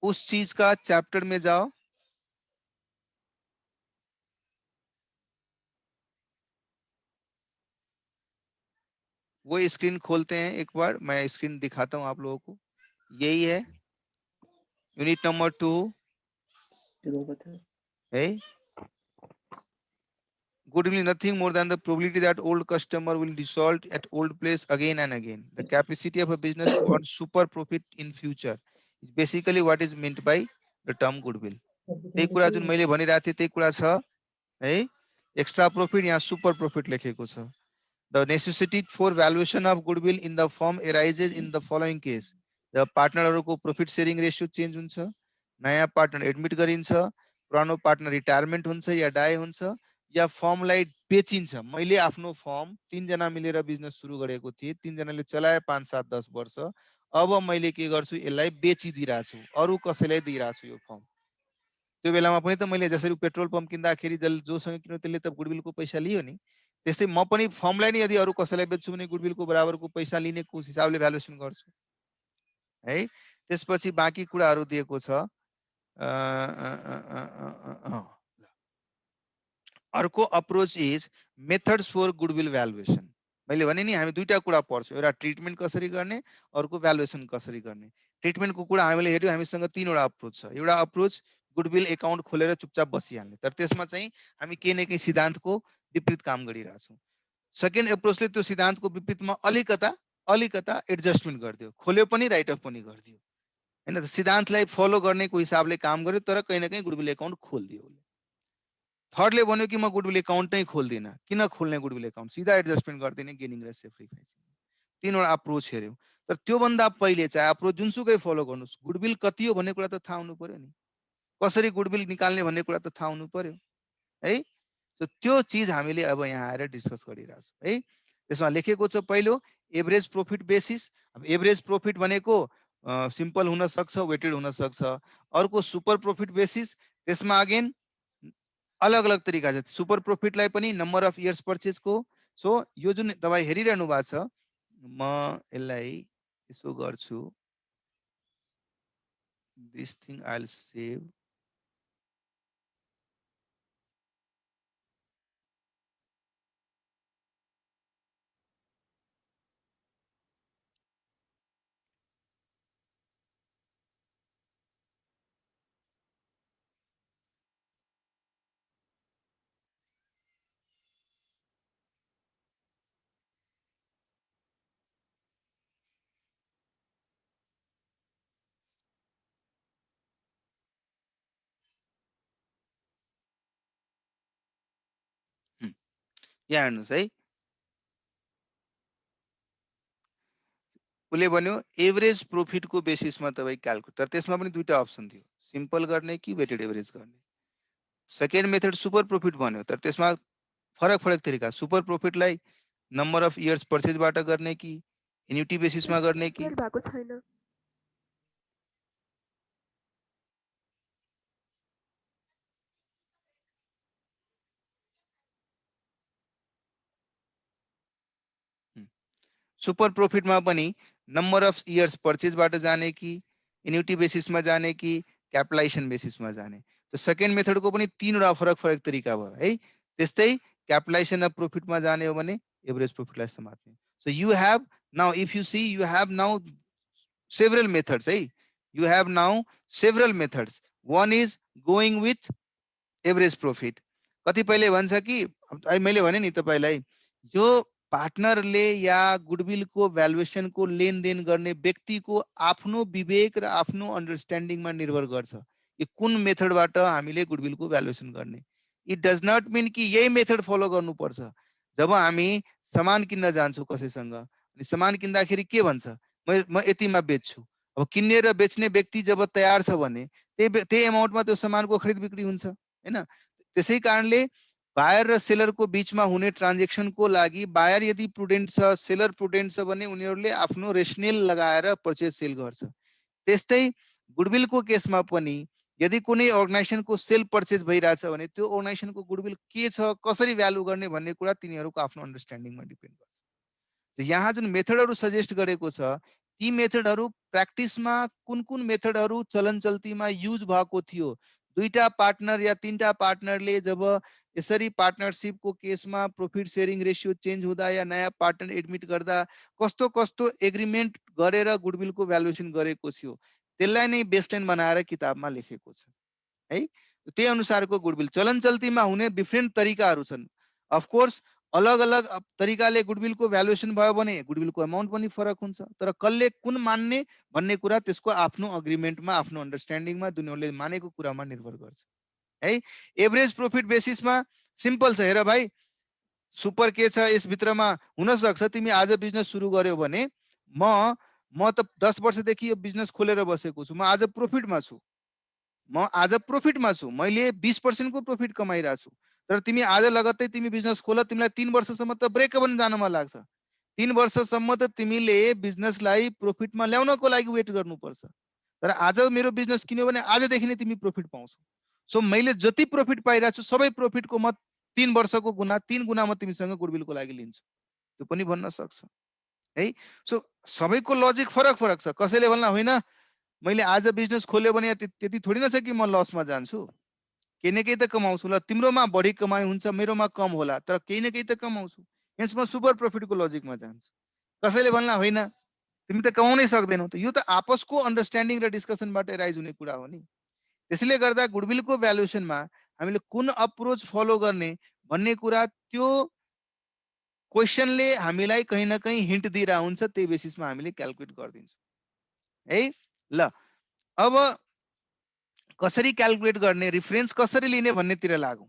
उस चीज का चैप्टर में जाओ। वो स्क्रीन खोलते हैं, एक बार मैं स्क्रीन दिखाता हूं आप लोगों को। यही है यूनिट नंबर 2 है। Goodwill is nothing more than the probability that old customer will default at old place again and again. The capacity of a business to earn super profit in future is basically what is meant by the term goodwill. त्यही कुरा जुन मैले भनिरहेको थिएँ त्यही कुरा छ है। एक्स्ट्रा प्रॉफिट यहाँ सुपर प्रॉफिट लेखेको छ। The necessity for valuation of goodwill in the firm arises in the following case. The पार्टनरहरुको प्रॉफिट शेयरिङ रेशियो चेन्ज हुन्छ, नयाँ पार्टनर एडमिट गरिन्छ, पुरानो पार्टनर रिटायरमेन्ट हुन्छ या डाई हुन्छ, या फर्मलाई बेचिन्छ। मैले आफ्नो फर्म 3 जना मिलेर बिजनेस सुरु गरेको थिएँ, 3 जनाले चलाए 5 7 10 वर्ष। अब मैले के गर्छु, यसलाई बेचिदिरहेको छु, अरु कसैलाई दिइरहेको छु यो फर्म। त्यो बेलामा पनि त मैले जसरी पेट्रोल पम्प किन्दाखेरि जोसँग किन्यो त्यसले त गुडविलको पैसा लियो नि, त्यस्तै म पनि फर्मलाई नै यदि अरू कसैलाई बेच्छु भने गुडविलको बराबरको पैसा लिने कोस हिसाबले भ्यालुएसन गर्छु है। त्यसपछि बाँकी कुराहरू दिएको छ। अर्को approach is methods for goodwill valuation. मैले भने नि हामी दुईटा कुरा पढ्छौँ, एउटा ट्रिटमेन्ट कसरी गर्ने, अर्को भ्यालुएसन कसरी गर्ने। ट्रिटमेन्टको कुरा हामीले हेर्यौँ, हामीसँग तीनवटा अप्रोच छ। एउटा अप्रोच गुडविल एकाउन्ट खोलेर चुपचाप बसिहाल्ने, तर त्यसमा चाहिँ हामी केही न केही सिद्धान्तको विपरीत काम गरिरहेछौँ। सेकेन्ड एप्रोचले त्यो सिद्धान्तको विपरीतमा अलिकता एडजस्टमेन्ट गरिदियो, खोल्यो पनि राइट अफ पनि गरिदियो हैन। सिद्धान्तलाई फलो गर्नेको हिसाबले काम गर्यो, तर कहीँ न कहीँ गुडविल एकाउन्ट खोलिदियो। थर्डले भन्यो कि म गुडविल एकाउन्ट नै खोल्दिनँ, किन खोल्ने गुडविल एकाउन्ट, सिधा एडजस्टमेन्ट गरिदिने गेनिङ र सेक्रिफाइसिङ। तीनवटा अप्रोच हेऱ्यौँ, तर त्योभन्दा पहिले चाहिँ अप्रोच जुनसुकै फलो गर्नुहोस्, गुडविल कति हो भन्ने कुरा त थाहा हुनु पर्यो नि, कसरी गुडविल निकाल्ने भन्ने कुरा त थाहा हुनु पर्यो है। त्यो चिज हामीले अब यहाँ आएर डिस्कस गरिरहेछौँ है। त्यसमा लेखेको छ पहिलो एभरेज प्रोफिट बेसिस। अब एभरेज प्रोफिट भनेको सिम्पल हुन सक्छ, वेटेड हुन सक्छ। अर्को सुपर प्रोफिट बेसिस, त्यसमा अगेन अलग अलग तरिका छ। सुपर प्रोफिटलाई पनि नम्बर अफ इयर्स पर्चेजको। सो यो जुन तपाईँ हेरिरहनु भएको छ, म यसलाई यसो गर्छु, this thing I will save. यहाँ हेर्नुहोस् है, उसले भन्यो एभरेज प्रोफिटको बेसिसमा तपाईँ क्यालकुलेट, तर त्यसमा पनि दुईटा अप्सन थियो, सिम्पल गर्ने कि वेटेड एभरेज गर्ने। सेकेन्ड मेथड सुपर प्रोफिट भन्यो, तर त्यसमा फरक फरक तरिका, सुपर प्रोफिटलाई नम्बर अफ इयर्स पर्चेजबाट गर्ने कि एन्युटी बेसिसमा गर्ने कि। भएको छैन। सुपर प्रोफिटमा पनि नम्बर अफ इयर्स पर्चेजबाट जाने कि एन्युटी बेसिसमा जाने कि क्यापिटलाइजेसन बेसिसमा जाने। तो सेकेन्ड मेथडको पनि तीनवटा फरक फरक तरिका भयो है। त्यस्तै क्यापिटलाइजेसन अफ प्रोफिटमा जाने हो भने एभरेज प्रोफिटलाई समात्ने। So you have now, if you see, you have now several methods है, you have now several methods. One is going with average profit. कतिपयले भन्छ कि मैले भने नि तपाईलाई, जो पार्टनरले या गुडविलको भ्यालुएसनको लेनदेन गर्ने व्यक्तिको आफ्नो विवेक र आफ्नो अन्डरस्ट्यान्डिङमा निर्भर गर्छ कि कुन मेथडबाट हामीले गुडविलको भ्यालुएसन गर्ने। इट डज नट मिन कि यही मेथड फलो गर्नुपर्छ। जब हामी सामान किन्न जान्छौँ कसैसँग, अनि सामान किन्दाखेरि के भन्छ, म यतिमा बेच्छु। अब किन्ने र बेच्ने व्यक्ति जब तयार छ भने त्यही एमाउन्टमा त्यो सामानको खरिद बिक्री हुन्छ हैन। त्यसै कारणले बायर र सेलरको बीचमा हुने ट्रान्जेक्सनको लागि बायर यदि प्रुडेन्ट छ, सेलर प्रुडेन्ट छ भने उनीहरूले आफ्नो रेसनेल लगाएर पर्चेज सेल गर्छ। त्यस्तै गुडविलको केसमा पनि यदि कुनै अर्गनाइजेसनको सेल पर्चेज भइरहेछ भने त्यो अर्गनाइजेसनको गुडविल के छ, कसरी भ्यालु गर्ने भन्ने कुरा तिनीहरूको आफ्नो अन्डरस्ट्यान्डिङमा डिपेन्ड गर्छ। यहाँ जुन मेथडहरू सजेस्ट गरेको छ, ती मेथडहरू प्र्याक्टिसमा कुन कुन मेथडहरू चलन चल्तीमा युज भएको थियो, दुईटा पार्टनर या तीनटा पार्टनरले जब यसरी पार्टनरशिपको केसमा प्रॉफिट शेयरिङ रेशियो चेन्ज हुँदा या नयाँ पार्टनर एडमिट गर्दा कस्तो कस्तो एग्रीमेन्ट गरेर गुडविलको भ्यालुएसन गरेको थियो, त्यसलाई नै बेसलाइन बनाएर किताबमा लेखेको छ है। त्यही अनुसारको गुडविल चलन चल्तीमा हुने डिफ्रेन्ट तरिकाहरू छन्। अफ कोर्स अलग अलग तरिकाले गुडविलको भ्यालुएसन भयो भने गुडविलको अमाउन्ट पनि फरक हुन्छ, तर कसले कुन मान्ने भन्ने कुरा त्यसको आफ्नो अग्रिमेन्टमा, आफ्नो अन्डरस्ट्यान्डिङमा, दुनीहरूले मानेको कुरामा निर्भर गर्छ है। एभरेज प्रॉफिट बेसिसमा सिम्पल छ, हेर भाइ सुपर के छ, यसभित्रमा हुन सक्छ तिमी आज बिजनेस सुरु गर्यो भने म त 10 वर्षदेखि यो बिजनेस खोलेर बसेको छु, म आज प्रॉफिटमा छु, मैले 20% को प्रॉफिट कमाइरहेको छु। तर तिमी आज लगत्तै तिमी बिजनेस खोल, तिमीलाई 3 वर्षसम्म त ब्रेक इभन जानमा लाग्छ। 3 वर्षसम्म त तिमीले बिजनेसलाई प्रॉफिटमा ल्याउनको लागि वेट गर्नुपर्छ। तर आज मेरो बिजनेस किन्यो भने आजदेखि नै तिमी प्रॉफिट पाउँछौ। सो मैले जति प्रॉफिट पाइरहेको छु सबै प्रॉफिटको म 3 वर्षको गुणा 3 गुणा म तिमीसँग गुडविलको लागि लिन्छु, त्यो पनि भन्न सक्छ है। सो सबैको लजिक फरक फरक छ। कसैले भन्ला होइन मैले आज बिजनेस खोल्यो भने त्यति थोडी न छ कि म लसमा जान्छु, केही न केही त कमाउँछु। ल तिम्रोमा बढी कमाइ हुन्छ, मेरोमा कम होला, तर केही न केही त कमाउँछु, यसमा सुपर प्रॉफिटको लजिकमा जान्छु। कसैले भन्ला होइन तिमी त कमाउनै सक्दैनौ, त यो त आपसको अन्डरस्ट्यान्डिङ र डिस्कसनबाट राइज हुने कुरा हो नि। त्यसैले गर्दा गुडविलको भ्यालुएसनमा हामीले कुन अप्रोच फलो गर्ने भन्ने कुरा त्यो क्वेशनले हामीलाई कहीँ न कहीँ हिन्ट दिइरहेको हुन्छ, त्यही बेसिसमा हामीले क्याल्कुलेट गरिदिन्छौँ है। ल अब कसरी क्याल्कुलेट गर्ने, रिफरेन्स कसरी लिने भन्नेतिर लागौँ।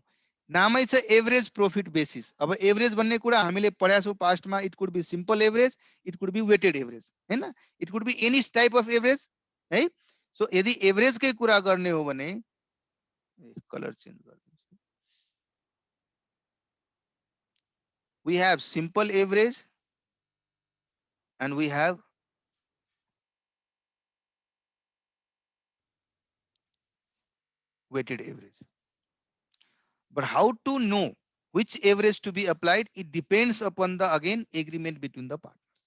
नामै छ एभरेज प्रॉफिट बेसिस। अब एभरेज भन्ने कुरा हामीले पढ्या छौँ पास्टमा। It could be simple average, it could be weighted average, हैन, it could be any type of average है। सो यदि एभरेजकै कुरा गर्ने हो भने कलर चेन्ज गरिदिन्छु। We have simple average and we have weighted average. But how to know which average to be applied? It depends upon the again agreement between the partners,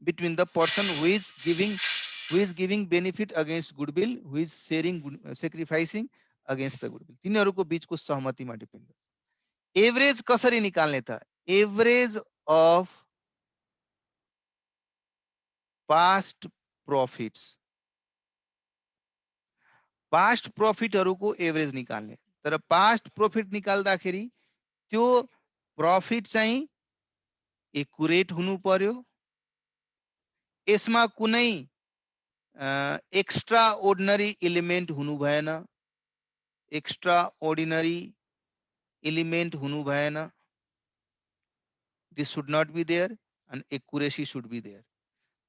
between the person who is giving benefit against goodwill, who is sacrificing against the goodwill. तिनीहरुको बीचको सहमतिमा depend गर्छ। Average कसरी निकाल्ने त? Average of past profits, past प्रॉफिटहरुको एभरेज निकाल्ने। तर पास्ट प्रॉफिट निकाल्दाखेरि त्यो प्रॉफिट चाहिँ एक्युरेट हुनु पर्यो, यसमा कुनै एक्स्ट्रा ऑर्डिनरी एलिमेंट हुनु भएन, एक्स्ट्रा ऑर्डिनरी एलिमेंट हुनु भएन। This should not be there and accuracy should be there.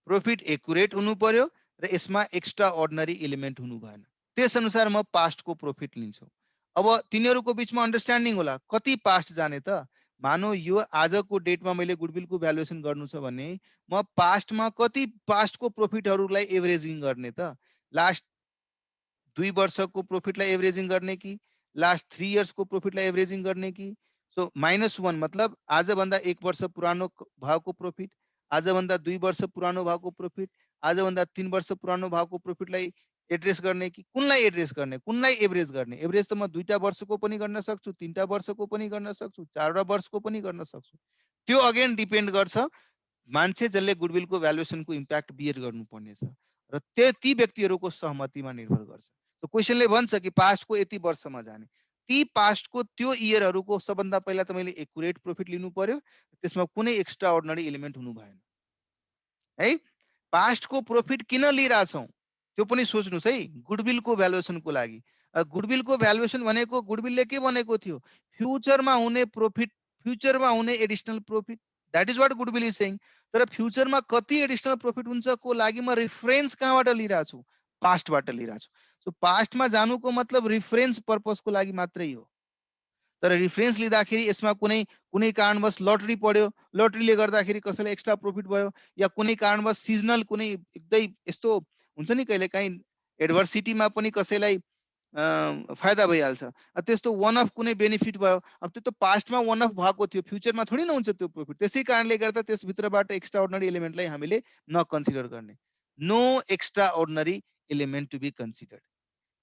Profit accurate हुनु पर्यो र यसमा एक्स्ट्रा ऑर्डिनरी एलिमेंट हुनु भएन। त्यस अनुसार म पास्ट को प्रॉफिट लिन्छु। अब तिनीहरुको बीचमा अन्डरस्ट्यान्डिङ होला कति पास्ट जाने त। मानौ यो आजको डेटमा मैले गुडविलको भ्यालुएसन गर्नु छ भने म पास्टमा कति पास्टको प्रॉफिटहरुलाई एभरेजिङ गर्ने त। लास्ट 2 वर्षको प्रॉफिटलाई एभरेजिङ गर्ने कि लास्ट 3 इयर्सको प्रॉफिटलाई एभरेजिङ गर्ने कि। सो -1 मतलब आज भन्दा 1 वर्ष पुरानो भावको प्रॉफिट, आज भन्दा 2 वर्ष पुरानो भावको प्रॉफिट, आज भन्दा 3 वर्ष पुरानो भावको प्रॉफिटलाई एड्रेस गर्ने कि कुनलाई एड्रेस गर्ने, कुनलाई एभरेज गर्ने। एभरेज त म 2टा वर्षको पनि गर्न सक्छु, 3टा वर्षको पनि गर्न सक्छु, 4वटा वर्षको पनि गर्न सक्छु। त्यो अगेन डिपेन्ड गर्छ मान्छे जसले गुडविलको भ्यालुएसनको इम्प्याक्ट बियर गर्नुपर्ने छ र ती व्यक्तिहरुको सहमतिमा निर्भर गर्छ। तो क्वेशनले भन्छ कि पास्टको यति वर्षमा जाने, ती पास्टको त्यो इयरहरुको सबभन्दा पहिला त मैले एक्युरेट प्रॉफिट लिनु पर्यो, त्यसमा कुनै एक्स्ट्रा ऑर्डिनरी एलिमेन्ट हुनु भएन है। पास्टको प्रॉफिट किन लिइरा छौं त्यो पनि सोच्नुस् है गुडविलको भ्यालुएसनको लागि। गुडविलको भ्यालुएसन भनेको गुडविलले के भनेको थियो, फ्युचरमा हुने प्रॉफिट, फ्युचरमा हुने additional profit, that is what goodwill is saying. तर फ्युचरमा कति एडिशनल प्रॉफिट हुन्छ को लागि म रेफरेन्स कहाँबाट लिइरा छु, पास्टबाट लिइरा छु। सो पास्टमा जानुको मतलब रेफरेन्स पर्पसको लागि मात्रै हो। तर रेफरेन्स लिँदाखेरि यसमा कुनै कुनै कारणवश लटरी पड्यो, लटरीले गर्दाखेरि कसैलाई एक्स्ट्रा प्रॉफिट भयो, या कुनै कारणवश सिजनल कुनै एकदमै यस्तो हुन्छ नि कहिले काहीँ एडभर्सिटीमा पनि कसैलाई फाइदा भइहाल्छ, त्यस्तो वान अफ कुनै बेनिफिट भयो। अब त्यो त पास्टमा वान अफ भएको थियो, फ्युचरमा थोडी न हुन्छ त्यो प्रॉफिट। त्यसै कारणले गर्दा त्यस भित्रबाट एक्स्ट्रा ऑर्डिनरी एलिमेन्टलाई हामीले नकन्सिडर गर्ने। No extraordinary element to be considered.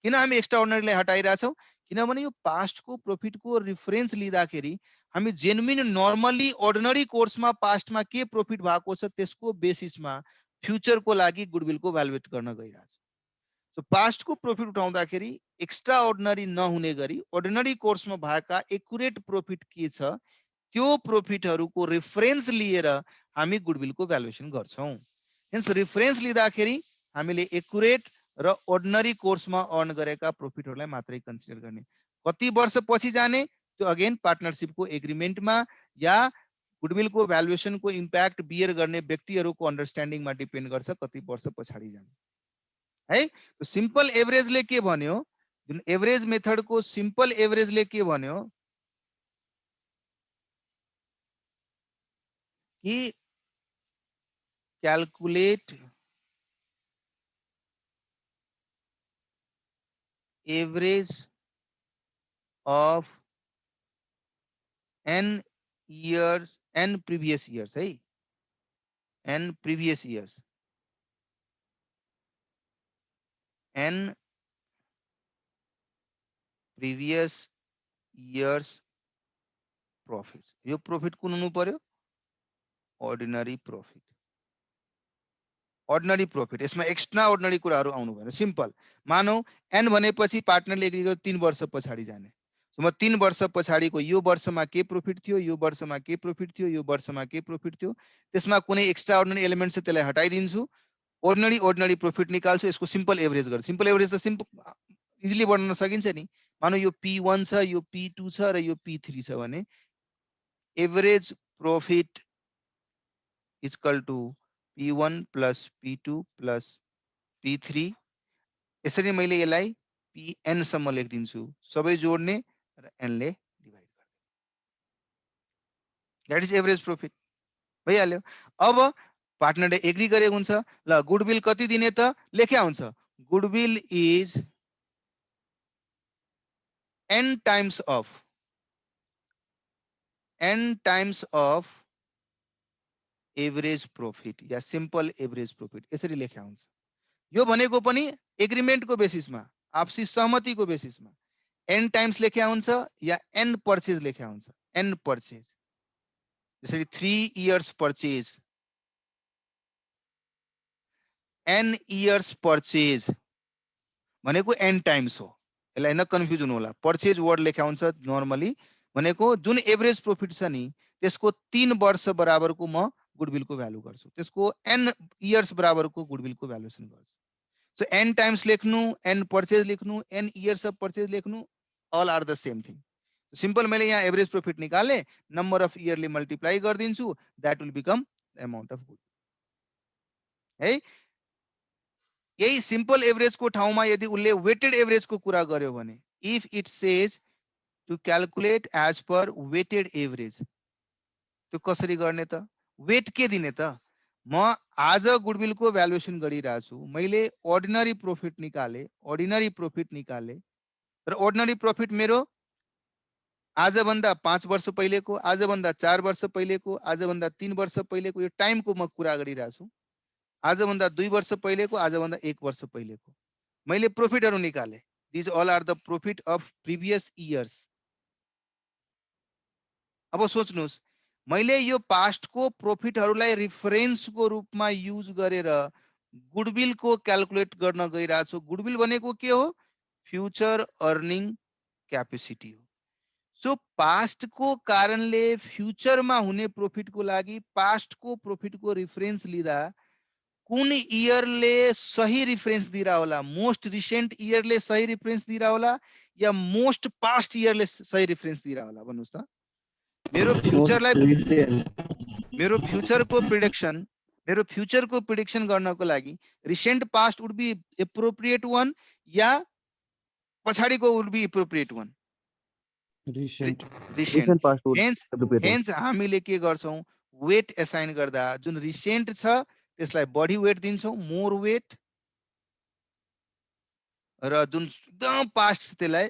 किन हामी एक्स्ट्रा ऑर्डिनरीलाई हटाइरा छौं, किनभने यो पास्टको प्रॉफिटको रेफरेन्स लिँदाखेरि हामी जेन्युइन नर्मली ऑर्डिनरी कोर्समा पास्टमा के प्रॉफिट भएको छ त्यसको बेसिसमा फ्युचरको लागि गुडविलको भ्यालुएट गर्न गइरा छौं। सो पास्टको प्रॉफिट उठाउँदाखेरि एक्स्ट्रा ऑर्डिनरी नहुने गरी ऑर्डिनरी कोर्समा भएका एक्युरेट प्रॉफिट के छ त्यो प्रॉफिटहरुको रेफरेन्स लिएर हामी गुडविलको भ्यालुएसन गर्छौं। हेन्स रेफरेन्स लिँदाखेरि हामीले एक्युरेट र ऑर्डिनरी कोर्समा अर्न गरेका प्रॉफिटहरुलाई मात्रै कन्सिडर गर्ने। कति वर्ष पछि जाने त्यो अगेन पार्टनरशिपको एग्रीमेन्टमा या गुडविलको भ्यालुएसनको इम्प्याक्ट बियर गर्ने व्यक्तिहरुको अन्डरस्ट्यान्डिङमा डिपेन्ड गर्छ कति वर्ष पछाडी जाने है। तो सिम्पल एभरेजले के भन्यो, जुन एभरेज मेथडको सिम्पल एभरेजले के भन्यो कि calculate average of n years, n previous years है, n previous years, n previous years profits. यो प्रॉफिट कुन हुनु पर्यो? Ordinary profit. Ordinary profit. यसमा एक्स्ट्रा अर्डिनरी कुराहरु आउनु भएन. सिम्पल. मानौ n भनेपछि पार्टनरले एग्री गर्यो 3 वर्ष पछाडी जाने. सो म 3 वर्ष पछाडीको यो वर्षमा के प्रॉफिट थियो, यो वर्षमा के प्रॉफिट थियो, यो वर्षमा के प्रॉफिट थियो, त्यसमा कुनै एक्स्ट्रा अर्डिनरी एलिमेन्ट छ त्यसलाई हटाइदिन्छु. अर्डिनरी प्रॉफिट निकाल्छु. यसको सिम्पल एभरेज गर्छु. सिम्पल एभरेज त सिम्पल इजिली बनाउन सकिन्छ नि. मानौ यो P1 छ, यो P2 छ र यो P3 छ भने average profit is equal to P1 plus P2 plus P3. यसरी मैले यसलाई Pn सम्म लेखिदिन्छु. सबै जोड्ने र n ले डिवाइड गर्ने. That is average profit. भइहाल्यो. अब पार्टनरले एग्री गरेको हुन्छ. ल गुडविल कति दिने त लेख्या हुन्छ. Goodwill is n times of average profit yeah simple average profit यसरी लेख्या हुन्छ. यो भनेको पनि एग्रीमेन्ट को बेसिसमा, आपसी सहमति को बेसिसमा n टाइम्स लेख्या हुन्छ या n परचेज लेख्या हुन्छ. n परचेज जसरी 3 years purchase, n years purchase भनेको n टाइम्स हो. यसलाई न कन्फ्युज हुनु होला. परचेज वर्ड लेख्या हुन्छ नर्मली भनेको जुन एभरेज प्रॉफिट छ नि त्यसको 3 वर्ष बराबरको म गुडविल को भ्यालु गर्छु. त्यसको n इयर्स बराबरको गुडविल को भ्यालुएसन गर्छु. सो n टाइम्स लेख्नु, n परचेज लेख्नु, n इयर्स अफ परचेज लेख्नु, all are the same thing. Simple मैले यहाँ एभरेज प्रॉफिट निकाले, नंबर अफ इयरले मल्टिप्लाई गरिदिन्छु, that will become the amount of goodwill. है यही सिंपल एभरेज को ठाउँमा यदि उले वेटेड एभरेज को कुरा गर्यो भने if it says to calculate as per weighted average, त्यो कसरी गर्ने त? वेट के दिने त? म आज गुडविल को भ्यालुएसन गरिरहेको छु. मैले अर्डिनरी प्रॉफिट निकाले र अर्डिनरी प्रॉफिट मेरो आज भन्दा 5 वर्ष पहिलेको, आज भन्दा 4 वर्ष पहिलेको, आज भन्दा 3 वर्ष पहिलेको यो टाइम को म कुरा गरिरहेको छु. आज भन्दा 2 वर्ष पहिलेको, आज भन्दा 1 वर्ष पहिलेको मैले प्रॉफिटहरु निकाले. This all are the profit of previous years. अब सोच्नुस् मैले यो पास्ट को प्रॉफिटहरुलाई रेफरेन्स को रूपमा युज गरेर गुडविल को क्याल्कुलेट गर्न गइरहेको छु. गुडविल भनेको के हो? फ्यूचर अर्निङ क्यापेसिटी हो. सो पास्ट को कारणले फ्यूचरमा हुने प्रॉफिट को लागि पास्ट को प्रॉफिट को रेफरेन्स लिँदा कुन इयरले सही रेफरेन्स दिरा होला? मोस्ट रिसेन्ट इयरले सही रेफरेन्स दिरा होला या मोस्ट पास्ट इयरले सही रेफरेन्स दिरा होला? भन्नुस् त. मेरो फ्यूचर को प्रिडिक्सन गर्नको लागि recent past would be appropriate one या पछाडीको would be appropriate one? Recent. Hence हामीले के गर्छौं? वेट असाइन गर्दा जुन रिसेन्ट छ त्यसलाई बढी वेट दिन्छौं, मोर वेट, र जुन एकदम पास्ट छ त्यसलाई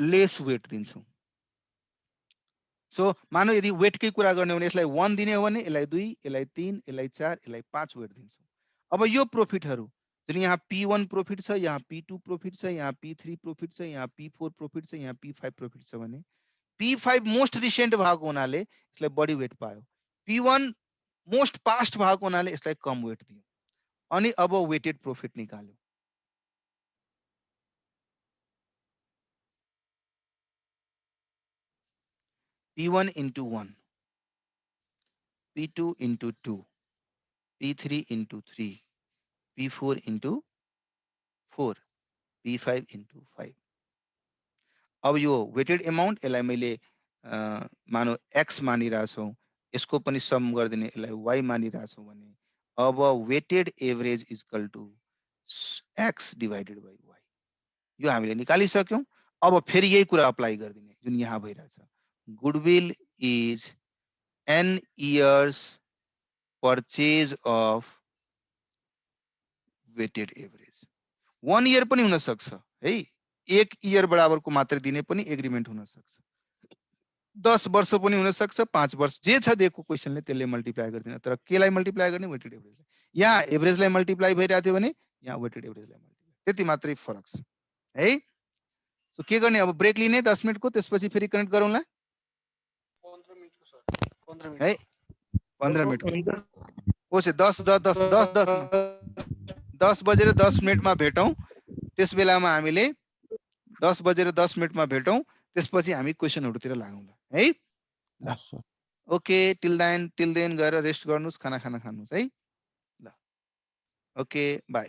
लेस वेट दिन्छौं. सो मानौ यदि वेट कै कुरा गर्ने हो भने यसलाई 1 दिने हो भने यसलाई 2, यसलाई 3, यसलाई 4, यसलाई 5 वेट दिन्छौं. अब यो प्रॉफिटहरु जुन यहाँ P1 प्रॉफिट छ, यहाँ P2 प्रॉफिट छ, यहाँ P3 प्रॉफिट छ, यहाँ P4 प्रॉफिट छ, यहाँ P5 प्रॉफिट छ भने P5 मोस्ट रिसेन्ट भएको हुनाले यसलाई बढी वेट पायो. P1 मोस्ट पास्ट भएको हुनाले यसलाई कम वेट दियो. अनि अब वेटेड प्रॉफिट निकाल्यो. P1 into 1, P2 into 2, P3 into 3, P4 into 4, P5 into 5. अब यो वेटेड अमाउन्ट यसलाई मैले मानौ x मानिरहेको छौं, यसको पनि सम गर्दिने यसलाई y मानिरहेको छौं भने अब weighted average is equal to x divided by y. यो हामीले निकालिसक्यौं. अब फेरि यही कुरा अप्लाई गर्दिने जुन यहाँ भइरहेछ. Goodwill is n years purchase of weighted average. 1 year पनि हुन सक्छ है. 1 year बराबरको मात्र दिने पनि एग्रीमेन्ट हुन सक्छ. 10 वर्ष पनि हुन सक्छ 5 वर्ष जे छ दिएको क्वेशनले त्यसले मल्टिप्लाई गर्दिन तर केलाई मल्टिप्लाई गर्ने वेटेड एभरेज यहाँ एभरेजलाई मल्टिप्लाई भइरहेको थियो भने यहाँ वेटेड एभरेजलाई मल्टिप्लाई त्यति मात्रै फरक छ है सो के गर्ने अब ब्रेक लिने 10 मिनेटको त्यसपछि फेरि कनेक्ट गरौँला 15 मिनेटको सर 15 मिनेट है 15 मिनेटको ओसे 10 बजेर 10 मिनेटमा भेटौँ त्यस बेलामा हामीले 10 बजेर 10 मिनेटमा भेटौँ त्यसपछि हामी क्वेशनहरुतिर लागौँला है ल ओके टिल देन गएर रेस्ट गर्नुस् खाना खानुस् है ल ओके बाइ